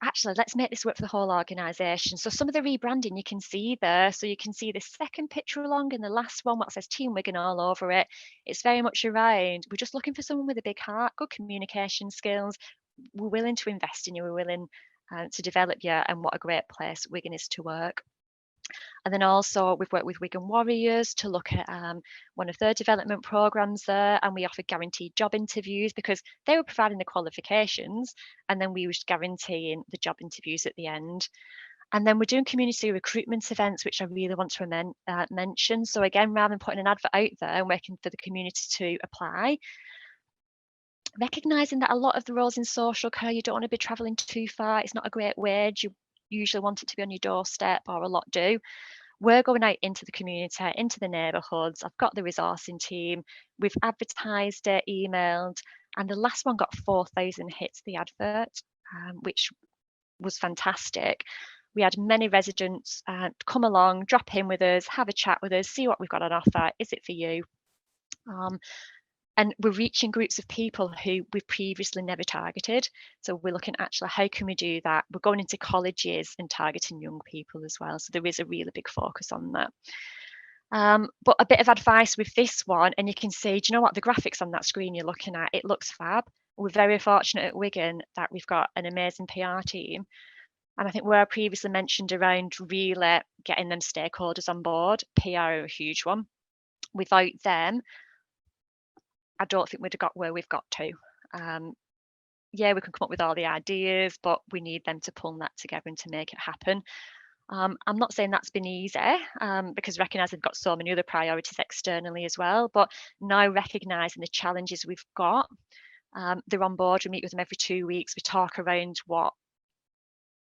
D: actually, let's make this work for the whole organisation. So some of the rebranding you can see there. So you can see the second picture along and the last one, what says Team Wigan all over it. It's very much around, we're just looking for someone with a big heart, good communication skills. We're willing to invest in you. We're willing to develop you, and what a great place Wigan is to work. And then also we've worked with Wigan Warriors to look at one of their development programs there, and we offered guaranteed job interviews because they were providing the qualifications and then we were guaranteeing the job interviews at the end. And then we're doing community recruitment events, which I really want to mention. So again, rather than putting an advert out there and waiting for the community to apply, recognising that a lot of the roles in social care, you don't want to be travelling too far. It's not a great wage. You usually want it to be on your doorstep, or a lot do. We're going out into the community, into the neighbourhoods. I've got the resourcing team. We've advertised it, emailed, and the last one got 4,000 hits, the advert, which was fantastic. We had many residents come along, drop in with us, have a chat with us, see what we've got on offer. Is it for you? And we're reaching groups of people who we've previously never targeted. So we're looking actually, how can we do that? We're going into colleges and targeting young people as well. So there is a really big focus on that. But a bit of advice with this one, and you can see, do you know what, the graphics on that screen you're looking at, it looks fab. We're very fortunate at Wigan that we've got an amazing PR team. And I think where I previously mentioned around really getting them stakeholders on board, PR are a huge one. Without them, I don't think we'd have got where we've got to. Yeah, we can come up with all the ideas, but we need them to pull that together and to make it happen. I'm not saying that's been easy, because I recognise they've got so many other priorities externally as well, but now recognising the challenges we've got, they're on board. We meet with them every 2 weeks. We talk around what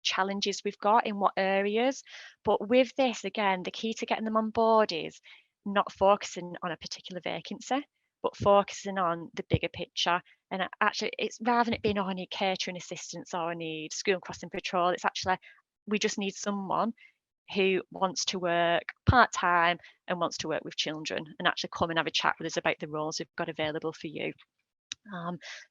D: challenges we've got in what areas. But with this, again, the key to getting them on board is not focusing on a particular vacancy, but focusing on the bigger picture. And actually, it's rather than it being, oh, I need catering assistance or I need school crossing patrol, it's actually, we just need someone who wants to work part-time and wants to work with children and actually come and have a chat with us about the roles we've got available for you.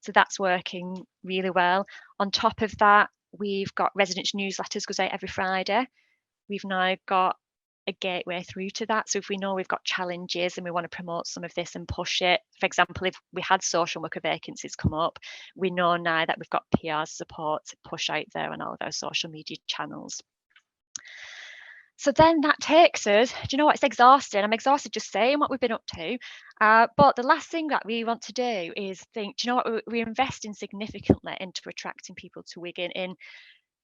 D: So that's working really well. On top of that, we've got residents' newsletters goes out every Friday. We've now got a gateway through to that. So if we know we've got challenges and we want to promote some of this and push it, for example, if we had social worker vacancies come up, we know now that we've got PR support to push out there on all of our social media channels. So then that takes us, do you know what, it's exhausting. I'm exhausted just saying what we've been up to. But the last thing that we want to do is think, do you know what, we're investing significantly into attracting people to Wigan, in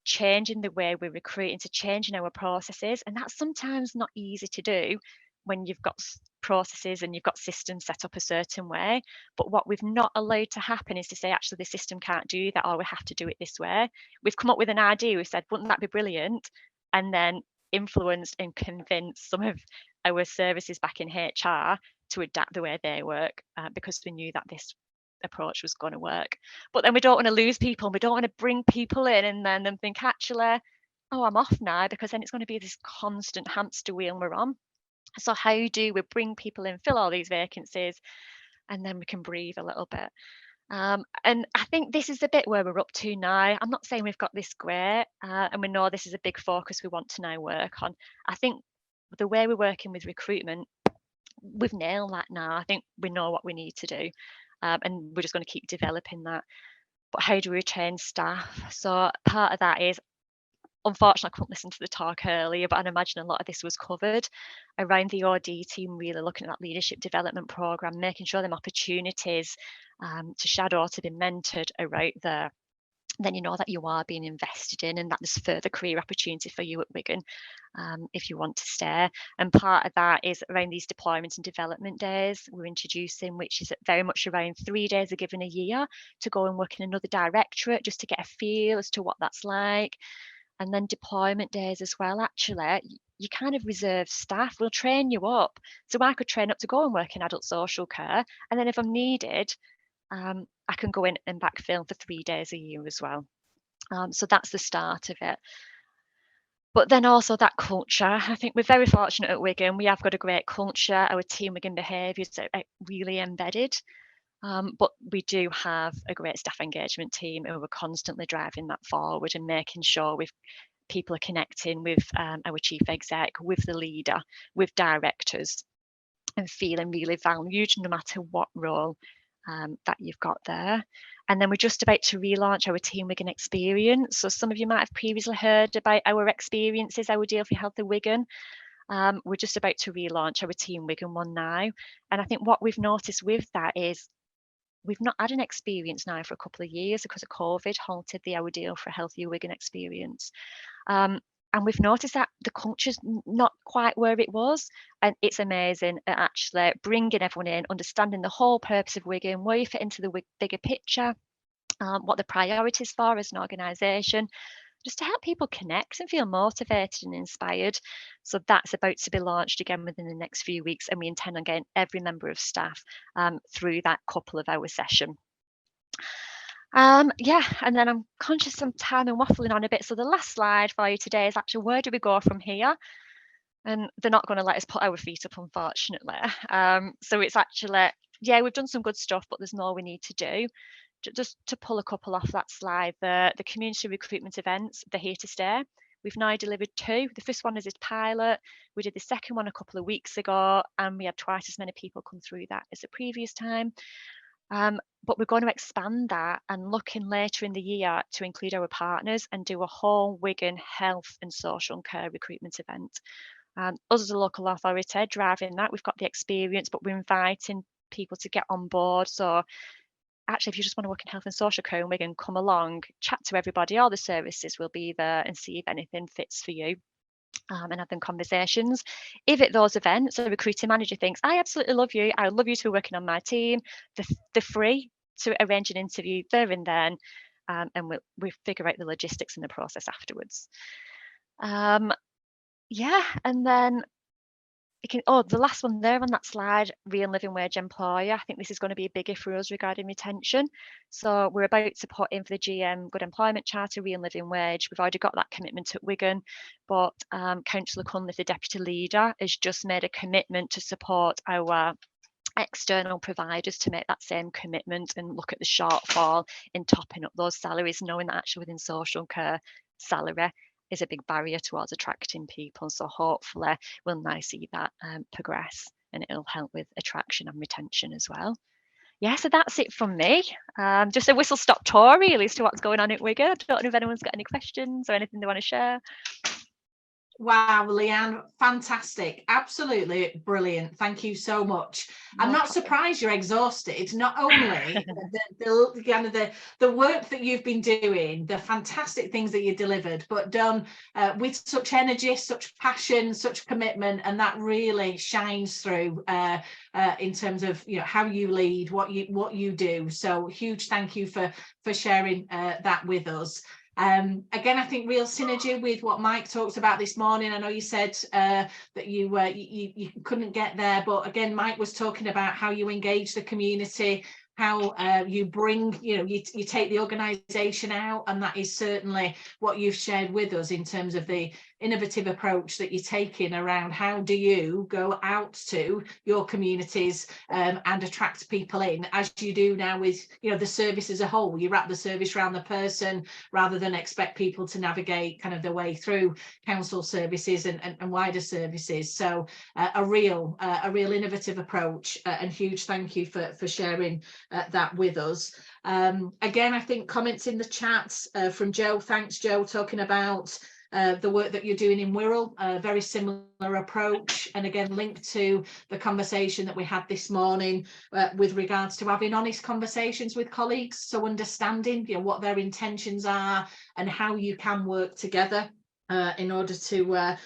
D: changing the way we recruit, into changing our processes. And that's sometimes not easy to do when you've got processes and you've got systems set up a certain way. But what we've not allowed to happen is to say, actually, the system can't do that, or we have to do it this way. We've come up with an idea. We've said, wouldn't that be brilliant? And then influenced and convinced some of our services back in HR to adapt the way they work, because we knew that this approach was going to work. But then we don't want to lose people. We don't want to bring people in and then them think, actually, oh, I'm off now, because then it's going to be this constant hamster wheel we're on. So how do we bring people in, fill all these vacancies, and then we can breathe a little bit? And I think this is the bit where we're up to now. I'm not saying we've got this great, and we know this is a big focus we want to now work on. I think the way we're working with recruitment, we've nailed that now. I think we know what we need to do, and we're just going to keep developing that. But how do we retain staff? So part of that is, unfortunately, I couldn't listen to the talk earlier, but I'd imagine a lot of this was covered around the OD team, really looking at that leadership development programme, making sure them opportunities to shadow, to be mentored are out there. Then you know that you are being invested in, and that there's further career opportunity for you at Wigan if you want to stay. And part of that is around these deployment and development days we're introducing, which is very much around 3 days are given a year to go and work in another directorate, just to get a feel as to what that's like. And then deployment days as well. Actually, you kind of reserve staff. We'll train you up. So I could train up to go and work in adult social care, and then if I'm needed, I can go in and backfill for 3 days a year as well. So that's the start of it. But then also that culture. I think we're very fortunate at Wigan. We have got a great culture. Our team Wigan behaviours are really embedded. But we do have a great staff engagement team who are constantly driving that forward and making sure people are connecting with our chief exec, with the leader, with directors, and feeling really valued no matter what role that you've got there. And then we're just about to relaunch our Team Wigan experience. So some of you might have previously heard about our experiences, our Deal for Healthy Wigan. We're just about to relaunch our Team Wigan one now. And I think what we've noticed with that is we've not had an experience now for a couple of years because of COVID halted the Our Deal for a Healthier Wigan experience. And we've noticed that the culture's not quite where it was. And it's amazing at actually bringing everyone in, understanding the whole purpose of Wigan, where you fit into the bigger picture, what the priorities are as an organisation, just to help people connect and feel motivated and inspired. So that's about to be launched again within the next few weeks. And we intend on getting every member of staff through that couple of hour session. Yeah, and then I'm conscious of time and waffling on a bit. So the last slide for you today is actually, where do we go from here? And they're not going to let us put our feet up, unfortunately. So it's actually, yeah, we've done some good stuff, but there's more we need to do. Just to pull a couple off that slide, the community recruitment events, they're here to stay. We've now delivered 2. The first one is a pilot. We did the second one a couple of weeks ago, and we had twice as many people come through that as the previous time. But we're going to expand that and look in later in the year to include our partners and do a whole Wigan health and social care recruitment event. Us as a local authority driving that, we've got the experience, but we're inviting people to get on board. So actually, if you just want to work in health and social care in Wigan, come along, chat to everybody. All the services will be there and see if anything fits for you. And have them conversations. If at those events a recruiting manager thinks, I absolutely love you, I would love you to be working on my team, they're free to arrange an interview there and then, and we'll figure out the logistics and the process afterwards. Yeah, and then the last one there on that slide, real living wage employer. I think this is going to be a biggie for us regarding retention. So we're about to put in for the GM Good Employment Charter, real living wage. We've already got that commitment at Wigan, but Councillor Cunliffe, the deputy leader, has just made a commitment to support our external providers to make that same commitment and look at the shortfall in topping up those salaries, knowing that actually within social care, salary is a big barrier towards attracting people. So hopefully we'll now see that progress, and it'll help with attraction and retention as well. Yeah, so that's it from me. Just a whistle-stop tour really as to what's going on at Wigan. I don't know if anyone's got any questions or anything they want to share.
A: Wow, Leanne, fantastic. Absolutely brilliant. Thank you so much. I'm not surprised you're exhausted. Not only the work that you've been doing, the fantastic things that you delivered, but done with such energy, such passion, such commitment, and that really shines through in terms of, you know, how you lead, what you do. So huge thank you for sharing that with us. Again, I think real synergy with what Mike talked about this morning. I know you said that you couldn't get there, but again, Mike was talking about how you engage the community, how you bring, you know, you take the organisation out, and that is certainly what you've shared with us in terms of the innovative approach that you're taking around how do you go out to your communities and attract people in, as you do now with, you know, the service as a whole. You wrap the service around the person rather than expect people to navigate kind of their way through council services and wider services. So a real innovative approach, and huge thank you for sharing that with us. Again, I think comments in the chat from Joe. Thanks, Joe, talking about the work that you're doing in Wirral, a very similar approach, and again linked to the conversation that we had this morning with regards to having honest conversations with colleagues, so understanding, you know, what their intentions are and how you can work together in order to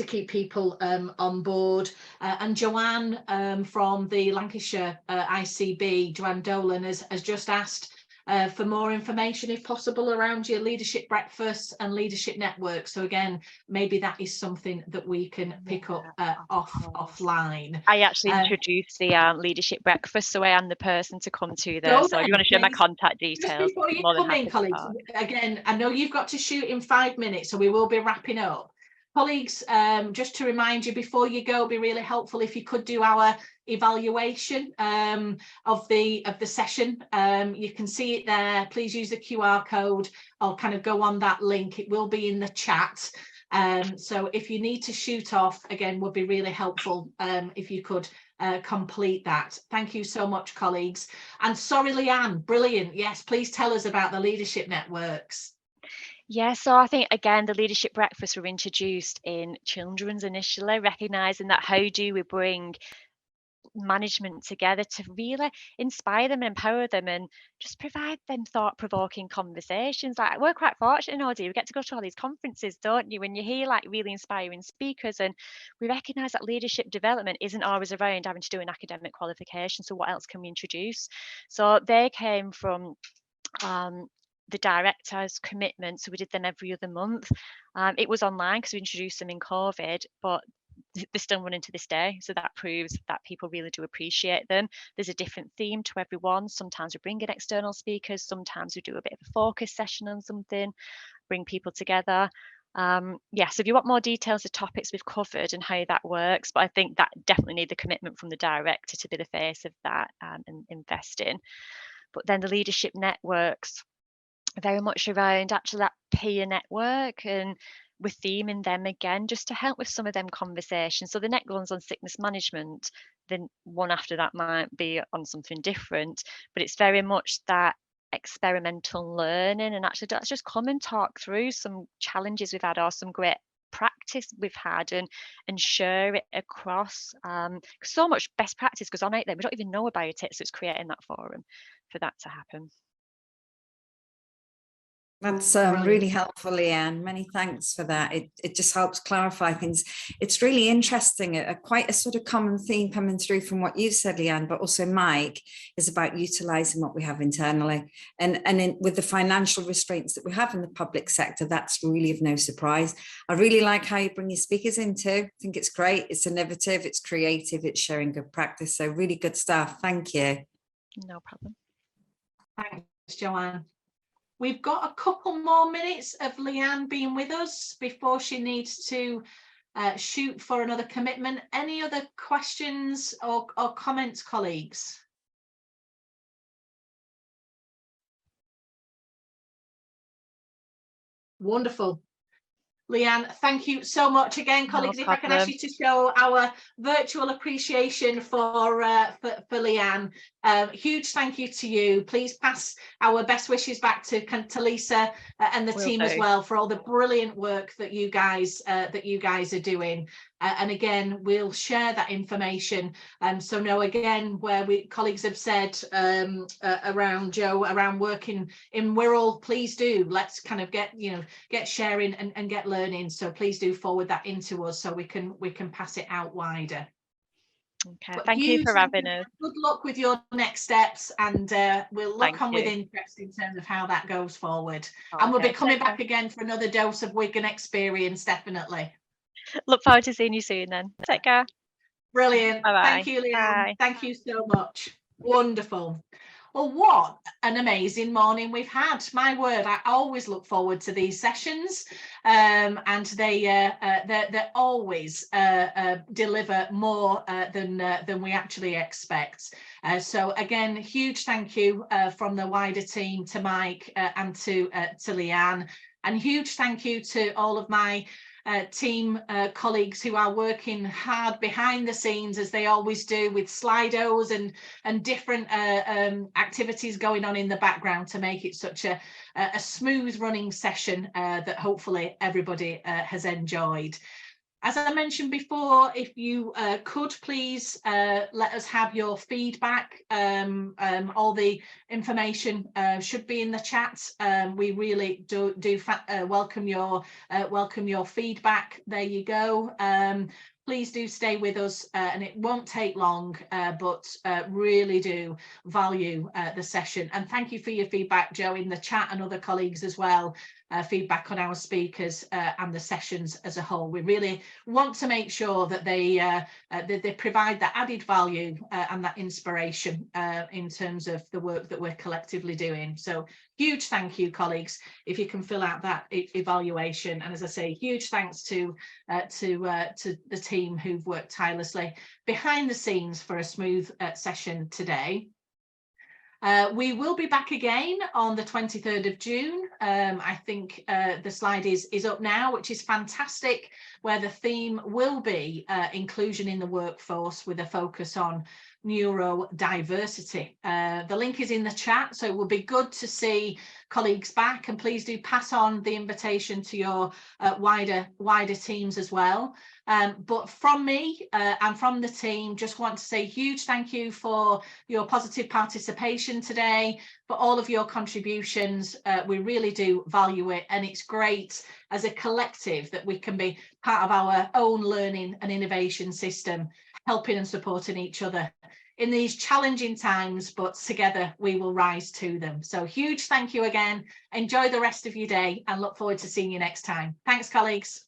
A: keep people on board. And Joanne from the Lancashire ICB, Joanne Dolan, has just asked for more information, if possible, around your leadership breakfast and leadership network. So again, maybe that is something that we can pick up offline.
D: I actually introduced the leadership breakfast, so I am the person to come to there. So if you want to share my contact details,
A: just before you come in, colleagues, again, I know you've got to shoot in 5 minutes, so we will be wrapping up. Colleagues, just to remind you before you go, it'd be really helpful if you could do our evaluation of the session. You can see it there. Please use the QR code or kind of go on that link. It will be in the chat. So if you need to shoot off, again, would be really helpful if you could complete that. Thank you so much, colleagues. And sorry, Leanne, brilliant. Yes, please tell us about the leadership networks.
D: Yeah, so I think, again, the leadership breakfasts were introduced in children's initially, recognising that how do we bring management together to really inspire them and empower them and just provide them thought-provoking conversations. Like, we're quite fortunate in OD, we get to go to all these conferences, don't you, when you hear like really inspiring speakers, and we recognise that leadership development isn't always around having to do an academic qualification. So what else can we introduce? So they came from the director's commitment, so we did them every other month. It was online because we introduced them in COVID, but they're still running to this day, so that proves that people really do appreciate them. There's a different theme to everyone. Sometimes we bring in external speakers, sometimes we do a bit of a focus session on something, bring people together. So if you want more details of topics we've covered and how that works, but I think that definitely need the commitment from the director to be the face of that and invest in. But then the leadership networks, very much around actually that peer network, and we're theming them again just to help with some of them conversations. So the next one's on sickness management, then one after that might be on something different, but it's very much that experimental learning, and actually let's just come and talk through some challenges we've had or some great practice we've had and share it across, so much best practice goes on out there, we don't even know about it, so it's creating that forum for that to happen.
C: That's really helpful, Leanne. Many thanks for that. It just helps clarify things. It's really interesting. Quite a sort of common theme coming through from what you've said, Leanne, but also Mike, is about utilising what we have internally. And with the financial restraints that we have in the public sector, that's really of no surprise. I really like how you bring your speakers in too. I think it's great. It's innovative, it's creative, it's sharing good practice. So really good stuff. Thank you.
D: No problem.
A: Thanks, Joanne. We've got a couple more minutes of Leanne being with us before she needs to shoot for another commitment. Any other questions or comments, colleagues? Wonderful. Leanne, thank you so much again, colleagues. If I can ask you to show our virtual appreciation for Leanne. Huge thank you to you. Please pass our best wishes back to Lisa and the team as well for all the brilliant work that you guys are doing. And again, we'll share that information. So know again where colleagues have said around Joe, around working in Wirral, please do. Let's kind of get sharing and get learning. So please do forward that into us so we can pass it out wider.
D: Okay, thank you for having us.
A: Good luck with your next steps, and we'll look on with interest in terms of how that goes forward. And we'll be coming back again for another dose of Wigan experience, definitely.
D: Look forward to seeing you soon then. Take care.
A: Brilliant.
D: Bye-bye.
A: Thank you, Leanne.
D: Bye.
A: Thank you so much. Wonderful. Well, what an amazing morning we've had. My word, I always look forward to these sessions, and they always deliver more than we actually expect. So again, huge thank you from the wider team to Mike and to Leanne, and huge thank you to all of my team colleagues who are working hard behind the scenes, as they always do, with Slidos and different activities going on in the background to make it such a smooth running session that hopefully everybody has enjoyed. As I mentioned before, if you could please let us have your feedback. All the information should be in the chat. We really do welcome your feedback. There you go. Please do stay with us, and it won't take long, but really do value the session. And thank you for your feedback, Joe, in the chat, and other colleagues as well. Feedback on our speakers and the sessions as a whole. We really want to make sure that they provide that added value and that inspiration in terms of the work that we're collectively doing. So huge thank you, colleagues, if you can fill out that evaluation. And as I say, huge thanks to the team who've worked tirelessly behind the scenes for a smooth session today. We will be back again on the 23rd of June. I think the slide is up now, which is fantastic, where the theme will be inclusion in the workforce with a focus on neurodiversity. The link is in the chat, so it will be good to see colleagues back, and please do pass on the invitation to your wider teams as well. But from me and from the team, just want to say huge thank you for your positive participation today, for all of your contributions. We really do value it, and it's great as a collective that we can be part of our own learning and innovation system, helping and supporting each other in these challenging times, but together we will rise to them. So huge thank you again. Enjoy the rest of your day and look forward to seeing you next time. Thanks, colleagues.